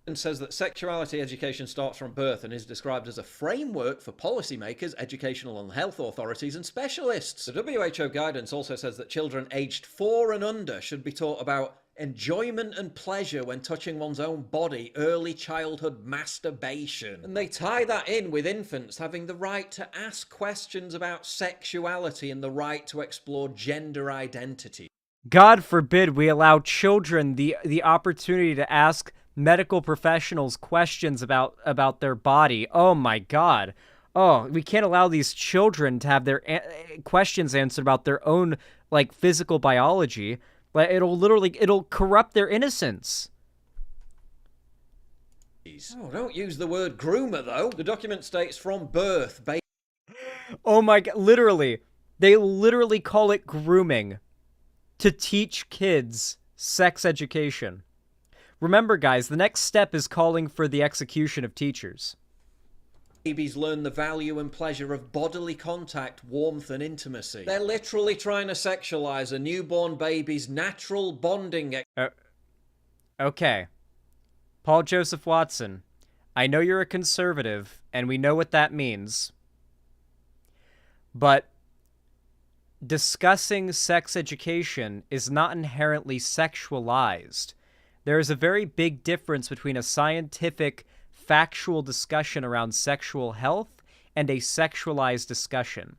And says that sexuality education starts from birth and is described as a framework for policymakers, educational and health authorities, and specialists. The WHO guidance also says that children aged 4 and under should be taught about enjoyment and pleasure when touching one's own body, early childhood masturbation. And they tie that in with infants having the right to ask questions about sexuality and the right to explore gender identity. God forbid we allow children the opportunity to ask medical professionals questions about their body. Oh my God. Oh, we can't allow these children to have their questions answered about their own, like, physical biology. Like, it'll corrupt their innocence. Oh, don't use the word groomer, though. The document states from birth, Oh my God, literally. They literally call it grooming to teach kids sex education. Remember, guys, the next step is calling for the execution of teachers. Babies learn the value and pleasure of bodily contact, warmth, and intimacy. They're literally trying to sexualize a newborn baby's natural bonding. Okay. Paul Joseph Watson, I know you're a conservative, and we know what that means. But discussing sex education is not inherently sexualized. There is a very big difference between a scientific, factual discussion around sexual health and a sexualized discussion.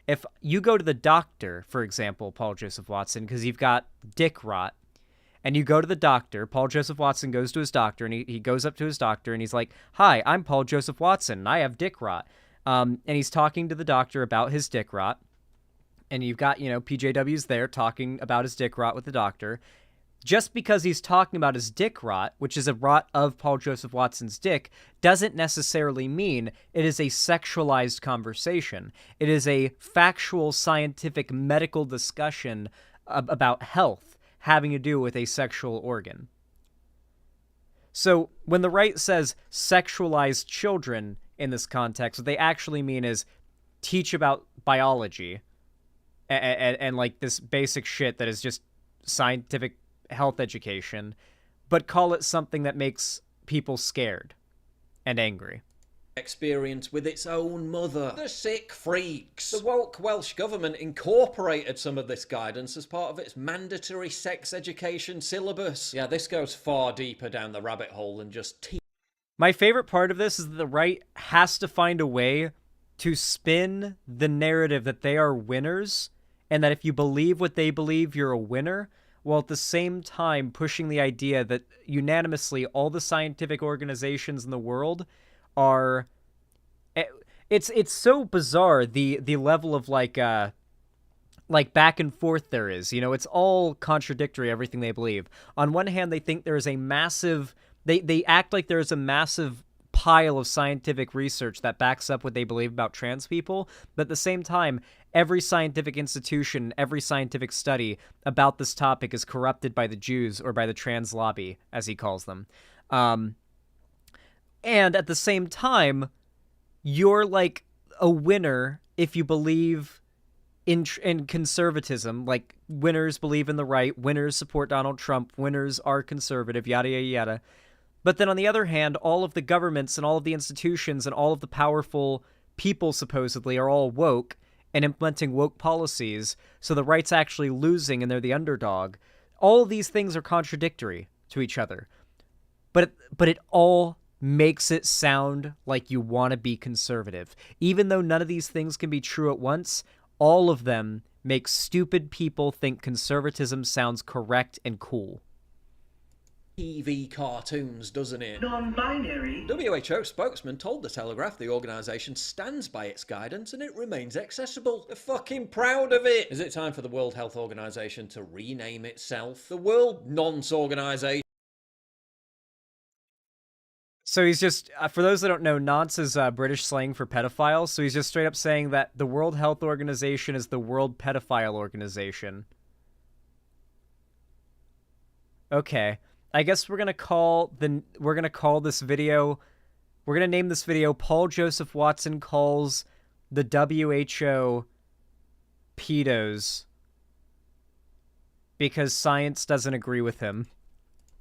If you go to the doctor, for example, Paul Joseph Watson, because you've got dick rot, and you go to the doctor, Paul Joseph Watson goes to his doctor, and he goes up to his doctor, and he's like, "Hi, I'm Paul Joseph Watson, and I have dick rot." And he's talking to the doctor about his dick rot, and you've got, PJWs there talking about his dick rot with the doctor. Just because he's talking about his dick rot, which is a rot of Paul Joseph Watson's dick, doesn't necessarily mean it is a sexualized conversation. It is a factual, scientific, medical discussion about health having to do with a sexual organ. So when the right says sexualized children in this context, what they actually mean is teach about biology and like this basic shit that is just scientific health education, but call it something that makes people scared and angry. Experience with its own mother. The sick freaks. The woke Welsh government incorporated some of this guidance as part of its mandatory sex education syllabus. Yeah, this goes far deeper down the rabbit hole than just My favorite part of this is that the right has to find a way to spin the narrative that they are winners, and that if you believe what they believe, you're a winner, while at the same time pushing the idea that unanimously all the scientific organizations in the world are... It's so bizarre, the level of like back and forth there is. It's all contradictory, everything they believe. On one hand, they think there is a massive... They act like there is a massive pile of scientific research that backs up what they believe about trans people, but at the same time, every scientific institution, every scientific study about this topic is corrupted by the Jews or by the trans lobby, as he calls them. And at the same time, you're like a winner if you believe in conservatism. Like, winners believe in the right, winners support Donald Trump, winners are conservative, yada, yada, yada. But then on the other hand, all of the governments and all of the institutions and all of the powerful people supposedly are all woke and implementing woke policies, so the right's actually losing and they're the underdog. All of these things are contradictory to each other. But it all makes it sound like you want to be conservative. Even though none of these things can be true at once, all of them make stupid people think conservatism sounds correct and cool. TV cartoons, doesn't it? Non-binary. WHO spokesman told The Telegraph the organisation stands by its guidance and it remains accessible. They're fucking proud of it. Is it time for the World Health Organisation to rename itself the World Nonce Organisation? So he's just, for those that don't know, nonce is British slang for pedophile, so he's just straight up saying that the World Health Organization is the World Pedophile Organization. Okay. I guess we're gonna name this video Paul Joseph Watson calls the WHO pedos because science doesn't agree with him.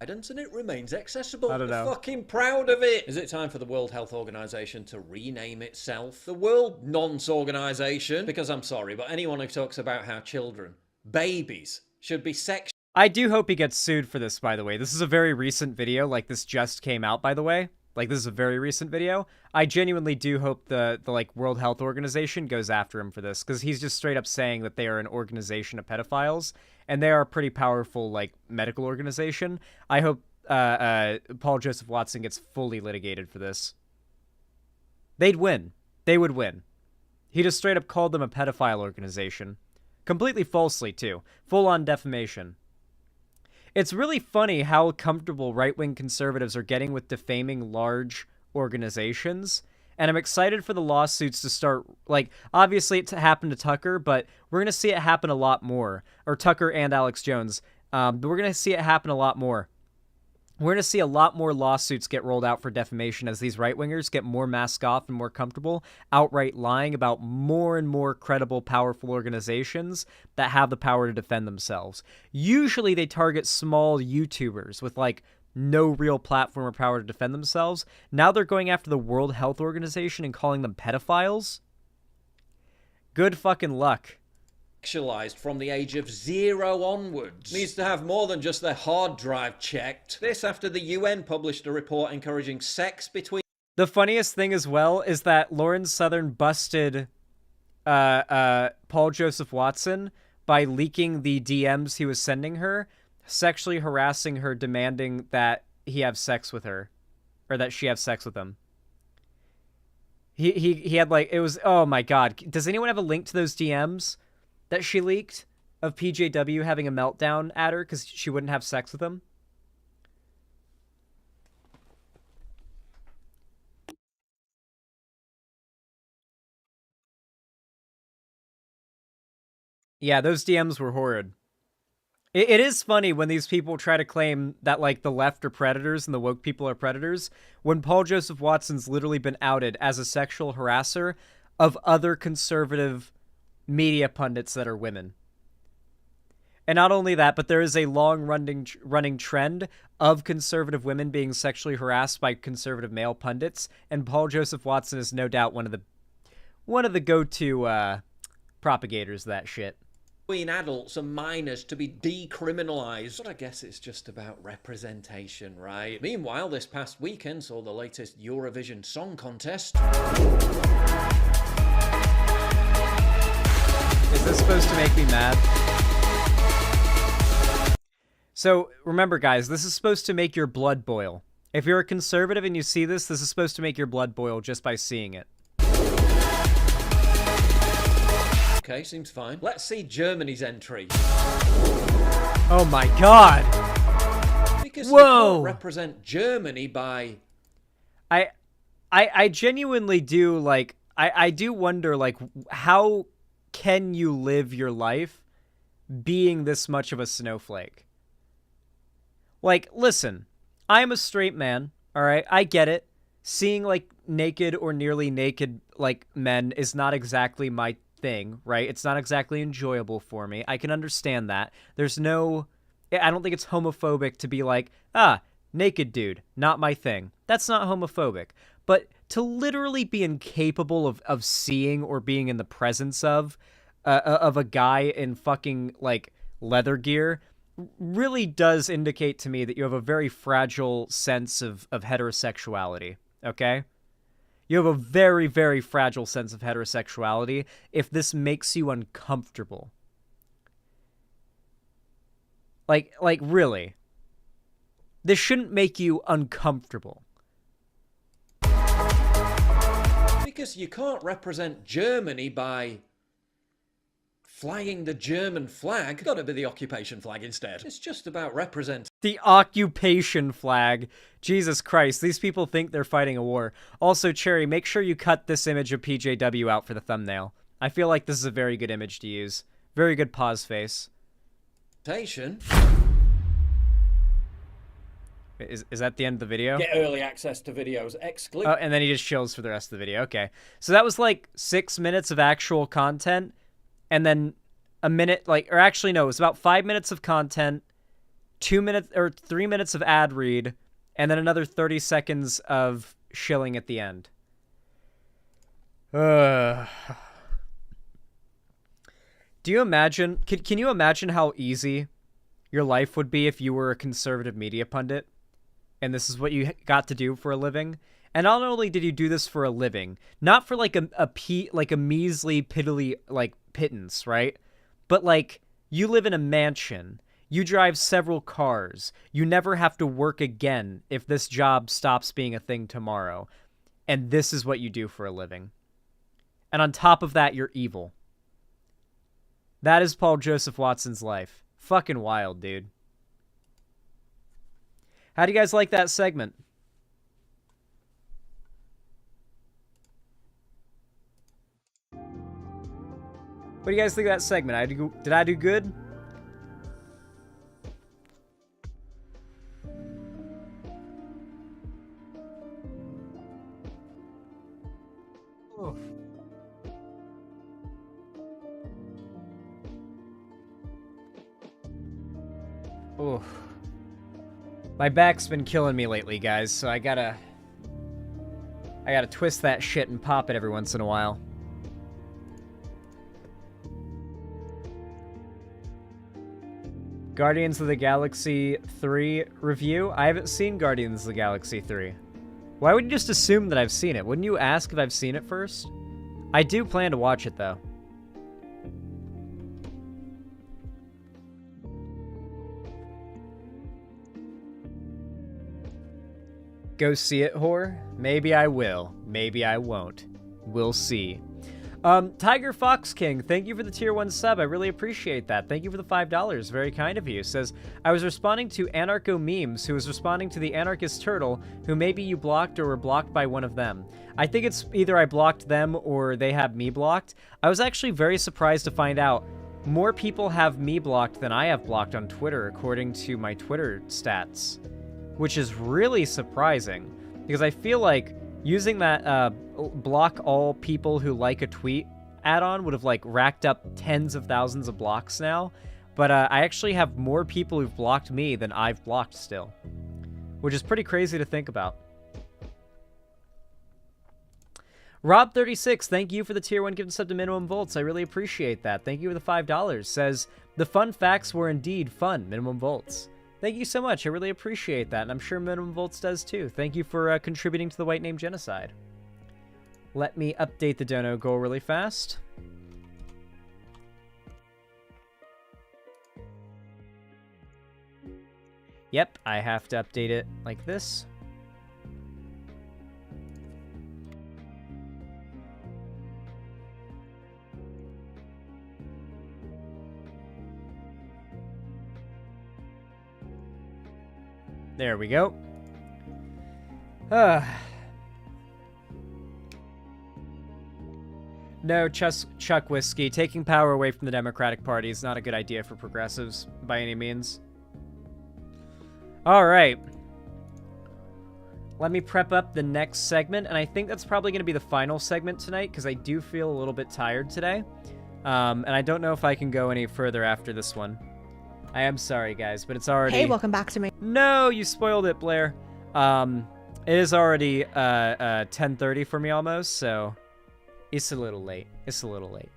And it remains accessible. I don't know. They're fucking proud of it. Is it time for the World Health Organization to rename itself the World Nonce Organization? Because I'm sorry, but anyone who talks about how children, babies, should be sexual. I do hope he gets sued for this, by the way. This is a very recent video. Like, this just came out, by the way. Like, this is a very recent video. I genuinely do hope the like, World Health Organization goes after him for this, because he's just straight up saying that they are an organization of pedophiles, and they are a pretty powerful, like, medical organization. I hope Paul Joseph Watson gets fully litigated for this. They'd win. They would win. He just straight up called them a pedophile organization. Completely falsely, too. Full-on defamation. It's really funny how comfortable right-wing conservatives are getting with defaming large organizations, and I'm excited for the lawsuits to start. Like, obviously it happened to Tucker, but we're going to see it happen a lot more. Or Tucker and Alex Jones. But we're going to see it happen a lot more. We're going to see a lot more lawsuits get rolled out for defamation as these right-wingers get more masked off and more comfortable outright lying about more and more credible, powerful organizations that have the power to defend themselves. Usually they target small YouTubers with, like, no real platform or power to defend themselves. Now they're going after the World Health Organization and calling them pedophiles? Good fucking luck. Sexualized from the age of 0 onwards. Needs to have more than just their hard drive checked. This after the UN published a report encouraging sex between... The funniest thing as well is that Lauren Southern busted Paul Joseph Watson by leaking the DMs he was sending her, sexually harassing her, demanding that he have sex with her, or that she have sex with him. He had, like, it was, oh my god. Does anyone have a link to those DMs that she leaked of PJW having a meltdown at her because she wouldn't have sex with him? Yeah, those DMs were horrid. It is funny when these people try to claim that, like, the left are predators and the woke people are predators, when Paul Joseph Watson's literally been outed as a sexual harasser of other conservative media pundits that are women. And not only that, but there is a long-running trend of conservative women being sexually harassed by conservative male pundits, and Paul Joseph Watson is no doubt one of the go-to propagators of that shit. Between adults and minors to be decriminalized. But I guess it's just about representation, right? Meanwhile, this past weekend saw the latest Eurovision Song Contest. Is this supposed to make me mad? So, remember guys, this is supposed to make your blood boil. If you're a conservative and you see this, this is supposed to make your blood boil just by seeing it. Okay, seems fine. Let's see Germany's entry. Oh my god! Because whoa! You can't represent Germany by... I genuinely do, like, I do wonder, like, how can you live your life being this much of a snowflake? Like, listen, I'm a straight man, all right? I get it. Seeing, like, naked or nearly naked, like, men is not exactly my thing, right? It's not exactly enjoyable for me. I can understand that. There's no... I don't think it's homophobic to be like, naked dude, not my thing. That's not homophobic. But to literally be incapable of seeing or being in the presence of a guy in fucking, like, leather gear really does indicate to me that you have a very fragile sense of heterosexuality, okay? You have a very, very fragile sense of heterosexuality if this makes you uncomfortable. Like, really. This shouldn't make you uncomfortable. Because you can't represent Germany by flying the German flag. Gotta be the occupation flag instead. It's just about representing. The occupation flag. Jesus Christ, these people think they're fighting a war. Also, Cherry, make sure you cut this image of PJW out for the thumbnail. I feel like this is a very good image to use. Very good pause face. Is that the end of the video? Get early access to videos. Exclusive. Oh, and then he just chills for the rest of the video. Okay. So that was like 6 minutes of actual content, and then a minute, like, or actually no, it was about 5 minutes of content, 2 minutes or 3 minutes of ad read, and then another 30 seconds of shilling at the end. Do you imagine, can you imagine how easy your life would be if you were a conservative media pundit? And this is what you got to do for a living? And not only did you do this for a living, not for like a measly, piddly, like, pittance, right? But, like, you live in a mansion. You drive several cars. You never have to work again if this job stops being a thing tomorrow. And this is what you do for a living. And on top of that, you're evil. That is Paul Joseph Watson's life. Fucking wild, dude. How do you guys like that segment? What do you guys think of that segment? Did I do good? Oh. Oh. My back's been killing me lately, guys, so I gotta twist that shit and pop it every once in a while. Guardians of the Galaxy 3 review? I haven't seen Guardians of the Galaxy 3. Why would you just assume that I've seen it? Wouldn't you ask if I've seen it first? I do plan to watch it, though. Go see it, whore? Maybe I will. Maybe I won't. We'll see. Tiger Fox King, thank you for the tier 1 sub. I really appreciate that. Thank you for the $5. Very kind of you. Says, I was responding to Anarcho Memes, who was responding to the Anarchist Turtle, who maybe you blocked or were blocked by one of them. I think it's either I blocked them or they have me blocked. I was actually very surprised to find out more people have me blocked than I have blocked on Twitter, according to my Twitter stats, which is really surprising, because I feel like using that block all people who like a tweet add-on would have, like, racked up tens of thousands of blocks now, but I actually have more people who've blocked me than I've blocked still, which is pretty crazy to think about. Rob36, thank you for the tier 1 gift sub to Minimum Volts. I really appreciate that. Thank you for the $5. Says, the fun facts were indeed fun, Minimum Volts. Thank you so much. I really appreciate that, and I'm sure Minimum Volts does too. Thank you for contributing to the White Name Genocide. Let me update the dono goal really fast. Yep, I have to update it like this. There we go. No, Chuck Whiskey. Taking power away from the Democratic Party is not a good idea for progressives by any means. All right. Let me prep up the next segment, and I think that's probably going to be the final segment tonight because I do feel a little bit tired today. And I don't know if I can go any further after this one. I am sorry, guys, but it's already... Hey, welcome back to me. No, you spoiled it, Blaire. It is already 10:30 for me almost, so it's a little late. It's a little late.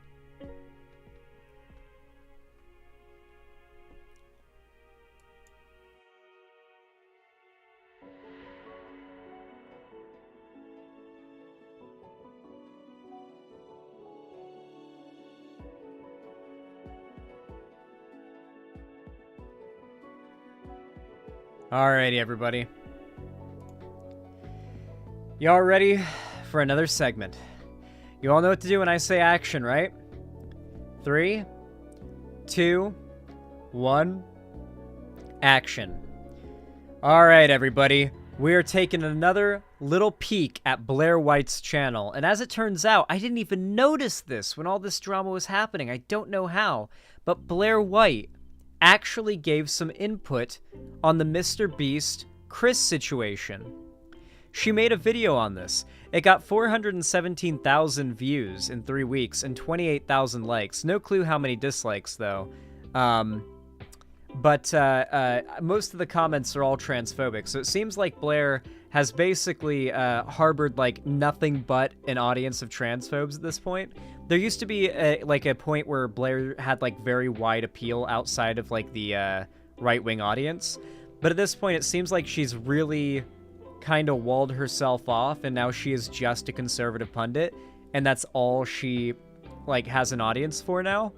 Alrighty, everybody. Y'all ready for another segment? You all know what to do when I say action, right? 3, 2, 1, action. Alright, everybody. We are taking another little peek at Blaire White's channel. And as it turns out, I didn't even notice this when all this drama was happening. I don't know how. But Blaire White actually gave some input on the Mr. Beast Chris situation. She made a video on this. It got 417,000 views in 3 weeks and 28,000 likes. No clue how many dislikes, though. But most of the comments are all transphobic, so it seems like Blaire has basically harbored, like, nothing but an audience of transphobes at this point. There used to be, a point where Blaire had, like, very wide appeal outside of, like, the right-wing audience. But at this point, it seems like she's really kind of walled herself off, and now she is just a conservative pundit, and that's all she, like, has an audience for now.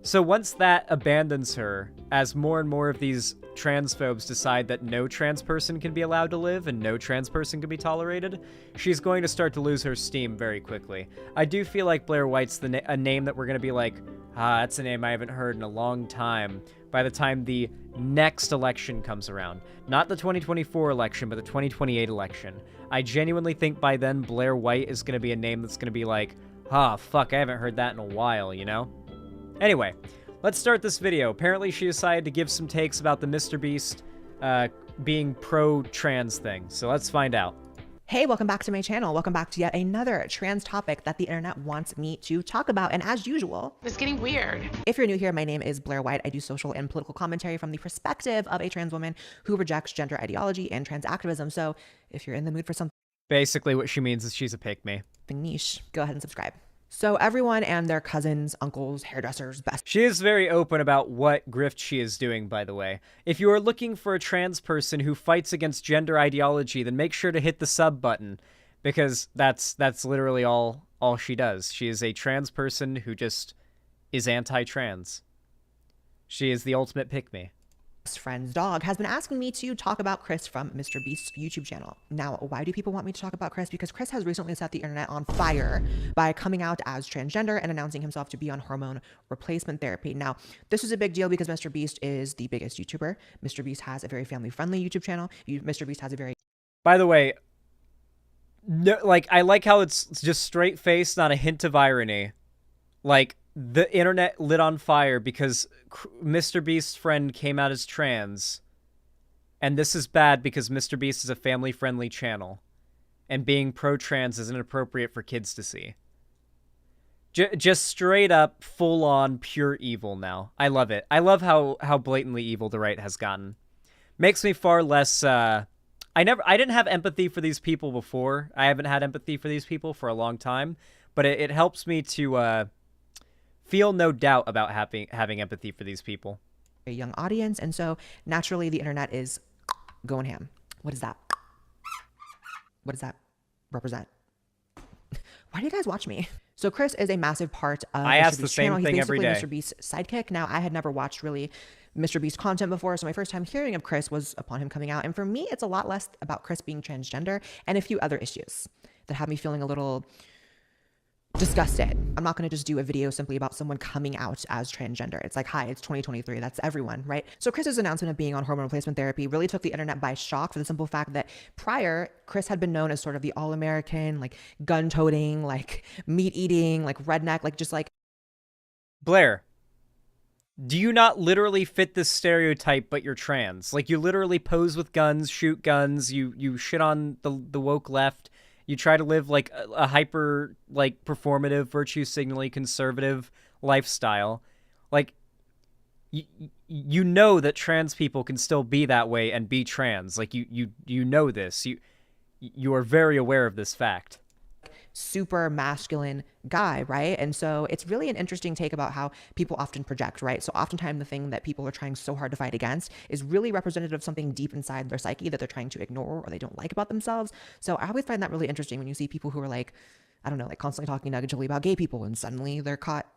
So once that abandons her, as more and more of these transphobes decide that no trans person can be allowed to live and no trans person can be tolerated, she's going to start to lose her steam very quickly. I do feel like Blaire White's a name that we're going to be like, that's a name I haven't heard in a long time, by the time the next election comes around. Not the 2024 election, but the 2028 election. I genuinely think by then Blaire White is going to be a name that's going to be like, fuck, I haven't heard that in a while, you know? Anyway, let's start this video. Apparently she decided to give some takes about the Mr. Beast being pro-trans thing, so let's find out. Hey, welcome back to my channel. Welcome back to yet another trans topic that the internet wants me to talk about. And as usual, It's getting weird. if you're new here, my name is Blaire White. I do social and political commentary from the perspective of a trans woman who rejects gender ideology and trans activism. So if you're in the mood for something Basically what she means is she's a pick-me. niche, go ahead and subscribe. So everyone and their cousins, uncles, hairdressers, best. She is very open about what grift she is doing, by the way. If you are looking for a trans person who fights against gender ideology, then make sure to hit the sub button, because that's literally all she does. She is a trans person who just is anti-trans. She is the ultimate pick-me. Friend's dog has been asking me to talk about Chris from Mr. Beast's YouTube channel. Now, why do people want me to talk about Chris? Because Chris has recently set the internet on fire by coming out as transgender and announcing himself to be on hormone replacement therapy. Now, this is a big deal because Mr. Beast is the biggest YouTuber. Mr. Beast has a very family-friendly YouTube channel. Mr. Beast has a very... By the way, no, like, I like how it's just straight-faced, not a hint of irony. Like, the internet lit on fire because Mr. Beast's friend came out as trans. And this is bad because Mr. Beast is a family-friendly channel. And being pro-trans is inappropriate for kids to see. Just straight up, full-on, pure evil now. I love it. I love how blatantly evil the right has gotten. Makes me far less... I didn't have empathy for these people before. I haven't had empathy for these people for a long time. But it helps me to... feel no doubt about having empathy for these people. A young audience, and so naturally the internet is going ham. What is that? What does that represent? Why do you guys watch me? So Chris is a massive part of I ask Mr. the Beast's same channel. thing He's every basically day. Mr. Beast's sidekick. Now, I had never watched really Mr. Beast content before, so my first time hearing of Chris was upon him coming out. And for me, it's a lot less about Chris being transgender and a few other issues that have me feeling a little disgusted. I'm not going to just do a video simply about someone coming out as transgender. It's like, hi, it's 2023. That's everyone, right? So Chris's announcement of being on hormone replacement therapy really took the internet by shock for the simple fact that prior, Chris had been known as sort of the all-American, like gun-toting, like meat-eating, like redneck, like just like... Blaire, do you not literally fit this stereotype, but you're trans? Like, you literally pose with guns, shoot guns, you shit on the woke left. You try to live like a hyper, like, performative, virtue signaling, conservative lifestyle. Like, you know that trans people can still be that way and be trans. Like, you know this. You are very aware of this fact. Super masculine guy, right? And so it's really an interesting take about how people often project, right? So oftentimes the thing that people are trying so hard to fight against is really representative of something deep inside their psyche that they're trying to ignore or they don't like about themselves. So I always find that really interesting when you see people who are like, I don't know, like constantly talking negatively about gay people and suddenly they're caught,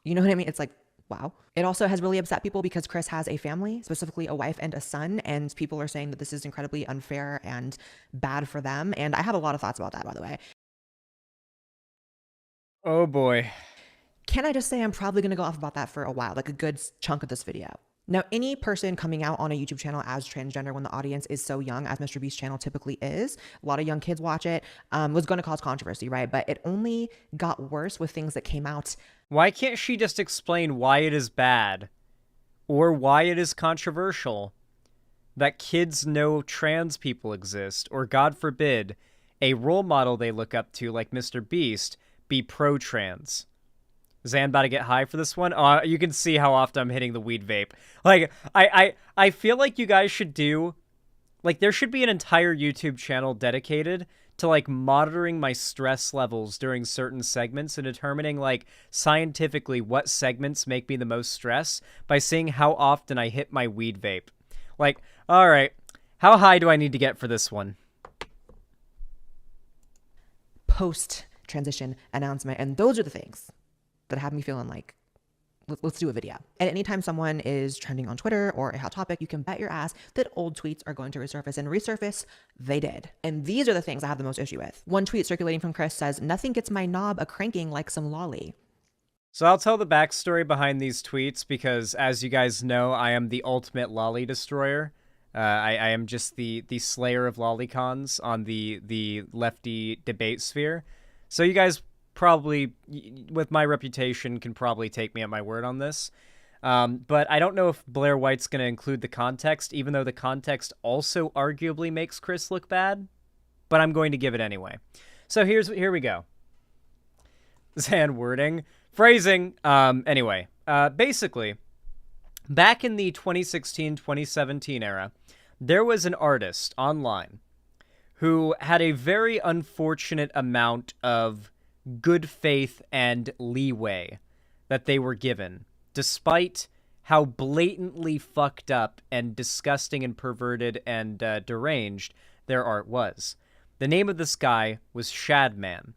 you know what I mean? It's like, wow. It also has really upset people because Chris has a family, specifically a wife and a son, and people are saying that this is incredibly unfair and bad for them. And I have a lot of thoughts about that, by the way. Oh boy. Can I just say I'm probably going to go off about that for a while, like a good chunk of this video. Now, any person coming out on a YouTube channel as transgender when the audience is so young, as Mr. Beast's channel typically is, a lot of young kids watch it, was going to cause controversy, right? But it only got worse with things that came out. Why can't she just explain why it is bad or why it is controversial that kids know trans people exist, or God forbid, a role model they look up to like Mr. Beast be pro-trans? Zan about to get high for this one? Oh, you can see how often I'm hitting the weed vape. Like, I feel like you guys should do... Like, there should be an entire YouTube channel dedicated to, like, monitoring my stress levels during certain segments and determining, like, scientifically what segments make me the most stress by seeing how often I hit my weed vape. Like, alright, how high do I need to get for this one? Post-transition announcement, and those are the things that have me feeling like, let's do a video. And anytime someone is trending on Twitter or a hot topic, you can bet your ass that old tweets are going to resurface, and resurface, they did. And these are the things I have the most issue with. One tweet circulating from Chris says, "Nothing gets my knob a-cranking like some lolly." So I'll tell the backstory behind these tweets because, as you guys know, I am the ultimate lolly destroyer. I am just the slayer of lolicons on the lefty debate sphere. So you guys probably, with my reputation, can probably take me at my word on this. But I don't know if Blaire White's going to include the context, even though the context also arguably makes Chris look bad. But I'm going to give it anyway. So here we go. Zan wording. Phrasing. Anyway, basically, back in the 2016-2017 era, there was an artist online who had a very unfortunate amount of good faith and leeway that they were given, despite how blatantly fucked up and disgusting and perverted and deranged their art was. The name of this guy was Shadman.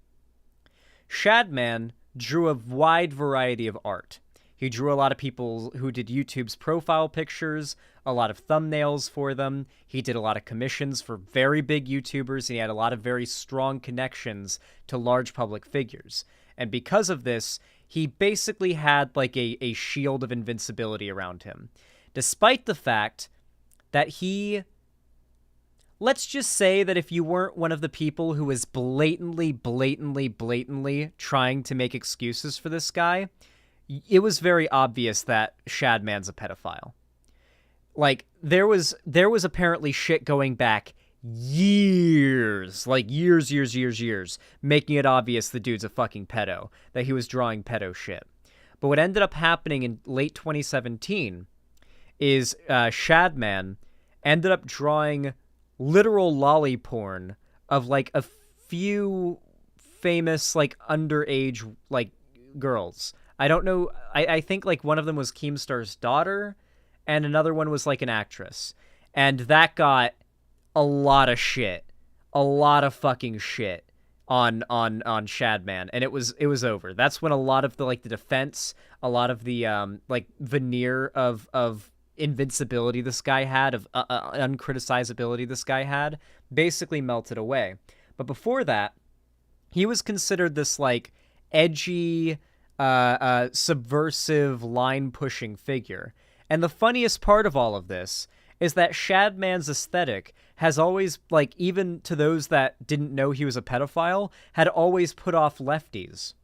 Shadman drew a wide variety of art. He drew a lot of people who did YouTube's profile pictures, a lot of thumbnails for them. He did a lot of commissions for very big YouTubers, and he had a lot of very strong connections to large public figures. And because of this, he basically had like a shield of invincibility around him. Despite the fact that he... Let's just say that if you weren't one of the people who was blatantly trying to make excuses for this guy, it was very obvious that Shadman's a pedophile. Like, there was apparently shit going back years, like years, making it obvious the dude's a fucking pedo, that he was drawing pedo shit. But what ended up happening in late 2017 is Shadman ended up drawing literal lolly porn of, like, a few famous, like, underage, like, girls. I don't know, I think, like, one of them was Keemstar's daughter, and another one was, like, an actress. And that got a lot of shit. A lot of fucking shit on Shadman. And it was over. That's when a lot of the, like, the defense, a lot of the, like, veneer of invincibility this guy had, of uncriticizability this guy had, basically melted away. But before that, he was considered this, like, edgy, subversive, line-pushing figure. And the funniest part of all of this is that Shadman's aesthetic has always, like, even to those that didn't know he was a pedophile, had always put off lefties.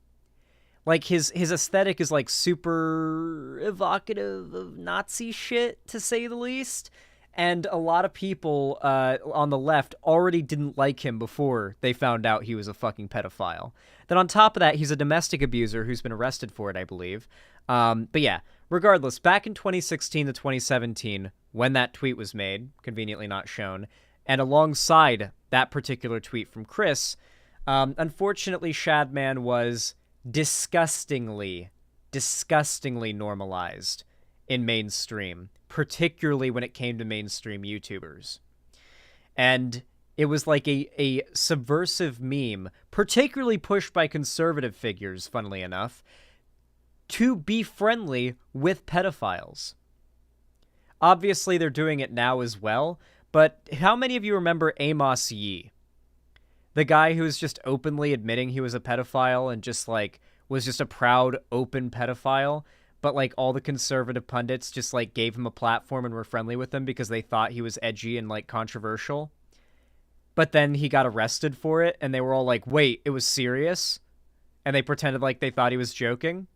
Like, his aesthetic is, like, super evocative of Nazi shit, to say the least. And a lot of people on the left already didn't like him before they found out he was a fucking pedophile. Then on top of that, he's a domestic abuser who's been arrested for it, I believe. But yeah, regardless, back in 2016 to 2017, when that tweet was made, conveniently not shown, and alongside that particular tweet from Chris, unfortunately, Shadman was disgustingly normalized in mainstream, particularly when it came to mainstream YouTubers. And it was like a subversive meme, particularly pushed by conservative figures, funnily enough, to be friendly with pedophiles. Obviously, they're doing it now as well, but how many of you remember Amos Yee? The guy who was just openly admitting he was a pedophile and just, like, was just a proud, open pedophile, but, like, all the conservative pundits just, like, gave him a platform and were friendly with him because they thought he was edgy and, like, controversial. But then he got arrested for it, and they were all like, wait, it was serious? And they pretended like they thought he was joking.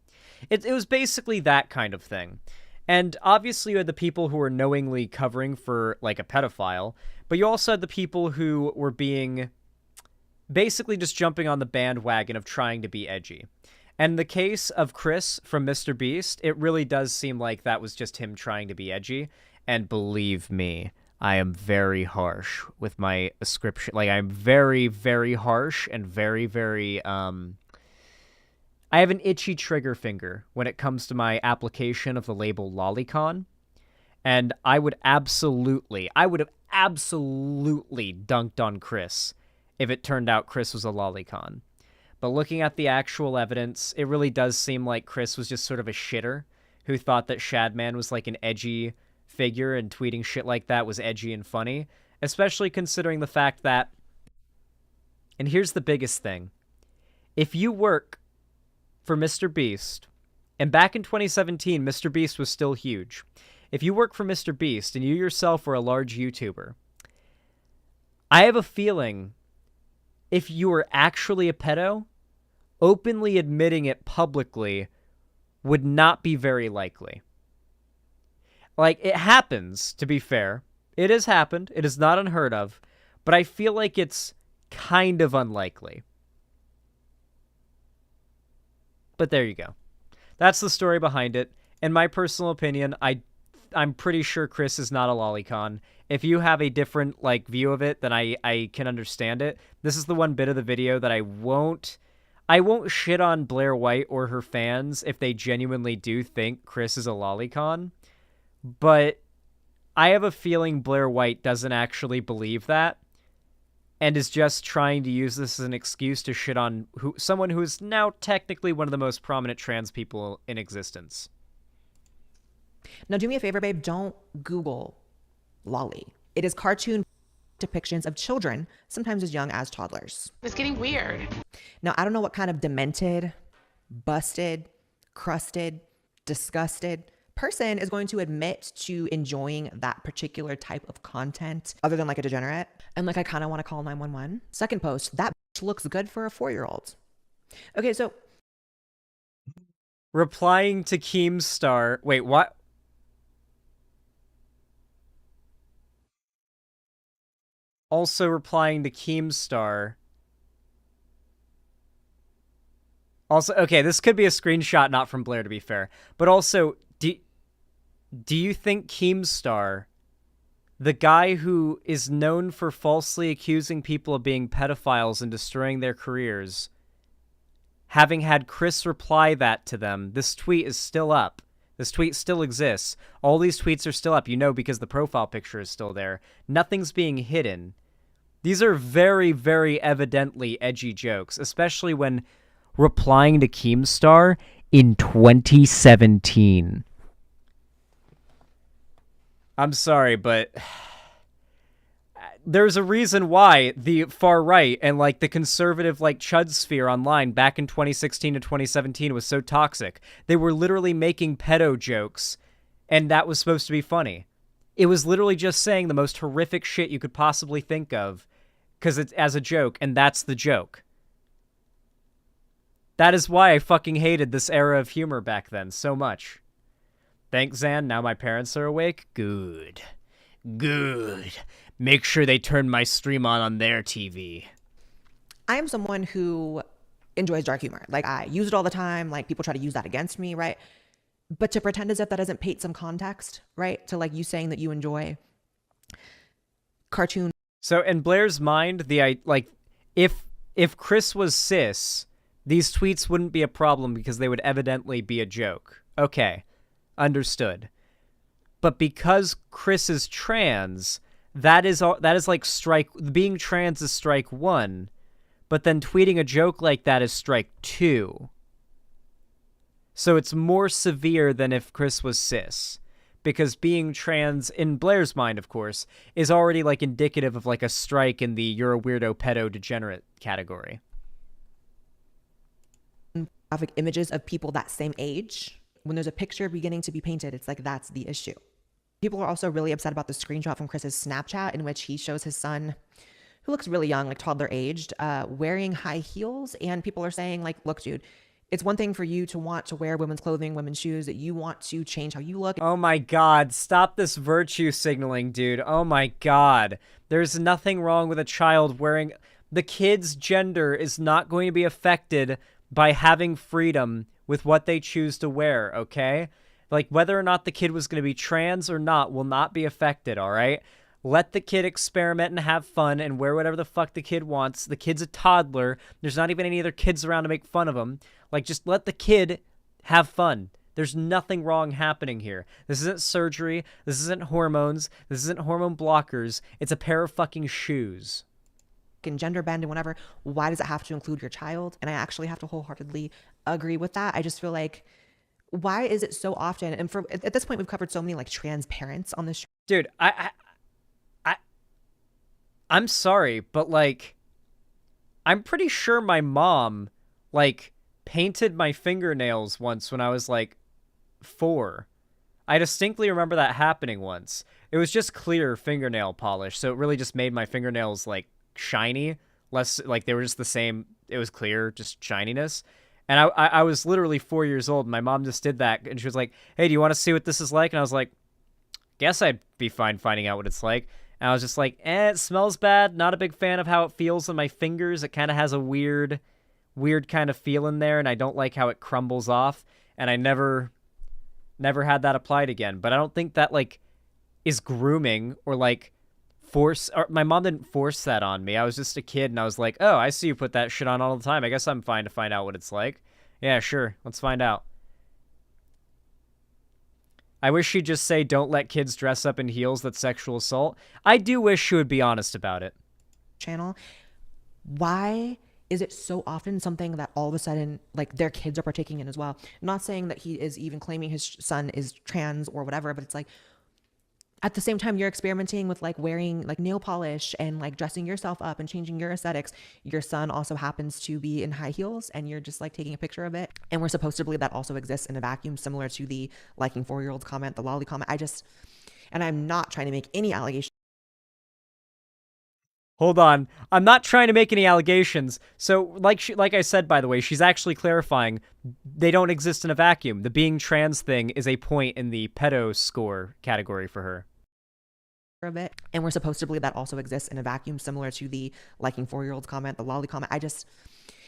It was basically that kind of thing. And obviously you had the people who were knowingly covering for, like, a pedophile, but you also had the people who were being basically just jumping on the bandwagon of trying to be edgy. And in the case of Chris from Mr. Beast, it really does seem like that was just him trying to be edgy. And believe me, I am very harsh with my description. Like, I'm very, very harsh and very, very, I have an itchy trigger finger when it comes to my application of the label lolicon. And I would have absolutely dunked on Chris if it turned out Chris was a lolicon. But looking at the actual evidence, it really does seem like Chris was just sort of a shitter who thought that Shadman was like an edgy figure and tweeting shit like that was edgy and funny, especially considering the fact that, and here's the biggest thing, if you work for Mr. Beast, and back in 2017, Mr. Beast was still huge. If you work for Mr. Beast and you yourself were a large YouTuber, I have a feeling if you were actually a pedo, openly admitting it publicly would not be very likely. Like, it happens, to be fair. It has happened. It is not unheard of. But I feel like it's kind of unlikely. But there you go. That's the story behind it. In my personal opinion, I'm pretty sure Chris is not a lolicon. If you have a different, like, view of it, then I can understand it. This is the one bit of the video that I won't shit on Blaire White or her fans if they genuinely do think Chris is a lolicon. But I have a feeling Blaire White doesn't actually believe that and is just trying to use this as an excuse to shit on someone who is now technically one of the most prominent trans people in existence. Now, do me a favor, babe. Don't Google lolly. It is cartoon depictions of children, sometimes as young as toddlers. It's getting weird. Now, I don't know what kind of demented, busted, crusted, disgusted person is going to admit to enjoying that particular type of content other than like a degenerate. And like, I kind of want to call 911. Second post, that looks good for a 4-year-old. Okay, so. Replying to Keemstar. Wait, what? Also replying to Keemstar. Also, okay, this could be a screenshot, not from Blaire, to be fair. But also, do you think Keemstar, the guy who is known for falsely accusing people of being pedophiles and destroying their careers, having had Chris reply that to them, this tweet is still up. This tweet still exists. All these tweets are still up, you know, because the profile picture is still there. Nothing's being hidden. These are very, very evidently edgy jokes, especially when replying to Keemstar in 2017. I'm sorry, but there's a reason why the far right and like the conservative like chud sphere online back in 2016 to 2017 was so toxic. They were literally making pedo jokes, and that was supposed to be funny. It was literally just saying the most horrific shit you could possibly think of because it's as a joke, and that's the joke. That is why I fucking hated this era of humor back then so much. Thanks, Zan. Now my parents are awake. Good. Good. Make sure they turn my stream on their TV. I am someone who enjoys dark humor. Like, I use it all the time. Like, people try to use that against me, right? But to pretend as if that doesn't paint some context, right? To like you saying that you enjoy cartoon. So in Blaire's mind, if Chris was cis, these tweets wouldn't be a problem because they would evidently be a joke. Okay, understood. But because Chris is trans, that is like being trans is strike 1, but then tweeting a joke like that is strike 2. So it's more severe than if Chris was cis, because being trans, in Blaire's mind, of course, is already like indicative of like a strike in the you're a weirdo pedo degenerate category. Graphic images of people that same age. When there's a picture beginning to be painted, it's like that's the issue. People are also really upset about the screenshot from Chris's Snapchat in which he shows his son, who looks really young, like toddler aged, wearing high heels. And people are saying like, look, dude, it's one thing for you to want to wear women's clothing, women's shoes, that you want to change how you look. Oh my God, stop this virtue signaling, dude. Oh my God. There's nothing wrong with a child wearing... The kid's gender is not going to be affected by having freedom with what they choose to wear, okay? Like, whether or not the kid was going to be trans or not will not be affected, all right? Let the kid experiment and have fun and wear whatever the fuck the kid wants. The kid's a toddler. There's not even any other kids around to make fun of him. Like, just let the kid have fun. There's nothing wrong happening here. This isn't surgery. This isn't hormones. This isn't hormone blockers. It's a pair of fucking shoes. And gender bend and whatever. Why does it have to include your child? And I actually have to wholeheartedly agree with that. I just feel like, why is it so often? And at this point, we've covered so many like trans parents on this show. Dude, I'm sorry, but like, I'm pretty sure my mom like painted my fingernails once when I was like 4. I distinctly remember that happening once. It was just clear fingernail polish, so it really just made my fingernails like shiny, less like they were just the same. It was clear, just shininess. And I was literally 4 years old. And my mom just did that, and she was like, "Hey, do you want to see what this is like?" And I was like, "Guess I'd be fine finding out what it's like." And I was just like, it smells bad. Not a big fan of how it feels on my fingers. It kind of has a weird kind of feel in there, and I don't like how it crumbles off. And I never had that applied again. But I don't think that like is grooming or like force. Or my mom didn't force that on me. I was just a kid, and I was like, "Oh, I see you put that shit on all the time. I guess I'm fine to find out what it's like." Yeah, sure. Let's find out. I wish she'd just say, "Don't let kids dress up in heels. That's sexual assault." I do wish she would be honest about it. Channel. Why is it so often something that all of a sudden, like, their kids are partaking in as well? I'm not saying that he is even claiming his son is trans or whatever, but it's like, at the same time, you're experimenting with like wearing like nail polish and like dressing yourself up and changing your aesthetics. Your son also happens to be in high heels, and you're just like taking a picture of it. And we're supposed to believe that also exists in a vacuum, similar to the liking 4-year-olds comment, the lolly comment. And I'm not trying to make any allegations. Hold on. I'm not trying to make any allegations. So, like I said, by the way, she's actually clarifying they don't exist in a vacuum. The being trans thing is a point in the pedo score category for her. Of it. And we're supposed to believe that also exists in a vacuum, similar to the liking 4-year-olds comment, the lolly comment.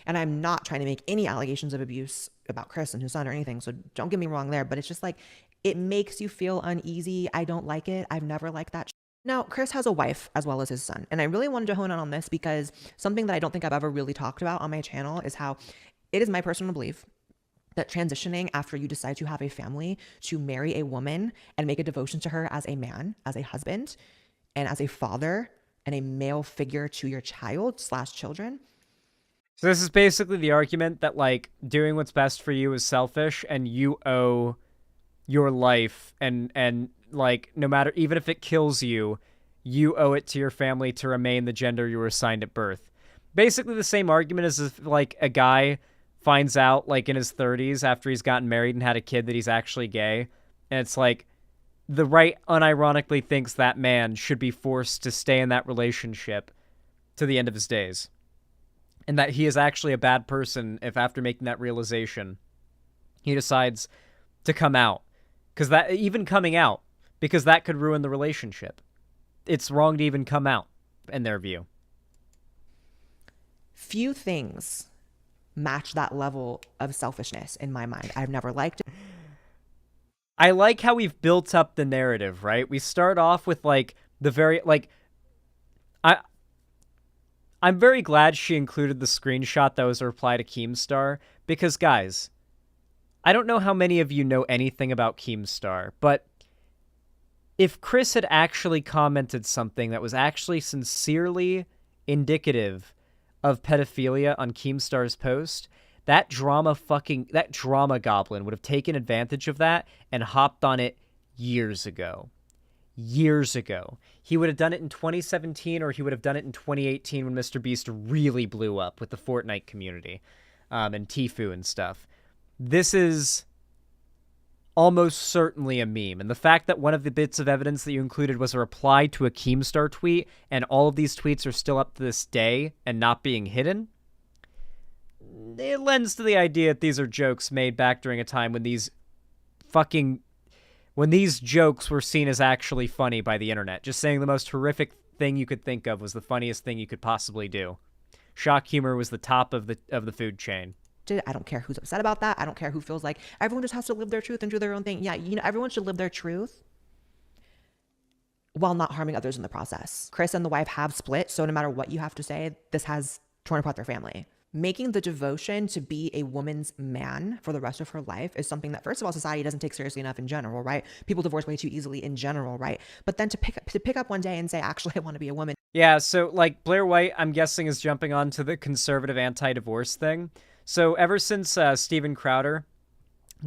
And I'm not trying to make any allegations of abuse about Chris and his son or anything, so don't get me wrong there, but it's just like, it makes you feel uneasy. I don't like it. I've never liked that. Now, Chris has a wife as well as his son, and I really wanted to hone in on this because something that I don't think I've ever really talked about on my channel is how it is my personal belief that transitioning after you decide to have a family, to marry a woman and make a devotion to her as a man, as a husband, and as a father and a male figure to your child/children. So this is basically the argument that like doing what's best for you is selfish, and you owe your life and like no matter, even if it kills you, you owe it to your family to remain the gender you were assigned at birth. Basically the same argument as if, like, a guy finds out, like, in his 30s after he's gotten married and had a kid that he's actually gay. And it's like, the right unironically thinks that man should be forced to stay in that relationship to the end of his days. And that he is actually a bad person if after making that realization, he decides to come out. Because that, even coming out, because that could ruin the relationship. It's wrong to even come out, in their view. Few things match that level of selfishness in my mind. I've never liked it. I like how we've built up the narrative, right? We start off with, like, the very, like, I'm very glad she included the screenshot that was a reply to Keemstar, because, guys, I don't know how many of you know anything about Keemstar, but if Chris had actually commented something that was actually sincerely indicative of pedophilia on Keemstar's post, that drama goblin would have taken advantage of that and hopped on it years ago. Years ago. He would have done it in 2017, or he would have done it in 2018 when Mr. Beast really blew up with the Fortnite community and Tfue and stuff. This is almost certainly a meme. And the fact that one of the bits of evidence that you included was a reply to a Keemstar tweet, and all of these tweets are still up to this day and not being hidden, it lends to the idea that these are jokes made back during a time when these jokes were seen as actually funny by the internet. Just saying the most horrific thing you could think of was the funniest thing you could possibly do. Shock humor was the top of the food chain. I don't care who's upset about that. I don't care who feels like everyone just has to live their truth and do their own thing. Yeah, everyone should live their truth while not harming others in the process. Chris and the wife have split, so no matter what you have to say, this has torn apart their family. Making the devotion to be a woman's man for the rest of her life is something that, first of all, society doesn't take seriously enough in general, right? People divorce way too easily in general, right? But then to pick up one day and say, actually, I want to be a woman. Yeah, so, like, Blaire White, I'm guessing, is jumping onto the conservative anti-divorce thing. So ever since Steven Crowder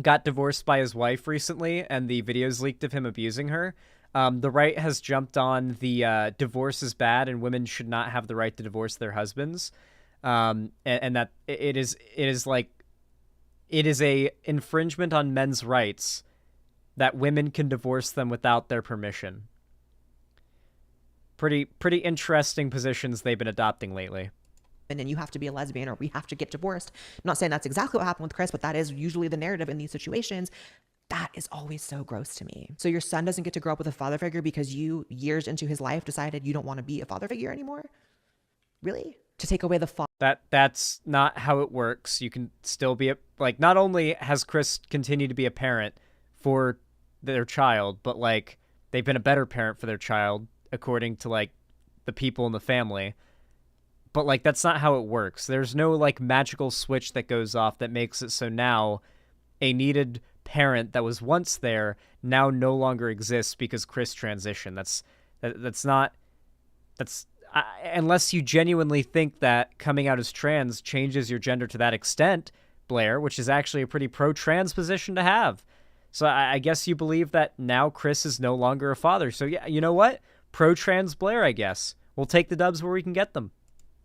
got divorced by his wife recently and the videos leaked of him abusing her, the right has jumped on the divorce is bad and women should not have the right to divorce their husbands. And that it is a infringement on men's rights that women can divorce them without their permission. Pretty interesting positions they've been adopting lately. And you have to be a lesbian or we have to get divorced. I'm not saying that's exactly what happened with Chris, but that is usually the narrative in these situations. That is always so gross to me. So your son doesn't get to grow up with a father figure because you, years into his life, decided you don't want to be a father figure anymore? Really? To take away the father? That's not how it works. You can still be not only has Chris continued to be a parent for their child, but, like, they've been a better parent for their child according to, like, the people in the family. But, like, that's not how it works. There's no, like, magical switch that goes off that makes it so now a needed parent that was once there now no longer exists because Chris transitioned. Unless you genuinely think that coming out as trans changes your gender to that extent, Blaire, which is actually a pretty pro-trans position to have. So I guess you believe that now Chris is no longer a father. So yeah, you know what? Pro-trans Blaire, I guess. We'll take the dubs where we can get them.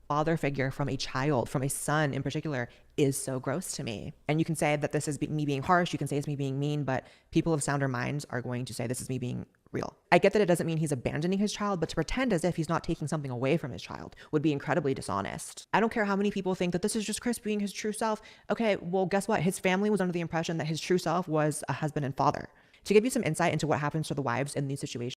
Father figure from a child, from a son in particular, is so gross to me. And you can say that this is me being harsh, you can say it's me being mean, but people of sounder minds are going to say this is me being real. I get that it doesn't mean he's abandoning his child, but to pretend as if he's not taking something away from his child would be incredibly dishonest. I don't care how many people think that this is just Chris being his true self. Okay, well, guess what? His family was under the impression that his true self was a husband and father. To give you some insight into what happens to the wives in these situations.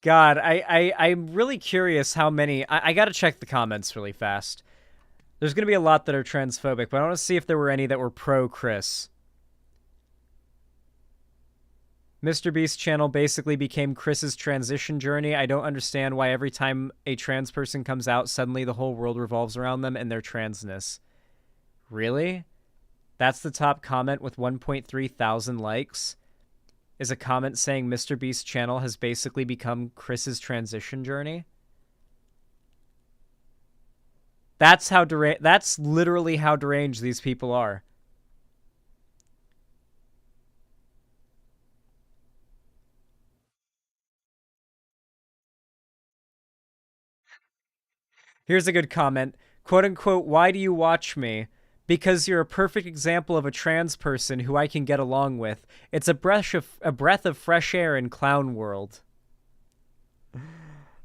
God, I'm really curious how many... I gotta check the comments really fast. There's gonna be a lot that are transphobic, but I want to see if there were any that were pro-Chris. Mr. Beast's channel basically became Chris's transition journey. I don't understand why every time a trans person comes out, suddenly the whole world revolves around them and their transness. Really? That's the top comment with 1.3 thousand likes? Is a comment saying Mr. Beast's channel has basically become Chris's transition journey? That's literally how deranged these people are. Here's a good comment. Quote unquote, why do you watch me? Because you're a perfect example of a trans person who I can get along with. It's a breath of fresh air in clown world.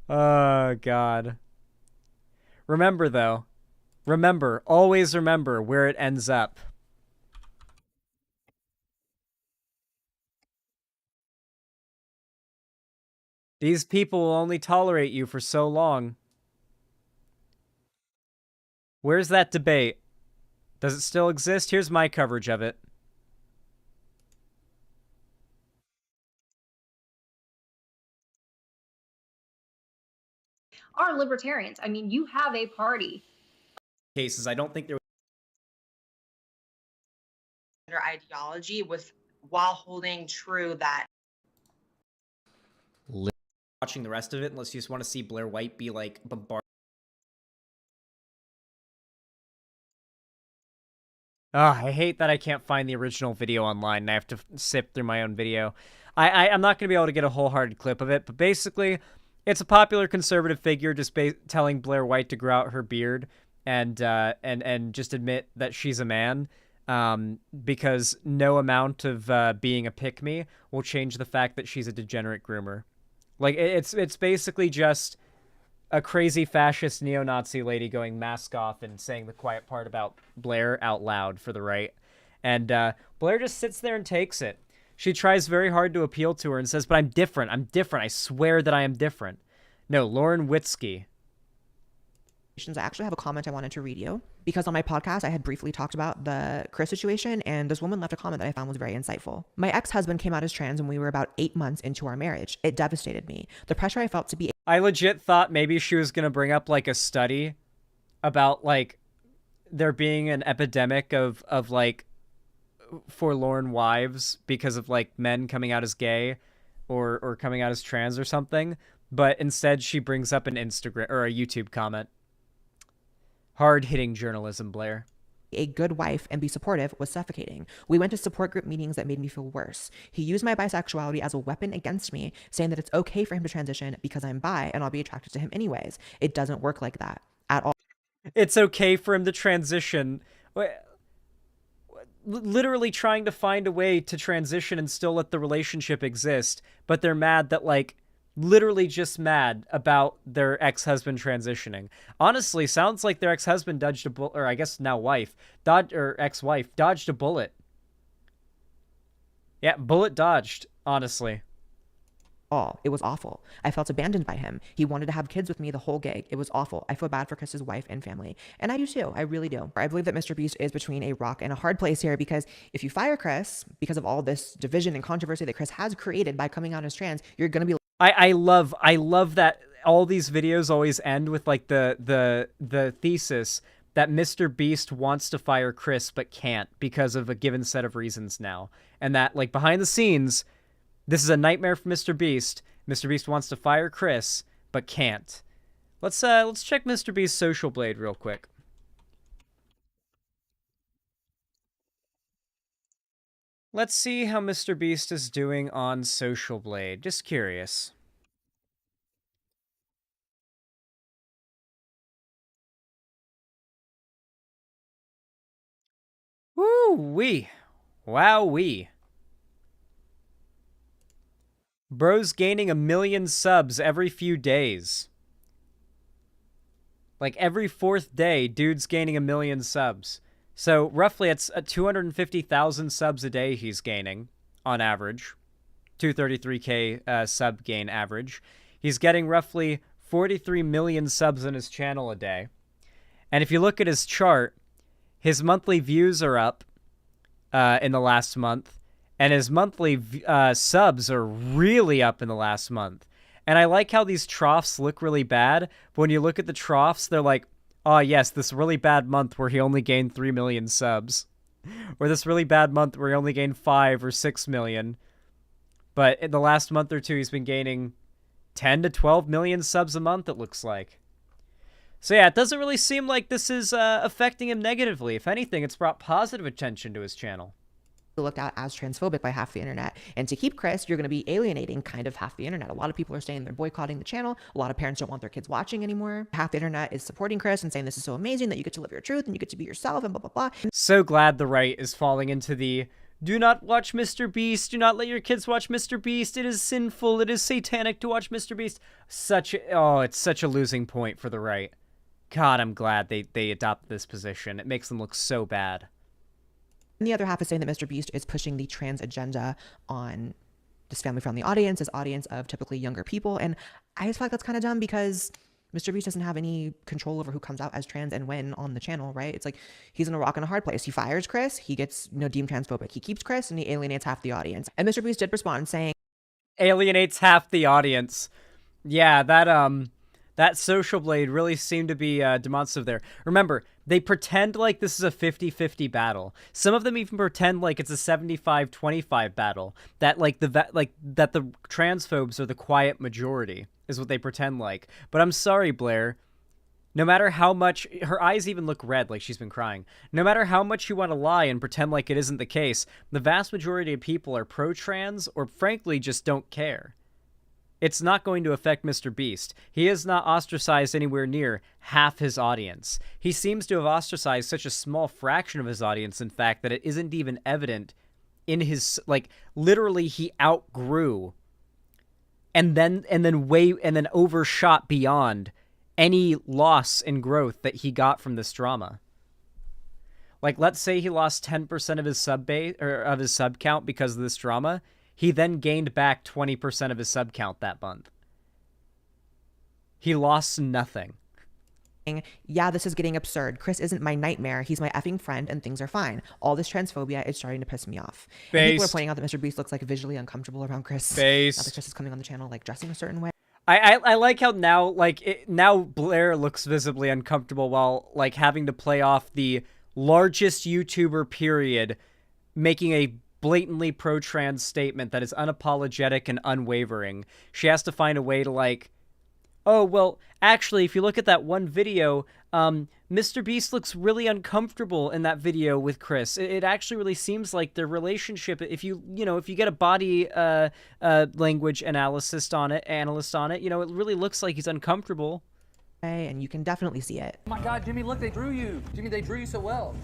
Oh, God. Remember, though. Remember, always remember where it ends up. These people will only tolerate you for so long. Where's that debate? Does it still exist? Here's my coverage of it. Are libertarians. I mean, you have a party. Cases, I don't think there ideology with while holding true that watching the rest of it unless you just want to see Blaire White be like bombarded. I hate that I can't find the original video online and I have to sip through my own video. I'm not going to be able to get a wholehearted clip of it, but basically, it's a popular conservative figure just telling Blaire White to grow out her beard and just admit that she's a man, because no amount of being a pick-me will change the fact that she's a degenerate groomer. Like, it's basically just a crazy fascist neo-Nazi lady going mask off and saying the quiet part about Blaire out loud for the right. And Blaire just sits there and takes it. She tries very hard to appeal to her and says, but I'm different. I'm different. I swear that I am different. No, Lauren Witzke. I actually have a comment I wanted to read you because on my podcast I had briefly talked about the Chris situation, and this woman left a comment that I found was very insightful. My ex-husband came out as trans when we were about 8 months into our marriage. It devastated me. The pressure I felt to be... I legit thought maybe she was going to bring up like a study about like there being an epidemic of like forlorn wives because of like men coming out as gay or coming out as trans or something, but instead she brings up an Instagram or a YouTube comment. Hard-hitting journalism, Blaire. A good wife and be supportive was suffocating. We went to support group meetings that made me feel worse. He used my bisexuality as a weapon against me, saying that it's okay for him to transition because I'm bi and I'll be attracted to him anyways. It doesn't work like that at all. It's okay for him to transition. Literally trying to find a way to transition and still let the relationship exist, but they're mad that, like, literally just mad about their ex-husband transitioning. Honestly, sounds like their ex-husband dodged a bullet, or I guess now wife, ex-wife, dodged a bullet. Yeah, bullet dodged, honestly. It was awful. I felt abandoned by him. He wanted to have kids with me the whole gig. It was awful. I feel bad for Chris's wife and family. And I do too. I really do. I believe that Mr. Beast is between a rock and a hard place here, because if you fire Chris because of all this division and controversy that Chris has created by coming out as trans, you're going to be... I love that all these videos always end with like the thesis that Mr. Beast wants to fire Chris but can't because of a given set of reasons now. And that, like, behind the scenes, this is a nightmare for Mr. Beast. Mr. Beast wants to fire Chris but can't. Let's check Mr. Beast's Social Blade real quick. Let's see how Mr. Beast is doing on Social Blade. Just curious. Woo-wee. Wow-wee. Bro's gaining 1 million subs every few days. Like, every 4th day, dude's gaining 1 million subs. So, roughly, it's 250,000 subs a day he's gaining, on average. 233k sub gain average. He's getting roughly 43 million subs in his channel a day. And if you look at his chart, his monthly views are up in the last month, and his monthly subs are really up in the last month. And I like how these troughs look really bad, but when you look at the troughs, they're like, oh yes, this really bad month where he only gained 3 million subs. Or this really bad month where he only gained 5 or 6 million. But in the last month or two, he's been gaining 10 to 12 million subs a month, it looks like. So yeah, it doesn't really seem like this is affecting him negatively. If anything, it's brought positive attention to his channel. looked at as transphobic by half the internet. And to keep Chris, you're going to be alienating kind of half the internet. A lot of people are saying they're boycotting the channel. A lot of parents don't want their kids watching anymore. Half the internet is supporting Chris and saying this is so amazing that you get to live your truth and you get to be yourself and blah, blah, blah. So glad the right is falling into the do not watch Mr. Beast. Do not let your kids watch Mr. Beast. It is sinful. It is satanic to watch Mr. Beast. It's such a losing point for the right. God, I'm glad they adopted this position. It makes them look so bad. And the other half is saying that Mr. Beast is pushing the trans agenda on this family-friendly audience, this audience of typically younger people. And I just feel like that's kind of dumb because Mr. Beast doesn't have any control over who comes out as trans and when on the channel, right? It's like he's in a rock and a hard place. He fires Chris, he gets deemed transphobic. He keeps Chris and he alienates half the audience. And Mr. Beast did respond saying, alienates half the audience. Yeah, that social blade really seemed to be demonstrative there. Remember, they pretend like this is a 50-50 battle. Some of them even pretend like it's a 75-25 battle. That that the transphobes are the quiet majority is what they pretend like. But I'm sorry, Blaire. No matter how much her eyes even look red, like she's been crying. No matter how much you want to lie and pretend like it isn't the case, the vast majority of people are pro-trans or frankly just don't care. It's not going to affect Mr. Beast. He has not ostracized anywhere near half his audience. He seems to have ostracized such a small fraction of his audience, in fact, that it isn't even evident in his, literally he outgrew and then overshot beyond any loss in growth that he got from this drama. Like, let's say he lost 10% of his sub base or of his sub count because of this drama. He then gained back 20% of his sub count that month. He lost nothing. Yeah, this is getting absurd. Chris isn't my nightmare. He's my effing friend and things are fine. All this transphobia is starting to piss me off. And people are pointing out that Mr. Beast looks visually uncomfortable around Chris. Now that Chris is coming on the channel dressing a certain way. I like how now now Blaire looks visibly uncomfortable while having to play off the largest YouTuber period making a blatantly pro-trans statement that is unapologetic and unwavering. She has to find a way to oh, well, actually, if you look at that one video, Mr. Beast looks really uncomfortable in that video with Chris. It actually really seems like their relationship, if you get a body language analyst on it, it really looks like he's uncomfortable. And you can definitely see it. Oh my God, Jimmy, look, they drew you. Jimmy, they drew you so well.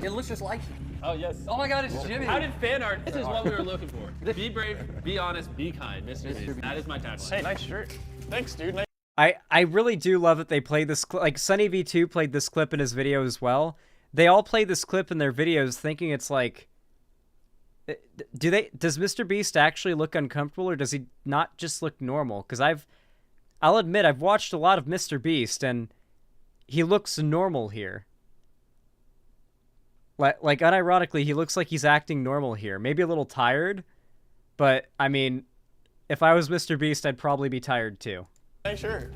It looks just like you. Oh, yes. Oh my God, it's Jimmy. How did fan art? This is what we were looking for. Be brave, be honest, be kind. Mr. Beast. That is my tagline. Hey, nice shirt. Thanks, dude. Nice. I really do love that they play this Sunny V2 played this clip in his video as well. They all play this clip in their videos thinking it's does Mr. Beast actually look uncomfortable or does he not just look normal? Because I'll admit I've watched a lot of Mr. Beast and he looks normal here. Unironically, he looks like he's acting normal here. Maybe a little tired, but I mean, if I was Mr. Beast, I'd probably be tired too. Nice shirt.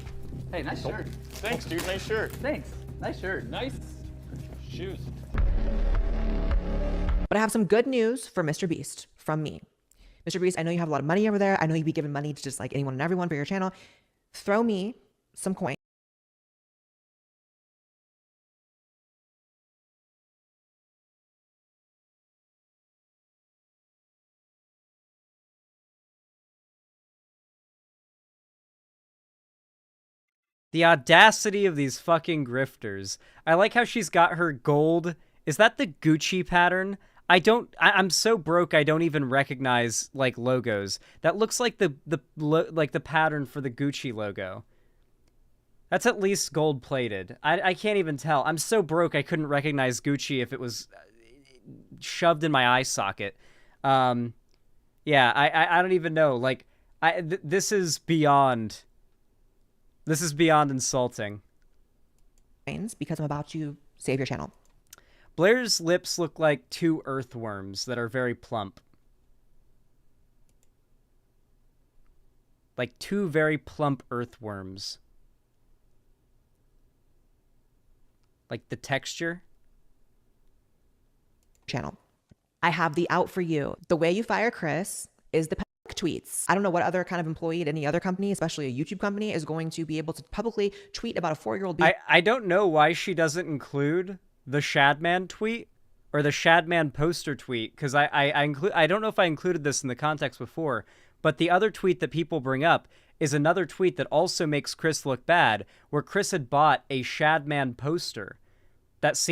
Hey, nice shirt. Thanks, dude. Nice shirt. Thanks. Nice shirt. Nice shoes. But I have some good news for Mr. Beast from me. Mr. Beast, I know you have a lot of money over there. I know you'd be giving money to just anyone and everyone for your channel. Throw me some coins. The audacity of these fucking grifters. I like how she's got her gold. Is that the Gucci pattern? I'm so broke I don't even recognize logos. That looks like the pattern for the Gucci logo. That's at least gold plated. I can't even tell. I'm so broke I couldn't recognize Gucci if it was shoved in my eye socket. Yeah, I don't even know. This is beyond. This is beyond insulting. Because I'm about to save your channel. Blaire's lips look like two earthworms that are very plump. Like two very plump earthworms. Like the texture. Channel. I have the out for you. The way you fire Chris is the tweets. I don't know what other kind of employee at any other company, especially a YouTube company, is going to be able to publicly tweet about a 4-year-old. I don't know why she doesn't include the Shadman tweet or the Shadman poster tweet, because I don't know if I included this in the context before, but the other tweet that people bring up is another tweet that also makes Chris look bad, where Chris had bought a Shadman poster that's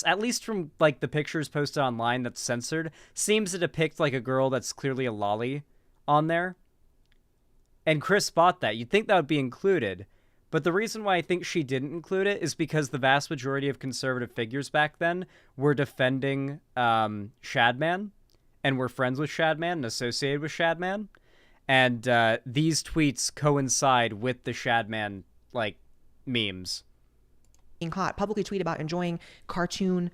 at least from like the pictures posted online that's censored, seems to depict like a girl that's clearly a lolly on there. And Chris bought that. You'd think that would be included. But the reason why I think she didn't include it is because the vast majority of conservative figures back then were defending Shadman and were friends with Shadman and associated with Shadman. And these tweets coincide with the Shadman, like, memes. Being caught, publicly tweet about enjoying cartoon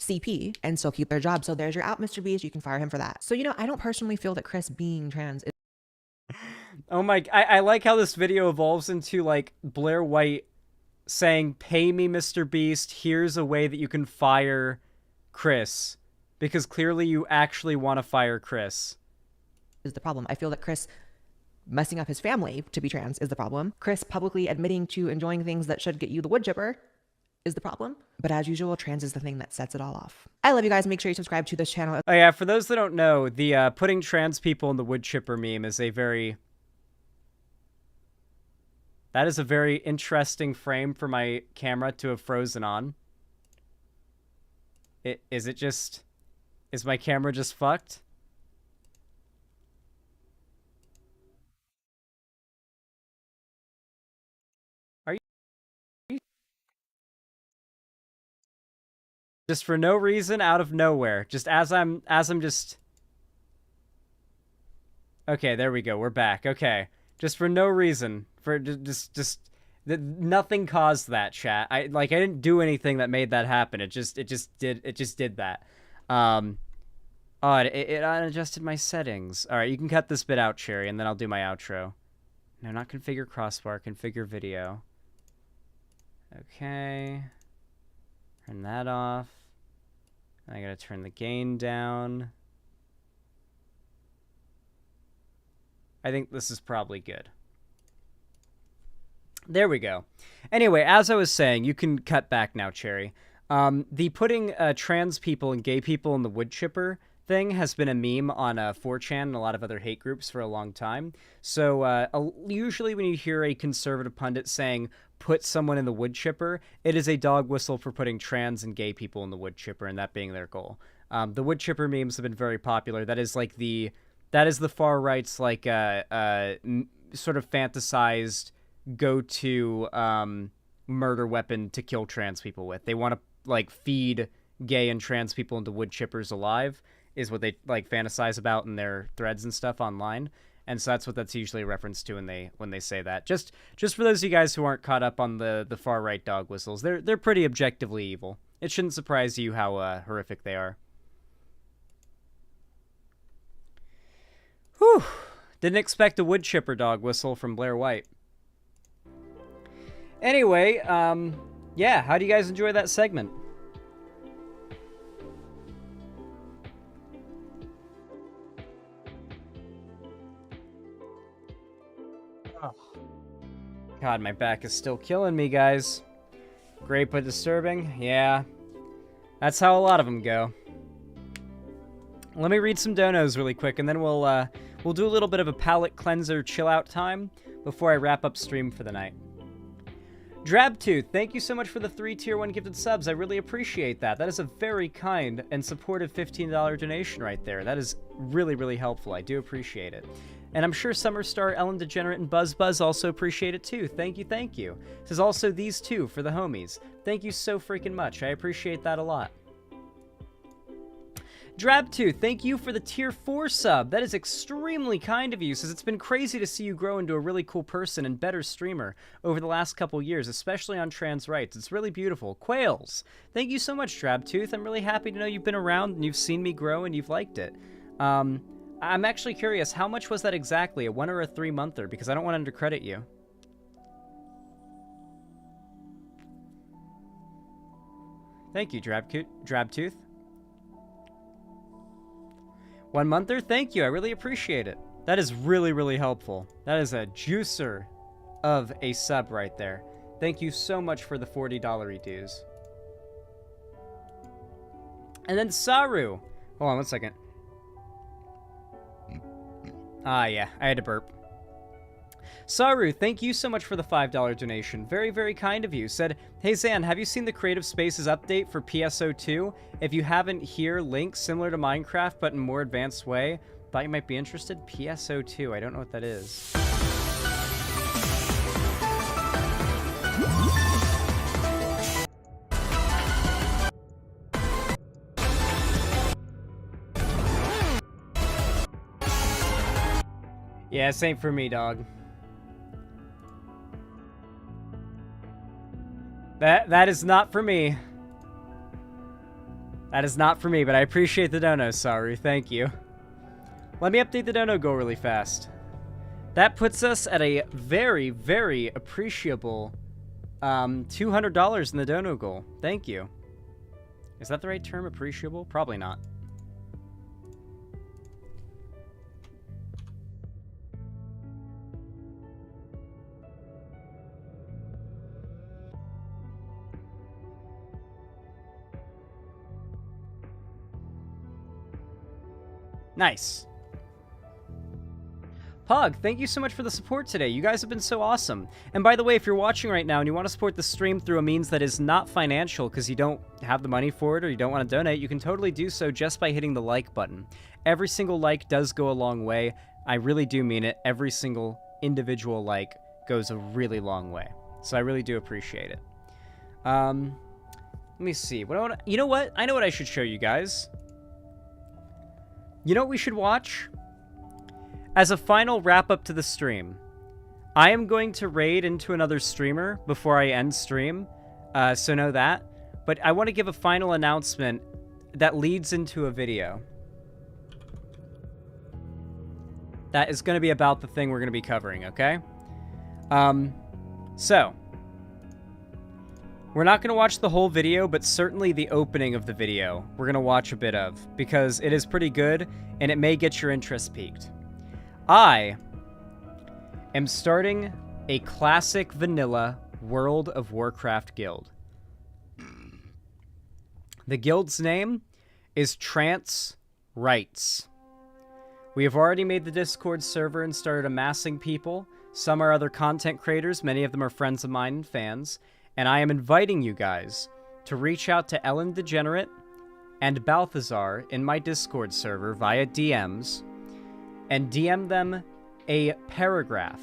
CP and still keep their job. So there's your out, Mr. Beast. You can fire him for that. So, you know, I don't personally feel that Chris being trans is... Oh my, I like how this video evolves into, like, Blaire White saying, "Pay me, Mr. Beast. Here's a way that you can fire Chris." Because clearly you actually want to fire Chris. Is the problem. I feel that Chris messing up his family to be trans is the problem. Chris publicly admitting to enjoying things that should get you the wood chipper is the problem. But as usual, trans is the thing that sets it all off. I love you guys. Make sure you subscribe to this channel. Oh yeah, for those that don't know, the putting trans people in the wood chipper meme is a very... That is a very interesting frame for my camera to have frozen on. Is my camera just fucked? Are you... Just for no reason, out of nowhere. Just as I'm just... Okay, there we go. We're back. Okay. Just for no reason. For nothing caused that, chat. I didn't do anything that made that happen. It just did that. Oh, it unadjusted my settings. All right, you can cut this bit out, Cherry, and then I'll do my outro. No, not configure crossbar, configure video. Okay. Turn that off. I gotta turn the gain down. I think this is probably good. There we go. Anyway, as I was saying, you can cut back now, Cherry. The putting trans people and gay people in the wood chipper thing has been a meme on 4chan and a lot of other hate groups for a long time. So usually when you hear a conservative pundit saying, put someone in the wood chipper, it is a dog whistle for putting trans and gay people in the wood chipper and that being their goal. The wood chipper memes have been very popular. That is like that is the far right's like sort of fantasized go-to murder weapon to kill trans people with. They want to like feed gay and trans people into wood chippers alive is what they like fantasize about in their threads and stuff online. And so that's what that's usually a reference to when they say that. Just for those of you guys who aren't caught up on the far right dog whistles, they're pretty objectively evil. It shouldn't surprise you how horrific they are. Whew. Didn't expect a wood chipper dog whistle from Blaire White. Anyway, yeah, how do you guys enjoy that segment? Oh. God, my back is still killing me, guys. Great but disturbing? Yeah. That's how a lot of them go. Let me read some donos really quick, and then we'll do a little bit of a palate cleanser chill out time before I wrap up stream for the night. Drabtooth, thank you so much for the 3 tier 1 gifted subs. I really appreciate that. That is a very kind and supportive $15 donation right there. That is really, really helpful. I do appreciate it. And I'm sure Summerstar, Ellen Degenerate, and Buzz also appreciate it too. Thank you, thank you. This is also these two for the homies. Thank you so freaking much. I appreciate that a lot. Drabtooth, thank you for the tier 4 sub. That is extremely kind of you, since it's been crazy to see you grow into a really cool person and better streamer over the last couple years, especially on trans rights. It's really beautiful. Quails, thank you so much, Drabtooth. I'm really happy to know you've been around and you've seen me grow and you've liked it. I'm actually curious, how much was that exactly, a 1 or a 3-monther? Because I don't want to undercredit you. Thank you, Drabtooth. 1-monther? Thank you. I really appreciate it. That is really, really helpful. That is a juicer of a sub right there. Thank you so much for the $40 dues. And then Saru. Hold on 1 second. Ah, yeah, I had to burp. Saru, thank you so much for the $5 donation. Very, very kind of you. Said, hey Zan, have you seen the Creative Spaces update for PSO2? If you haven't, here, links similar to Minecraft, but in more advanced way. Thought you might be interested. PSO2, I don't know what that is. Yeah, same for me, dog. That is not for me. That is not for me, but I appreciate the dono, Saru. Thank you. Let me update the dono goal really fast. That puts us at a very, very appreciable $200 in the dono goal. Thank you. Is that the right term, appreciable? Probably not. Nice. Pug, thank you so much for the support today. You guys have been so awesome. And by the way, if you're watching right now and you want to support the stream through a means that is not financial because you don't have the money for it or you don't want to donate, you can totally do so just by hitting the like button. Every single like does go a long way. I really do mean it. Every single individual like goes a really long way. So I really do appreciate it. Let me see. You know what? I know what I should show you guys. You know what we should watch? As a final wrap-up to the stream, I am going to raid into another streamer before I end stream, so know that. But I want to give a final announcement that leads into a video. That is going to be about the thing we're going to be covering, okay? So, we're not going to watch the whole video, but certainly the opening of the video we're going to watch a bit of, because it is pretty good, and it may get your interest piqued. I am starting a classic vanilla World of Warcraft guild. The guild's name is Trance Rights. We have already made the Discord server and started amassing people. Some are other content creators, many of them are friends of mine and fans. And I am inviting you guys to reach out to Ellen Degenerate and Balthazar in my Discord server via DMs and DM them a paragraph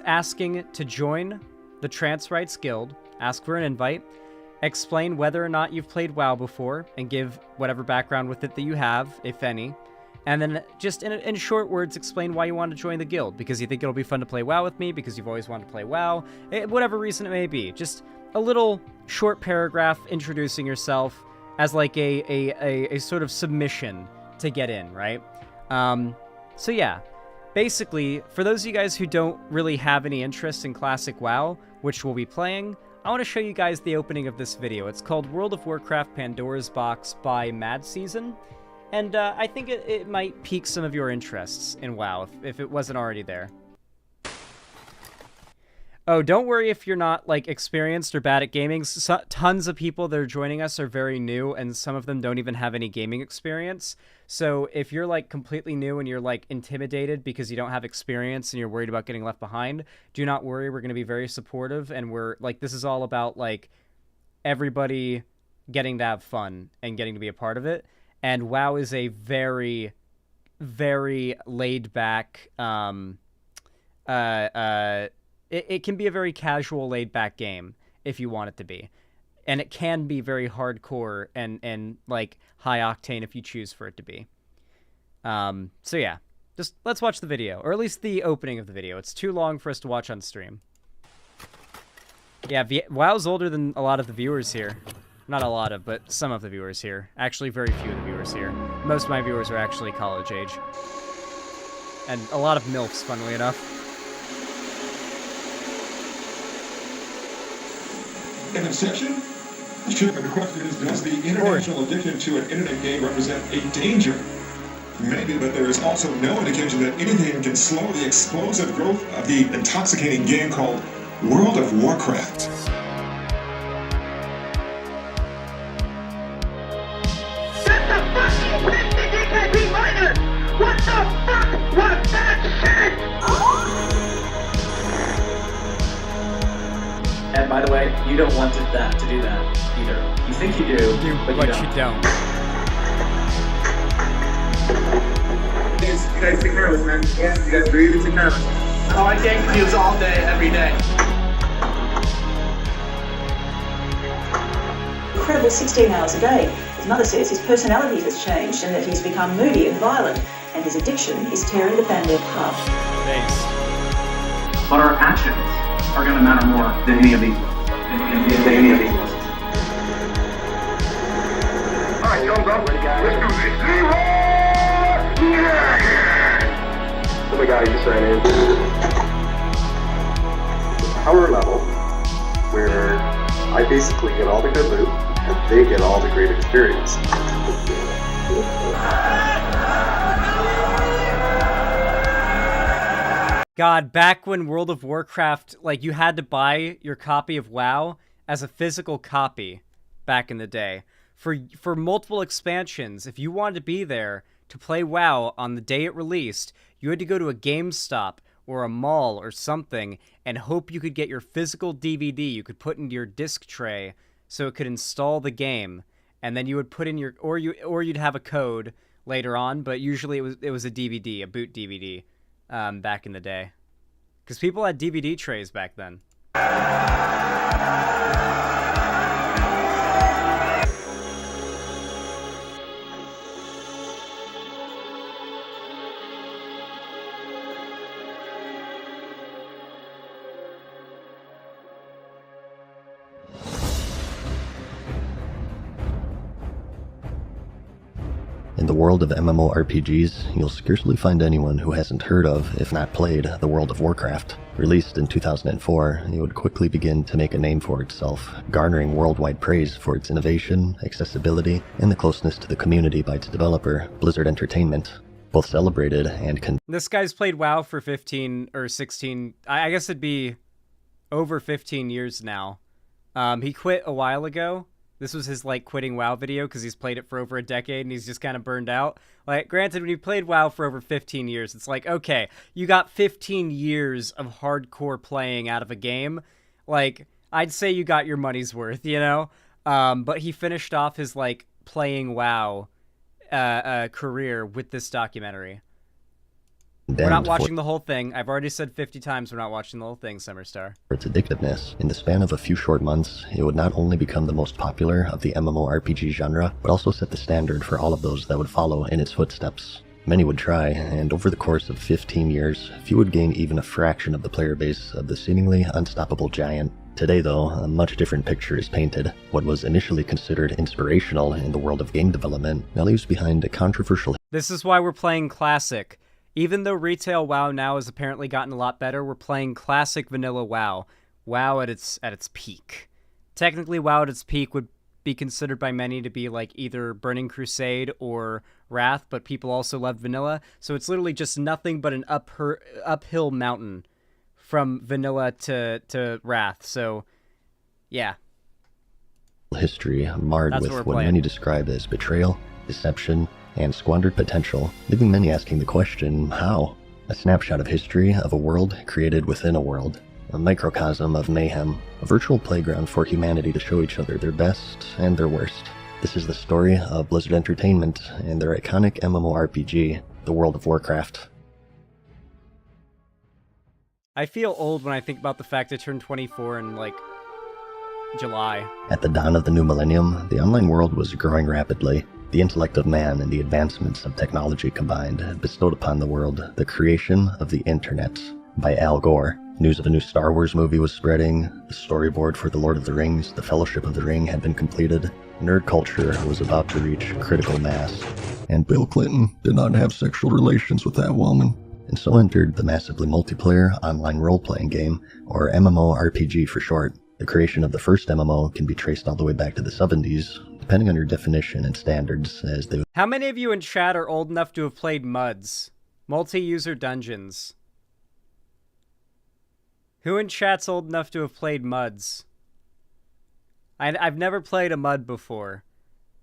asking to join the Trance Rights Guild, ask for an invite, explain whether or not you've played WoW before, and give whatever background with it that you have, if any, and then just in short words explain why you want to join the guild, because you think it'll be fun to play WoW with me, because you've always wanted to play WoW, whatever reason it may be. Just a little short paragraph introducing yourself as like a sort of submission to get in, right? So yeah, basically, for those of you guys who don't really have any interest in classic WoW, which we'll be playing, I want to show you guys the opening of this video. It's called World of Warcraft Pandora's Box by Mad Season. And I think it might pique some of your interests in WoW, if it wasn't already there. Oh, don't worry if you're not, like, experienced or bad at gaming. Tons of people that are joining us are very new, and some of them don't even have any gaming experience. So if you're, like, completely new and you're, like, intimidated because you don't have experience and you're worried about getting left behind, do not worry. We're going to be very supportive, and we're, like, this is all about, like, everybody getting to have fun and getting to be a part of it. And WoW is a very, very laid-back, it can be a very casual, laid-back game if you want it to be. And it can be very hardcore and like, high-octane if you choose for it to be. So yeah, just let's watch the video, or at least the opening of the video. It's too long for us to watch on stream. Yeah, WoW's older than a lot of the viewers here. Not a lot of, but some of the viewers here. Actually, very few of the viewers here. Most of my viewers are actually college age. And a lot of MILFs, funnily enough. In Inception, the question is, does the international addiction to an internet game represent a danger? Maybe, but there is also no indication that anything can slow the explosive growth of the intoxicating game called World of Warcraft. And by the way, you don't want to do that either. You think you do, but you don't. You guys take care of us, man. Yeah, you guys breathe and take care of us. Oh, I take commutes all day, every day. Incredible 16 hours a day. His mother says his personality has changed and that he's become moody and violent, and his addiction is tearing the family apart. Thanks. But our actions are going to matter more than any of these ones. All right, thumbs up. Let's do this. Yeah! Oh my God, he just ran in. Power level, where I basically get all the good loot, and they get all the great experience. God, back when World of Warcraft, like, you had to buy your copy of WoW as a physical copy back in the day. For multiple expansions, if you wanted to be there to play WoW on the day it released, you had to go to a GameStop or a mall or something and hope you could get your physical DVD you could put into your disc tray so it could install the game. And then you would put in your, or you'd have a code later on, but usually it was a DVD, a boot DVD. Back in the day. Because people had DVD trays back then. In the world of MMORPGs, you'll scarcely find anyone who hasn't heard of, if not played, the World of Warcraft. Released in 2004, it would quickly begin to make a name for itself, garnering worldwide praise for its innovation, accessibility, and the closeness to the community by its developer, Blizzard Entertainment. Both celebrated and This guy's played WoW for 15 or 16, I guess it'd be over 15 years now. He quit a while ago. This was his, like, quitting WoW video because he's played it for over a decade and he's just kind of burned out. Like, granted, when you played WoW for over 15 years, it's like, okay, you got 15 years of hardcore playing out of a game. Like, I'd say you got your money's worth, you know? But he finished off his, like, playing WoW career with this documentary. We're not watching the whole thing. I've already said 50 times we're not watching the whole thing, Summerstar. For its addictiveness, in the span of a few short months, it would not only become the most popular of the MMORPG genre, but also set the standard for all of those that would follow in its footsteps. Many would try, and over the course of 15 years, few would gain even a fraction of the player base of the seemingly unstoppable giant. Today, though, a much different picture is painted. What was initially considered inspirational in the world of game development now leaves behind a controversial... This is why we're playing Classic. Even though retail WoW now has apparently gotten a lot better, we're playing classic vanilla WoW. WoW at its peak. Technically, WoW at its peak would be considered by many to be like either Burning Crusade or Wrath, but people also love vanilla, so it's literally just nothing but an uphill mountain from vanilla to Wrath, so yeah. History marred with what many describe as betrayal, deception, and squandered potential, leaving many asking the question, how? A snapshot of history of a world created within a world, a microcosm of mayhem, a virtual playground for humanity to show each other their best and their worst. This is the story of Blizzard Entertainment and their iconic MMORPG, the World of Warcraft. I feel old when I think about the fact I turned 24 in, like, July. At the dawn of the new millennium, the online world was growing rapidly. The intellect of man and the advancements of technology combined had bestowed upon the world the creation of the internet by Al Gore. News of a new Star Wars movie was spreading, the storyboard for The Lord of the Rings, The Fellowship of the Ring had been completed, nerd culture was about to reach critical mass. And Bill Clinton did not have sexual relations with that woman. And so entered the massively multiplayer online role-playing game, or MMORPG for short. The creation of the first MMO can be traced all the way back to the 70s, depending on your definition and standards, as they... How many of you in chat are old enough to have played MUDs? Multi-user dungeons. Who in chat's old enough to have played MUDs? I've never played a MUD before,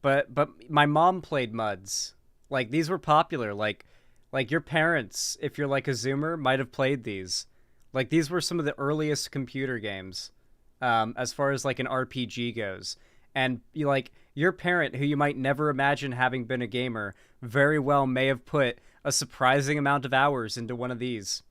but my mom played MUDs. Like, these were popular. Like your parents, if you're like a Zoomer, might have played these. Like, these were some of the earliest computer games. as far as like an RPG goes. And you like your parent, who you might never imagine having been a gamer, very well may have put a surprising amount of hours into one of these.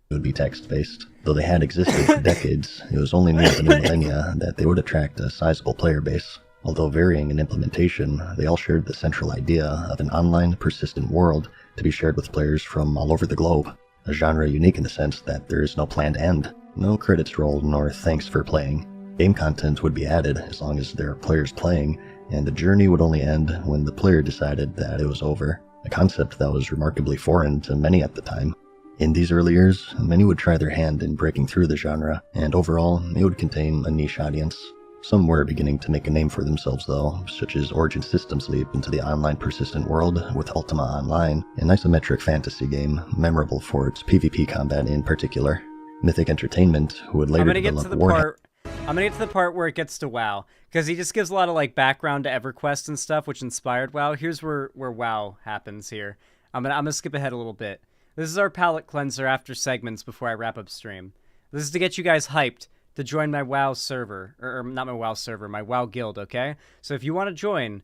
It would be text-based. Though they had existed for decades, it was only near the new millennia that they would attract a sizable player base. Although varying in implementation, they all shared the central idea of an online, persistent world to be shared with players from all over the globe. A genre unique in the sense that there is no planned end, no credits rolled, nor thanks for playing. Game content would be added as long as there are players playing, and the journey would only end when the player decided that it was over, a concept that was remarkably foreign to many at the time. In these early years, many would try their hand in breaking through the genre, and overall, it would contain a niche audience. Some were beginning to make a name for themselves though, such as Origin Systems' leap into the online persistent world with Ultima Online, an isometric fantasy game memorable for its PvP combat in particular. Mythic Entertainment, who would later develop Warcraft. I'm gonna get to the part where it gets to WoW, because he just gives a lot of like background to EverQuest and stuff, which inspired WoW. Here's where WoW happens here. I'm gonna skip ahead a little bit. This is our palate cleanser after segments before I wrap up stream. This is to get you guys hyped to join my WoW server, or not my WoW server, my WoW guild, okay? So if you want to join,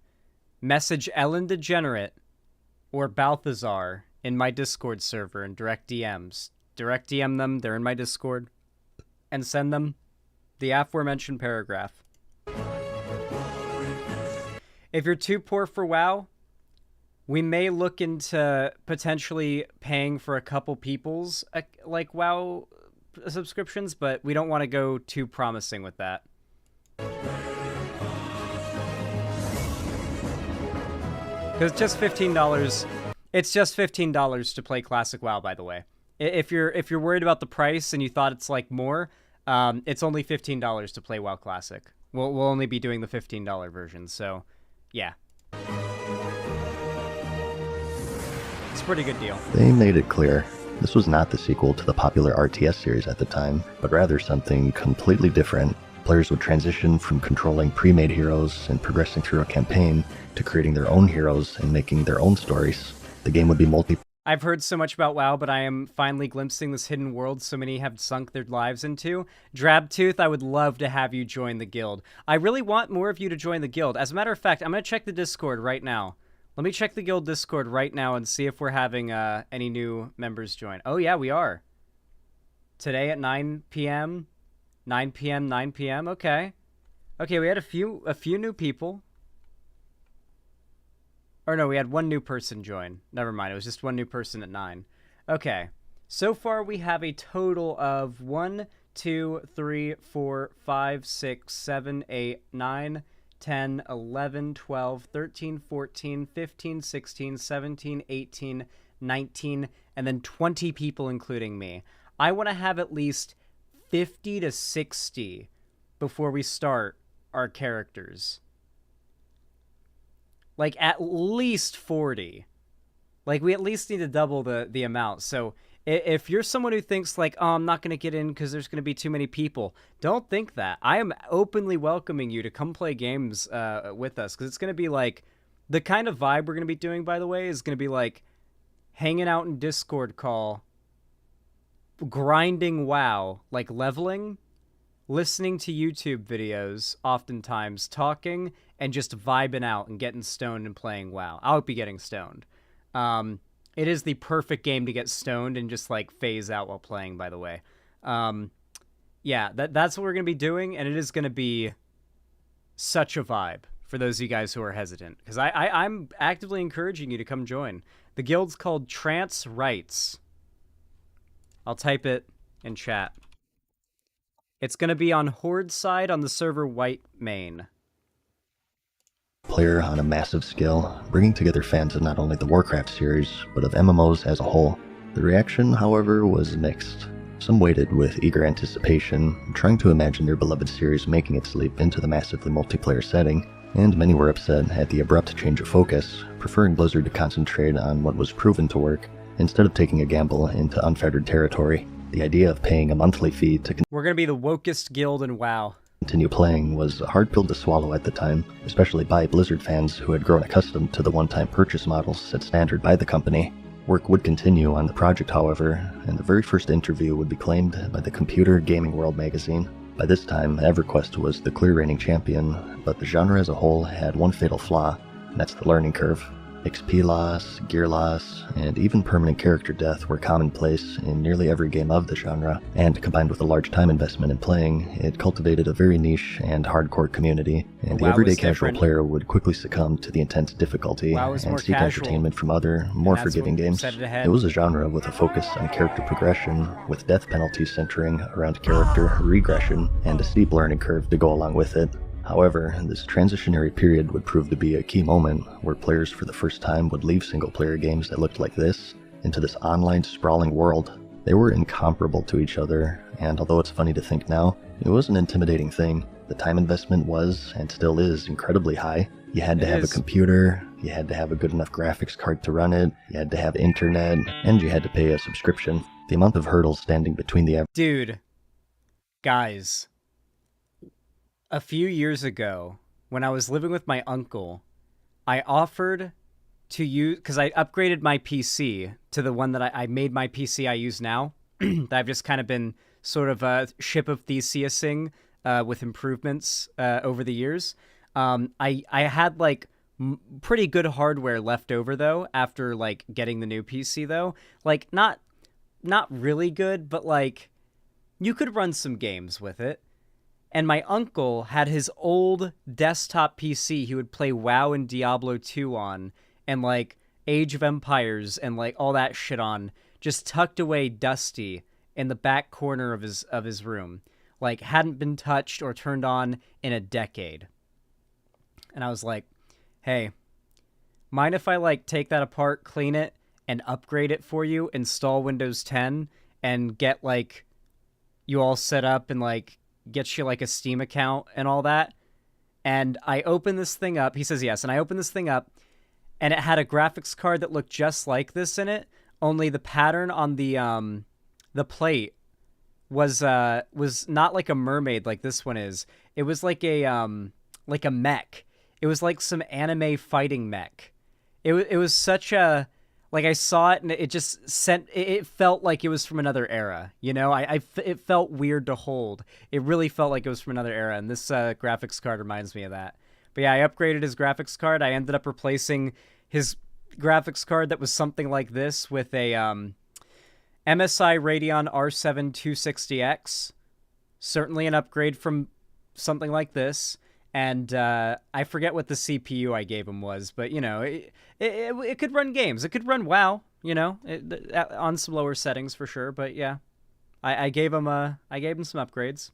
message Ellen Degenerate or Balthazar in my Discord server in direct DMs. Direct DM them, they're in my Discord, and send them the aforementioned paragraph. If you're too poor for WoW, we may look into potentially paying for a couple people's like WoW subscriptions, but we don't want to go too promising with that. Because it's just $15. It's just $15 to play Classic WoW, by the way. If you're worried about the price and you thought it's like more, it's only $15 to play WoW Classic. We'll only be doing the $15 version, so yeah. It's a pretty good deal. They made it clear this was not the sequel to the popular RTS series at the time, but rather something completely different. Players would transition from controlling pre-made heroes and progressing through a campaign to creating their own heroes and making their own stories. The game would be I've heard so much about WoW, but I am finally glimpsing this hidden world so many have sunk their lives into. Drabtooth, I would love to have you join the guild. I really want more of you to join the guild. As a matter of fact, I'm going to check the Discord right now. Let me check the guild Discord right now and see if we're having any new members join. Oh yeah, we are. Today at 9 p.m. 9 p.m. 9 p.m. Okay. Okay, we had a few new people. Or no, we had one new person join. Never mind, it was just one new person at 9. Okay. So far we have a total of 1, 2, 3, 4, 5, 6, 7, 8, 9, 10, 11, 12, 13, 14, 15, 16, 17, 18, 19, and then 20 people including me. I want to have at least 50 to 60 before we start our characters. Like, at least 40. Like, we at least need to double the amount. So, if you're someone who thinks, like, oh, I'm not going to get in because there's going to be too many people, don't think that. I am openly welcoming you to come play games with us, because it's going to be, like, the kind of vibe we're going to be doing, by the way, is going to be, like, hanging out in Discord call, grinding WoW, like, leveling, listening to YouTube videos, oftentimes, talking, and just vibing out and getting stoned and playing WoW. I'll be getting stoned. It is the perfect game to get stoned and just, like, phase out while playing, by the way. Yeah, that's what we're going to be doing, and it is going to be such a vibe for those of you guys who are hesitant. Because I'm actively encouraging you to come join. The guild's called Trance Rights. I'll type it in chat. It's going to be on Horde side on the server White Main. Player on a massive scale, bringing together fans of not only the Warcraft series, but of MMOs as a whole. The reaction, however, was mixed. Some waited with eager anticipation, trying to imagine their beloved series making its leap into the massively multiplayer setting, and many were upset at the abrupt change of focus, preferring Blizzard to concentrate on what was proven to work, instead of taking a gamble into unfettered territory. The idea of paying a monthly fee to We're going to be the wokest guild in WoW. Continue playing was a hard pill to swallow at the time, especially by Blizzard fans who had grown accustomed to the one-time purchase models set standard by the company. Work would continue on the project, however, and the very first interview would be claimed by the Computer Gaming World magazine By this time, EverQuest was the clear reigning champion, but the genre as a whole had one fatal flaw, and that's the learning curve. XP loss, gear loss, and even permanent character death were commonplace in nearly every game of the genre, and combined with a large time investment in playing, it cultivated a very niche and hardcore community, and the everyday casual player would quickly succumb to the intense difficulty and seek entertainment from other, more forgiving games. It was a genre with a focus on character progression, with death penalties centering around character regression, and a steep learning curve to go along with it. However, this transitionary period would prove to be a key moment where players for the first time would leave single-player games that looked like this into this online sprawling world. They were incomparable to each other, and although it's funny to think now, it was an intimidating thing. The time investment was, and still is, incredibly high. You had to have a computer, you had to have a good enough graphics card to run it, you had to have internet, and you had to pay a subscription. The amount of hurdles standing between the... Dude, guys... A few years ago, when I was living with my uncle, I offered to use, because I upgraded my PC to the one that I made my PC I use now, that I've just kind of been sort of a ship of Theseusing with improvements over the years. I had like pretty good hardware left over though, after like getting the new PC though. Like not really good, but like you could run some games with it. And my uncle had his old desktop PC he would play WoW and Diablo 2 on, and like Age of Empires and like all that shit on, just tucked away dusty in the back corner of his room. Like hadn't been touched or turned on in a decade. And I was like, hey, mind if I like take that apart, clean it, and upgrade it for you, install Windows 10, and get like you all set up and like get you like a Steam account and all that? And I open this thing up. He says yes. And I open this thing up, and it had a graphics card that looked just like this in it, only the pattern on the plate was not like a mermaid like this one is. It was like a mech. It was like some anime fighting mech. It was such a, like I saw it and it just it felt like it was from another era, you know? It felt weird to hold. It really felt like it was from another era, and this graphics card reminds me of that. But yeah, I upgraded his graphics card. I ended up replacing his graphics card that was something like this with a MSI Radeon R7 260X. Certainly an upgrade from something like this. And I forget what the CPU I gave him was, but, you know, it could run games. It could run WoW, you know, on some lower settings for sure. But yeah, I gave him some upgrades.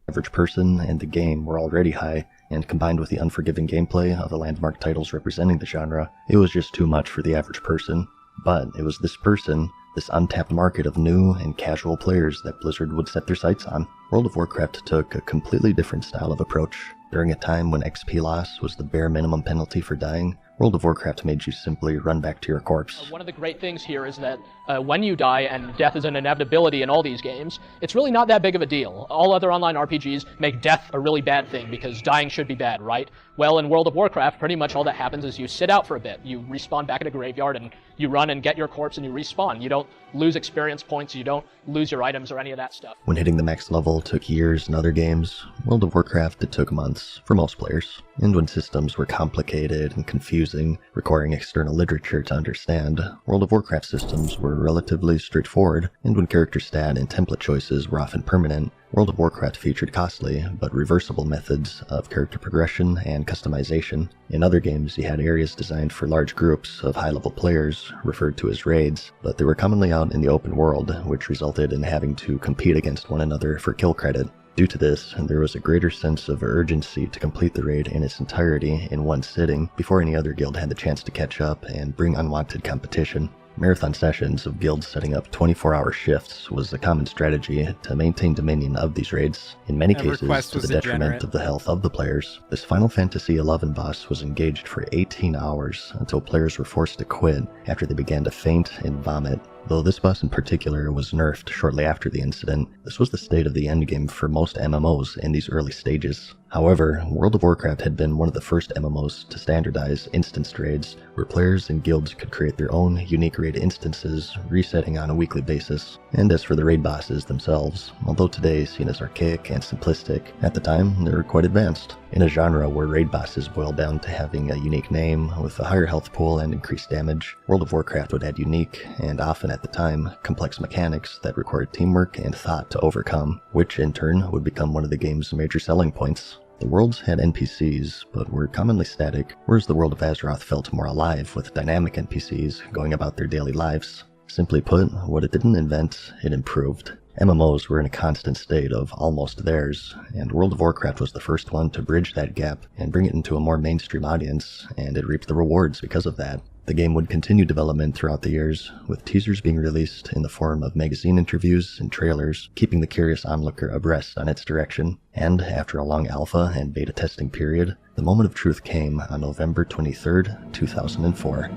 Average person and the game were already high, and combined with the unforgiving gameplay of the landmark titles representing the genre, it was just too much for the average person. But it was this person, this untapped market of new and casual players that Blizzard would set their sights on. World of Warcraft took a completely different style of approach. During a time when XP loss was the bare minimum penalty for dying, World of Warcraft made you simply run back to your corpse. One of the great things here is that when you die, and death is an inevitability in all these games, it's really not that big of a deal. All other online RPGs make death a really bad thing because dying should be bad, right? Well, in World of Warcraft, pretty much all that happens is you sit out for a bit. You respawn back at a graveyard and you run and get your corpse and you respawn. You don't lose experience points, you don't lose your items or any of that stuff. When hitting the max level took years in other games, World of Warcraft it took months for most players. And when systems were complicated and confusing, requiring external literature to understand, World of Warcraft systems were relatively straightforward, and when character stat and template choices were often permanent, World of Warcraft featured costly but reversible methods of character progression and customization. In other games, you had areas designed for large groups of high-level players, referred to as raids, but they were commonly out in the open world, which resulted in having to compete against one another for kill credit. Due to this, there was a greater sense of urgency to complete the raid in its entirety in one sitting before any other guild had the chance to catch up and bring unwanted competition. Marathon sessions of guilds setting up 24-hour shifts was a common strategy to maintain dominion of these raids, in many cases to the detriment of the health of the players. This Final Fantasy XI boss was engaged for 18 hours until players were forced to quit after they began to faint and vomit. Though this boss in particular was nerfed shortly after the incident, this was the state of the endgame for most MMOs in these early stages. However, World of Warcraft had been one of the first MMOs to standardize instanced raids, where players and guilds could create their own unique raid instances, resetting on a weekly basis. And as for the raid bosses themselves, although today seen as archaic and simplistic, at the time they were quite advanced. In a genre where raid bosses boiled down to having a unique name with a higher health pool and increased damage, World of Warcraft would add unique, and often at the time, complex mechanics that required teamwork and thought to overcome, which in turn would become one of the game's major selling points. The worlds had NPCs, but were commonly static, whereas the world of Azeroth felt more alive with dynamic NPCs going about their daily lives. Simply put, what it didn't invent, it improved. MMOs were in a constant state of almost theirs, and World of Warcraft was the first one to bridge that gap and bring it into a more mainstream audience, and it reaped the rewards because of that. The game would continue development throughout the years, with teasers being released in the form of magazine interviews and trailers, keeping the curious onlooker abreast on its direction. And after a long alpha and beta testing period, the moment of truth came on November 23rd, 2004.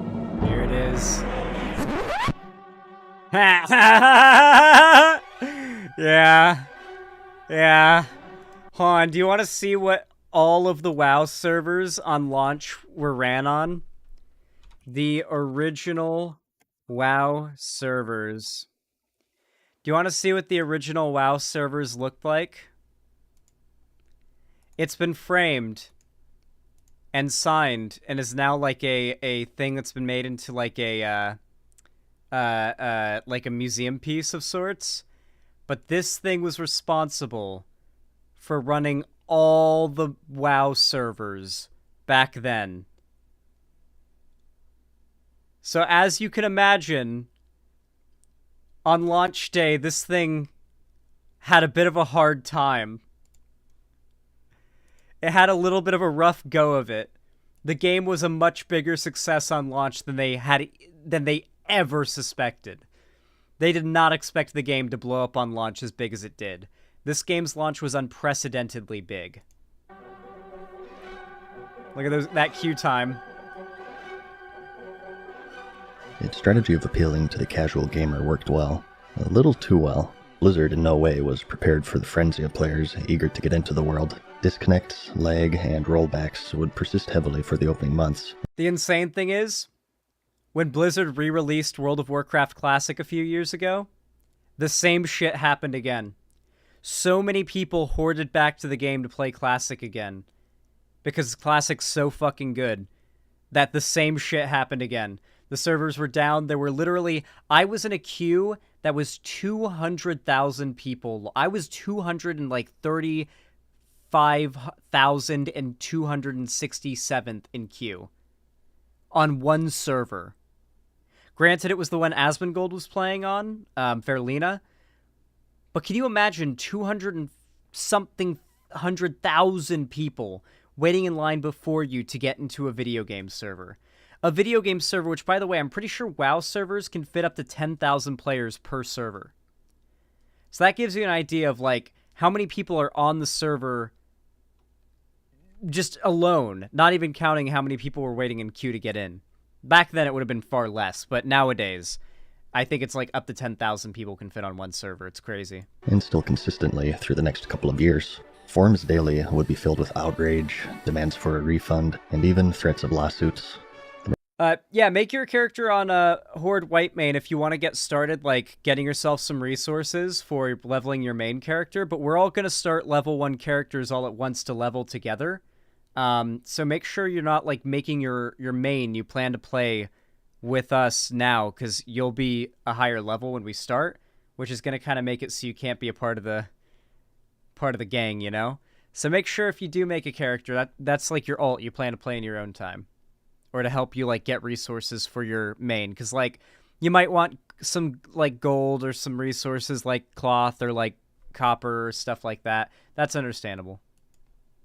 Here it is. Yeah. Hold on, do you want to see what all of the WoW servers on launch were ran on? The original WoW servers. Do you want to see what the original WoW servers looked like? It's been framed and signed and is now like a thing that's been made into like a museum piece of sorts. But this thing was responsible for running all the WoW servers back then. So as you can imagine, on launch day, this thing had a bit of a hard time. It had a little bit of a rough go of it. The game was a much bigger success on launch than they ever suspected. They did not expect the game to blow up on launch as big as it did. This game's launch was unprecedentedly big. Look at that queue time. Its strategy of appealing to the casual gamer worked well. A little too well. Blizzard in no way was prepared for the frenzy of players eager to get into the world. Disconnects, lag, and rollbacks would persist heavily for the opening months. The insane thing is, when Blizzard re-released World of Warcraft Classic a few years ago, the same shit happened again. So many people hoarded back to the game to play Classic again, because Classic's so fucking good, that the same shit happened again. The servers were down. There were literally... I was in a queue that was 200,000 people. I was 235,267th in queue on one server. Granted, it was the one Asmongold was playing on, Fairlina. But can you imagine 100,000 people waiting in line before you to get into a video game server? A video game server, which, by the way, I'm pretty sure WoW servers can fit up to 10,000 players per server. So that gives you an idea of, like, how many people are on the server just alone, not even counting how many people were waiting in queue to get in. Back then, it would have been far less, but nowadays, I think it's like up to 10,000 people can fit on one server. It's crazy. And still consistently through the next couple of years. Forums daily would be filled with outrage, demands for a refund, and even threats of lawsuits. Yeah, make your character on a Horde White main if you want to get started, like, getting yourself some resources for leveling your main character, but we're all going to start level 1 characters all at once to level together. So make sure you're not, like, making your main you plan to play with us now, because you'll be a higher level when we start, which is going to kind of make it so you can't be a part of the gang, you know? So make sure if you do make a character, that's like your ult you plan to play in your own time. Or to help you, like, get resources for your main. Because, like, you might want some, like, gold or some resources like cloth or, like, copper or stuff like that. That's understandable.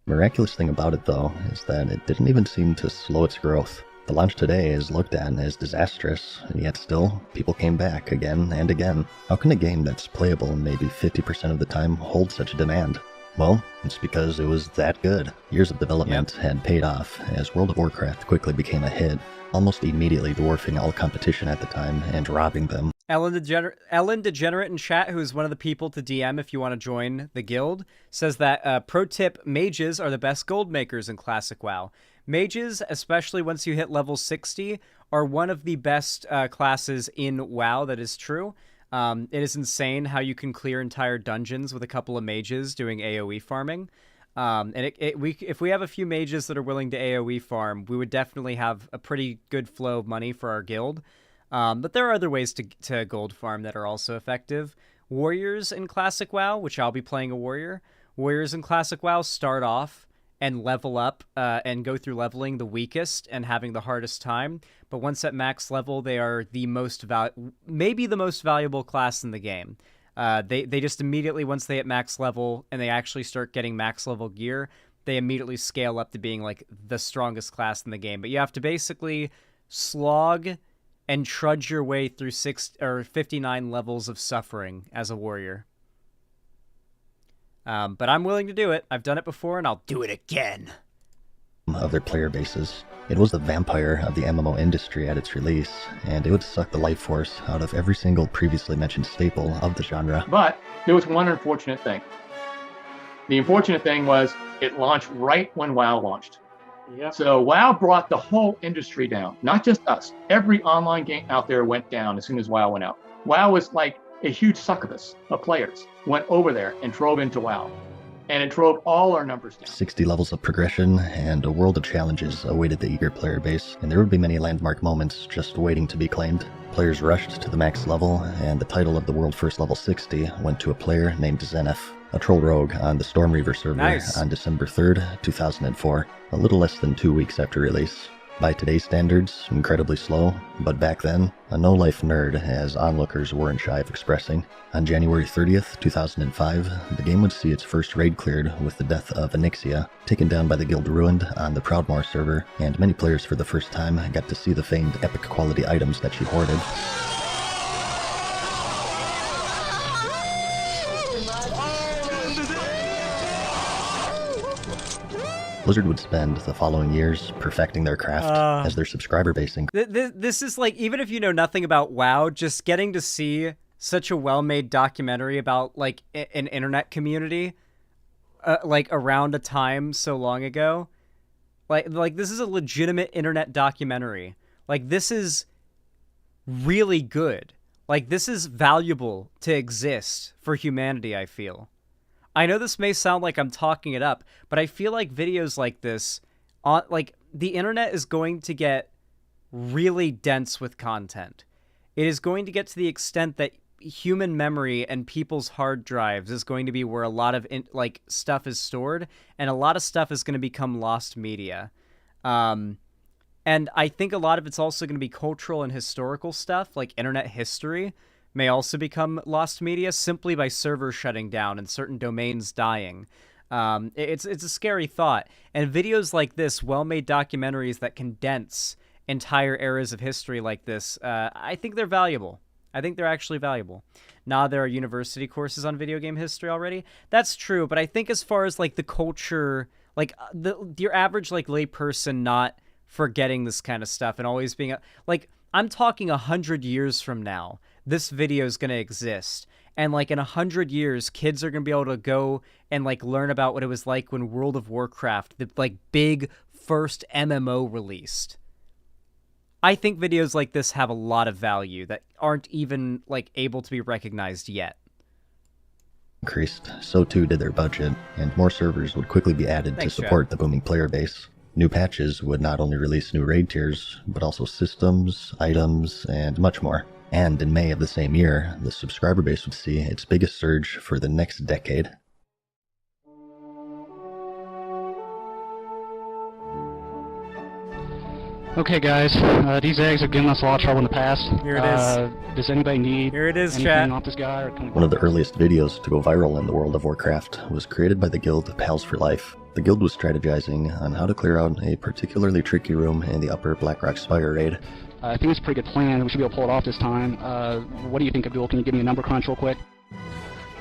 Miraculous thing about it, though, is that it didn't even seem to slow its growth. The launch today is looked at as disastrous, and yet still, people came back again and again. How can a game that's playable maybe 50% of the time hold such a demand? Well, it's because it was that good. Years of development had paid off, as World of Warcraft quickly became a hit, almost immediately dwarfing all competition at the time and robbing them. Ellen Degenerate in chat, who is one of the people to DM if you want to join the guild, says that, pro tip, mages are the best gold makers in Classic WoW. Mages, especially once you hit level 60, are one of the best classes in WoW. That is true. It is insane how you can clear entire dungeons with a couple of mages doing AoE farming. And if we have a few mages that are willing to AoE farm, we would definitely have a pretty good flow of money for our guild. But there are other ways to gold farm that are also effective. Warriors in Classic WoW, which I'll be playing a warrior. Warriors in Classic WoW start off and level up and go through leveling the weakest and having the hardest time. But once at max level, they are the maybe the most valuable class in the game. They just immediately, once they hit max level and they actually start getting max level gear, they immediately scale up to being like the strongest class in the game. But you have to basically slog and trudge your way through 59 levels of suffering as a warrior. But I'm willing to do it. I've done it before, and I'll do it again. Of their player bases. It was the vampire of the MMO industry at its release, and it would suck the life force out of every single previously mentioned staple of the genre. But there was one unfortunate thing. The unfortunate thing was it launched right when WoW launched. Yep. So WoW brought the whole industry down, not just us. Every online game out there went down as soon as WoW went out. WoW was like a huge succubus of players went over there and drove into WoW. And it drove all our numbers down. 60 levels of progression and a world of challenges awaited the eager player base, and there would be many landmark moments just waiting to be claimed. Players rushed to the max level, and the title of the world first level 60 went to a player named Zenith, a troll rogue on the Storm Reaver server on December 3rd, 2004, a little less than 2 weeks after release. By today's standards, incredibly slow, but back then, a no-life nerd, as onlookers weren't shy of expressing. On January 30th, 2005, the game would see its first raid cleared with the death of Onyxia, taken down by the Guild Ruined on the Proudmoore server, and many players for the first time got to see the famed epic quality items that she hoarded. Blizzard would spend the following years perfecting their craft as their subscriber base increased. This is like, even if you know nothing about WoW, just getting to see such a well-made documentary about like an internet community, like around a time so long ago, like this is a legitimate internet documentary. Like this is really good. Like this is valuable to exist for humanity, I feel. I know this may sound like I'm talking it up, but I feel like videos like this, like the internet is going to get really dense with content. It is going to get to the extent that human memory and people's hard drives is going to be where a lot of stuff is stored, and a lot of stuff is going to become lost media. And I think a lot of it's also going to be cultural and historical stuff, like internet history may also become lost media simply by servers shutting down and certain domains dying. It's a scary thought. And videos like this, well-made documentaries that condense entire eras of history like this, I think they're valuable. I think they're actually valuable. Now there are university courses on video game history already. That's true, but I think as far as like the culture, like your average like lay person not forgetting this kind of stuff and always being like, I'm talking 100 years from now, this video is going to exist. And like in 100 years, kids are going to be able to go and like learn about what it was like when World of Warcraft, the like big first MMO released. I think videos like this have a lot of value that aren't even like able to be recognized yet. Increased, so too did their budget, and more servers would quickly be added to support the booming player base. New patches would not only release new raid tiers, but also systems, items, and much more. And in May of the same year, the subscriber base would see its biggest surge for the next decade. Okay guys, these eggs have given us a lot of trouble in the past. Here it is. Does anybody need Here it is, anything chat. off this guy? Or One of the earliest videos to go viral in the world of Warcraft was created by the guild Pals for Life. The guild was strategizing on how to clear out a particularly tricky room in the upper Blackrock Spire raid. I think it's a pretty good plan. We should be able to pull it off this time. What do you think, Abdul? Can you give me a number crunch real quick?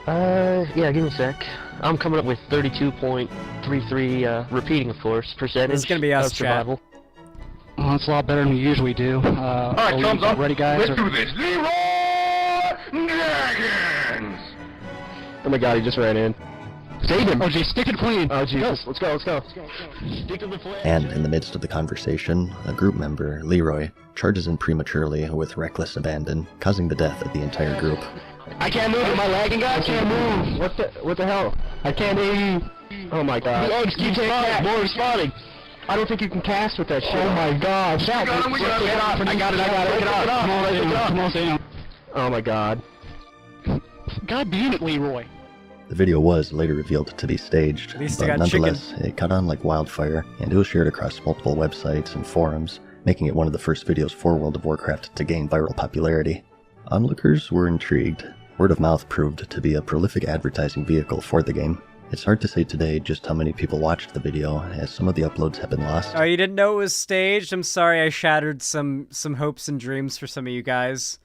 Yeah, give me a sec. I'm coming up with 32.33, repeating of course, percentage This is gonna be us, of survival. Oh, that's a lot better than we usually do. Alright, thumbs up. Ready, guys? Let's do this. Leroy Dragons! Oh my god, he just ran in. Save him. Oh, geez, stick to the plane. Oh, Jesus. Let's go. Stick to the plane. And in the midst of the conversation, a group member, Leroy, charges in prematurely with reckless abandon, causing the death of the entire group. I can't move. Am I lagging, guys? I can't move. What the hell? I can't hear you. Oh my God. The eggs keep spawning. More spawning. I don't think you can cast with that shit. Oh my God. Zach, I got it. Come on, Sam. Oh my God. God damn it, Leroy. The video was later revealed to be staged, but nonetheless, it caught on like wildfire, and it was shared across multiple websites and forums, making it one of the first videos for World of Warcraft to gain viral popularity. Onlookers were intrigued. Word of mouth proved to be a prolific advertising vehicle for the game. It's hard to say today just how many people watched the video, as some of the uploads have been lost. Oh, you didn't know it was staged? I'm sorry I shattered some hopes and dreams for some of you guys.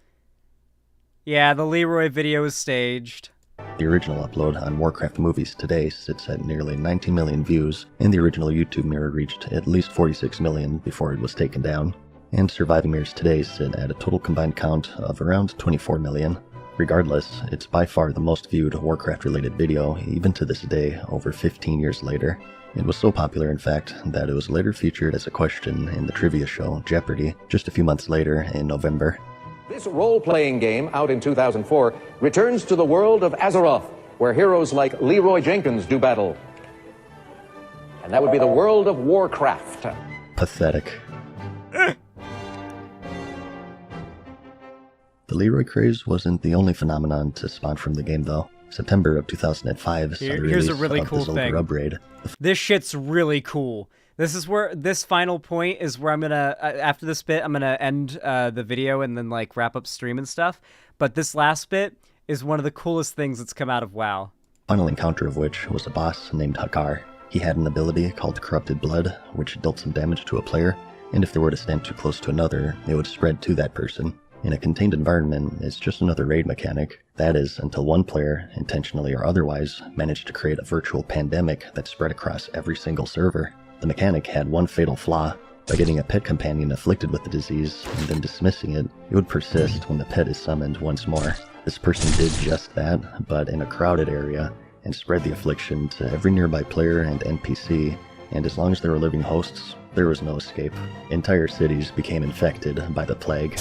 Yeah, the Leroy video is staged. The original upload on Warcraft Movies today sits at nearly 90 million views, and the original YouTube mirror reached at least 46 million before it was taken down. And surviving mirrors today sit at a total combined count of around 24 million. Regardless, it's by far the most viewed Warcraft-related video, even to this day, over 15 years later. It was so popular, in fact, that it was later featured as a question in the trivia show Jeopardy! Just a few months later in November. This role-playing game, out in 2004, returns to the world of Azeroth, where heroes like Leroy Jenkins do battle. And that would be the world of Warcraft. Pathetic. The Leroy craze wasn't the only phenomenon to spawn from the game, though. September of 2005 saw the release Here's a really cool the thing. Zoltar upgrade. This shit's really cool. This is where this final point is where I'm gonna after this bit I'm gonna end the video and then like wrap up stream and stuff. But this last bit is one of the coolest things that's come out of WoW. Final encounter of which was a boss named Hakar. He had an ability called Corrupted Blood, which dealt some damage to a player, and if they were to stand too close to another, it would spread to that person. In a contained environment, it's just another raid mechanic. That is, until one player, intentionally or otherwise, managed to create a virtual pandemic that spread across every single server. The mechanic had one fatal flaw. By getting a pet companion afflicted with the disease and then dismissing it, it would persist when the pet is summoned once more. This person did just that, but in a crowded area, and spread the affliction to every nearby player and NPC, and as long as there were living hosts, there was no escape. Entire cities became infected by the plague.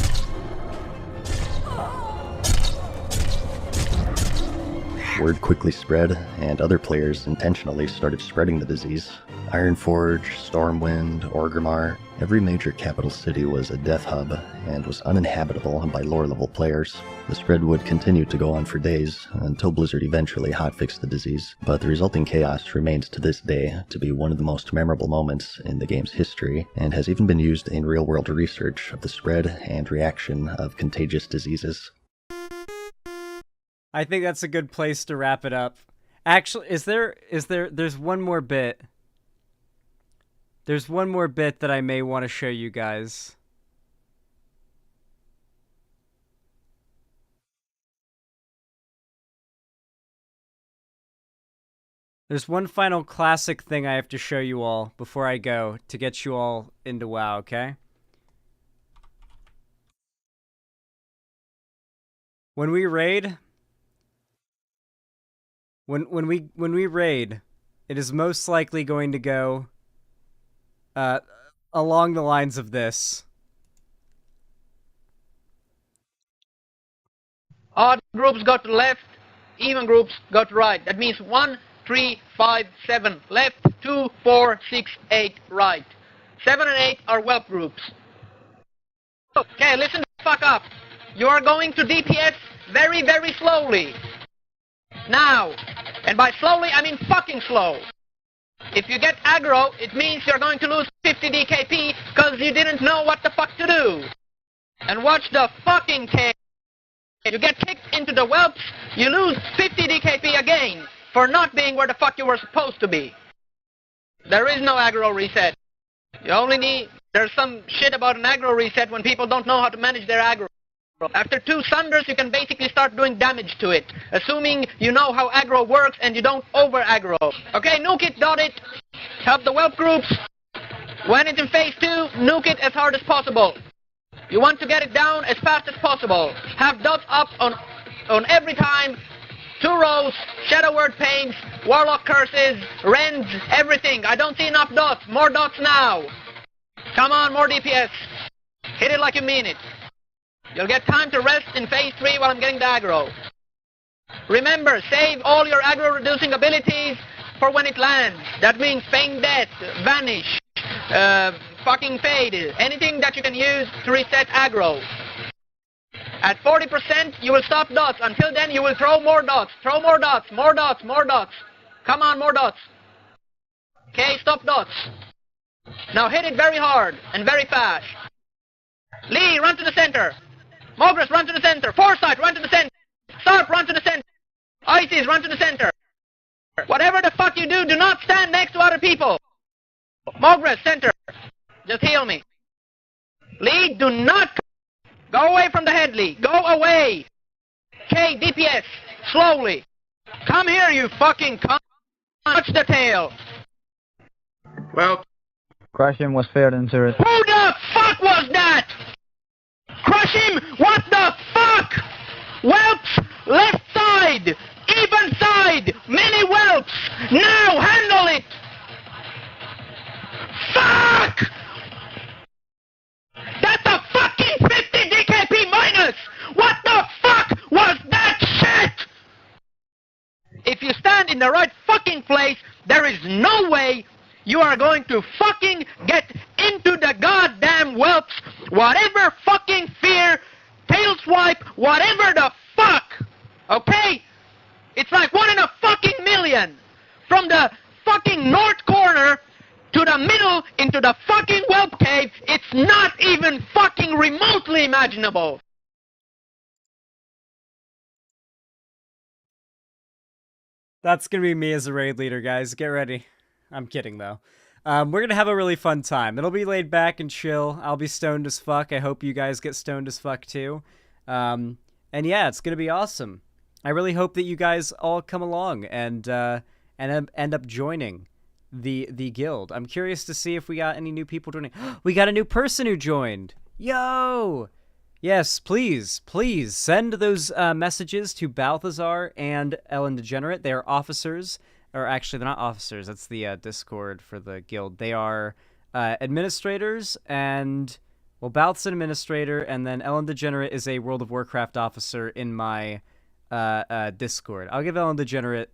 Word quickly spread, and other players intentionally started spreading the disease. Ironforge, Stormwind, Orgrimmar, every major capital city was a death hub and was uninhabitable by lower-level players. The spread would continue to go on for days until Blizzard eventually hotfixed the disease, but the resulting chaos remains to this day to be one of the most memorable moments in the game's history, and has even been used in real-world research of the spread and reaction of contagious diseases. I think that's a good place to wrap it up. Actually, there's one more bit. There's one more bit that I may want to show you guys. There's one final classic thing I have to show you all before I go to get you all into WoW, okay? When we raid, when we raid, it is most likely going to go along the lines of this. Odd groups go to left, even groups go to right. That means 1, 3, 5, 7 left, 2, 4, 6, 8 right. 7 and 8 are whelp groups. Okay, listen the fuck up. You are going to DPS very, very slowly. Now, and by slowly I mean fucking slow. If you get aggro, it means you're going to lose 50 DKP because you didn't know what the fuck to do. And watch the fucking case. You get kicked into the whelps, you lose 50 DKP again for not being where the fuck you were supposed to be. There is no aggro reset. You only need... There's some shit about an aggro reset when people don't know how to manage their aggro. After 2 Sunders, you can basically start doing damage to it, assuming you know how aggro works and you don't over-aggro. Okay, nuke it, dot it, help the whelp groups. When it's in phase 2, nuke it as hard as possible. You want to get it down as fast as possible. Have dots up on every time 2 rows, Shadow Word Paints, Warlock Curses, Rends, everything. I don't see enough dots. More dots now. Come on, more DPS. Hit it like you mean it. You'll get time to rest in phase 3 while I'm getting the aggro. Remember, save all your aggro-reducing abilities for when it lands. That means Feign Death, Vanish, fucking Fade, anything that you can use to reset aggro. At 40%, you will stop dots. Until then, you will throw more dots. Throw more dots, more dots, more dots. Come on, more dots. Okay, stop dots. Now hit it very hard and very fast. Lee, run to the center. Mogris, run to the center. Foresight, run to the center. Sarp, run to the center. Isis, run to the center. Whatever the fuck you do, do not stand next to other people. Mogris, center. Just heal me. Lee, do not... Go away from the head, Lee. Go away. Okay, DPS. Slowly. Come here, you fucking cunt. Touch the tail. Well... Crush him was fair than turret. Who the fuck was that? Crush him? What the fuck? Whelps, left side. Even side. Many whelps. Now handle it. Fuck! That's a fucking 50 DKP minus! What the fuck was that shit? If you stand in the right fucking place, there is no way you are going to fucking get into the goddamn whelps, whatever fucking fear, tail swipe, whatever the fuck. Okay? It's like 1 in a fucking million. From the fucking north corner to the middle into the fucking whelp cave, it's not even fucking remotely imaginable. That's gonna be me as a raid leader, guys. Get ready. I'm kidding, though. We're gonna have a really fun time. It'll be laid back and chill. I'll be stoned as fuck. I hope you guys get stoned as fuck, too. And yeah, it's gonna be awesome. I really hope that you guys all come along and end up joining the guild. I'm curious to see if we got any new people joining. We got a new person who joined. Yo! Yes, please send those messages to Balthazar and Ellen Degenerate. They are officers. Or actually, they're not officers. That's the Discord for the guild. They are administrators, and... Well, Balth's an administrator, and then Ellen Degenerate is a World of Warcraft officer in my Discord. I'll give Ellen Degenerate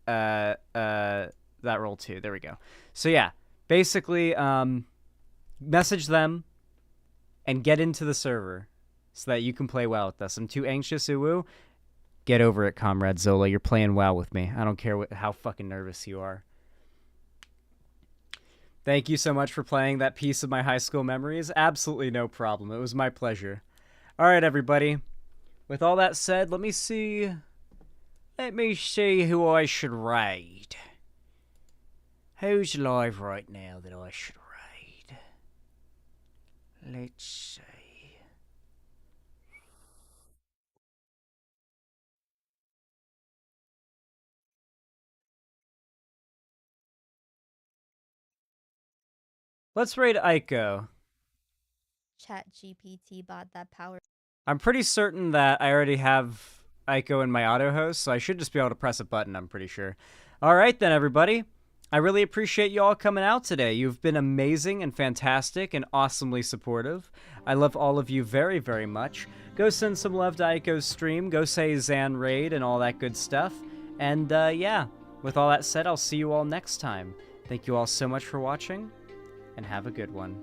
that role too. There we go. So yeah, basically, message them and get into the server so that you can play well with us. I'm too anxious, uwu. Get over it, Comrade Zola. You're playing well with me. I don't care how fucking nervous you are. Thank you so much for playing that piece of my high school memories. Absolutely no problem. It was my pleasure. All right, everybody. With all that said, let me see who I should raid. Who's live right now that I should raid? Let's see. Let's raid Aiko. ChatGPT bot that power. I'm pretty certain that I already have Aiko in my auto host, so I should just be able to press a button, I'm pretty sure. All right then, everybody. I really appreciate you all coming out today. You've been amazing and fantastic and awesomely supportive. I love all of you very, very much. Go send some love to Aiko's stream. Go say Zan raid and all that good stuff. And yeah, with all that said, I'll see you all next time. Thank you all so much for watching, and have a good one.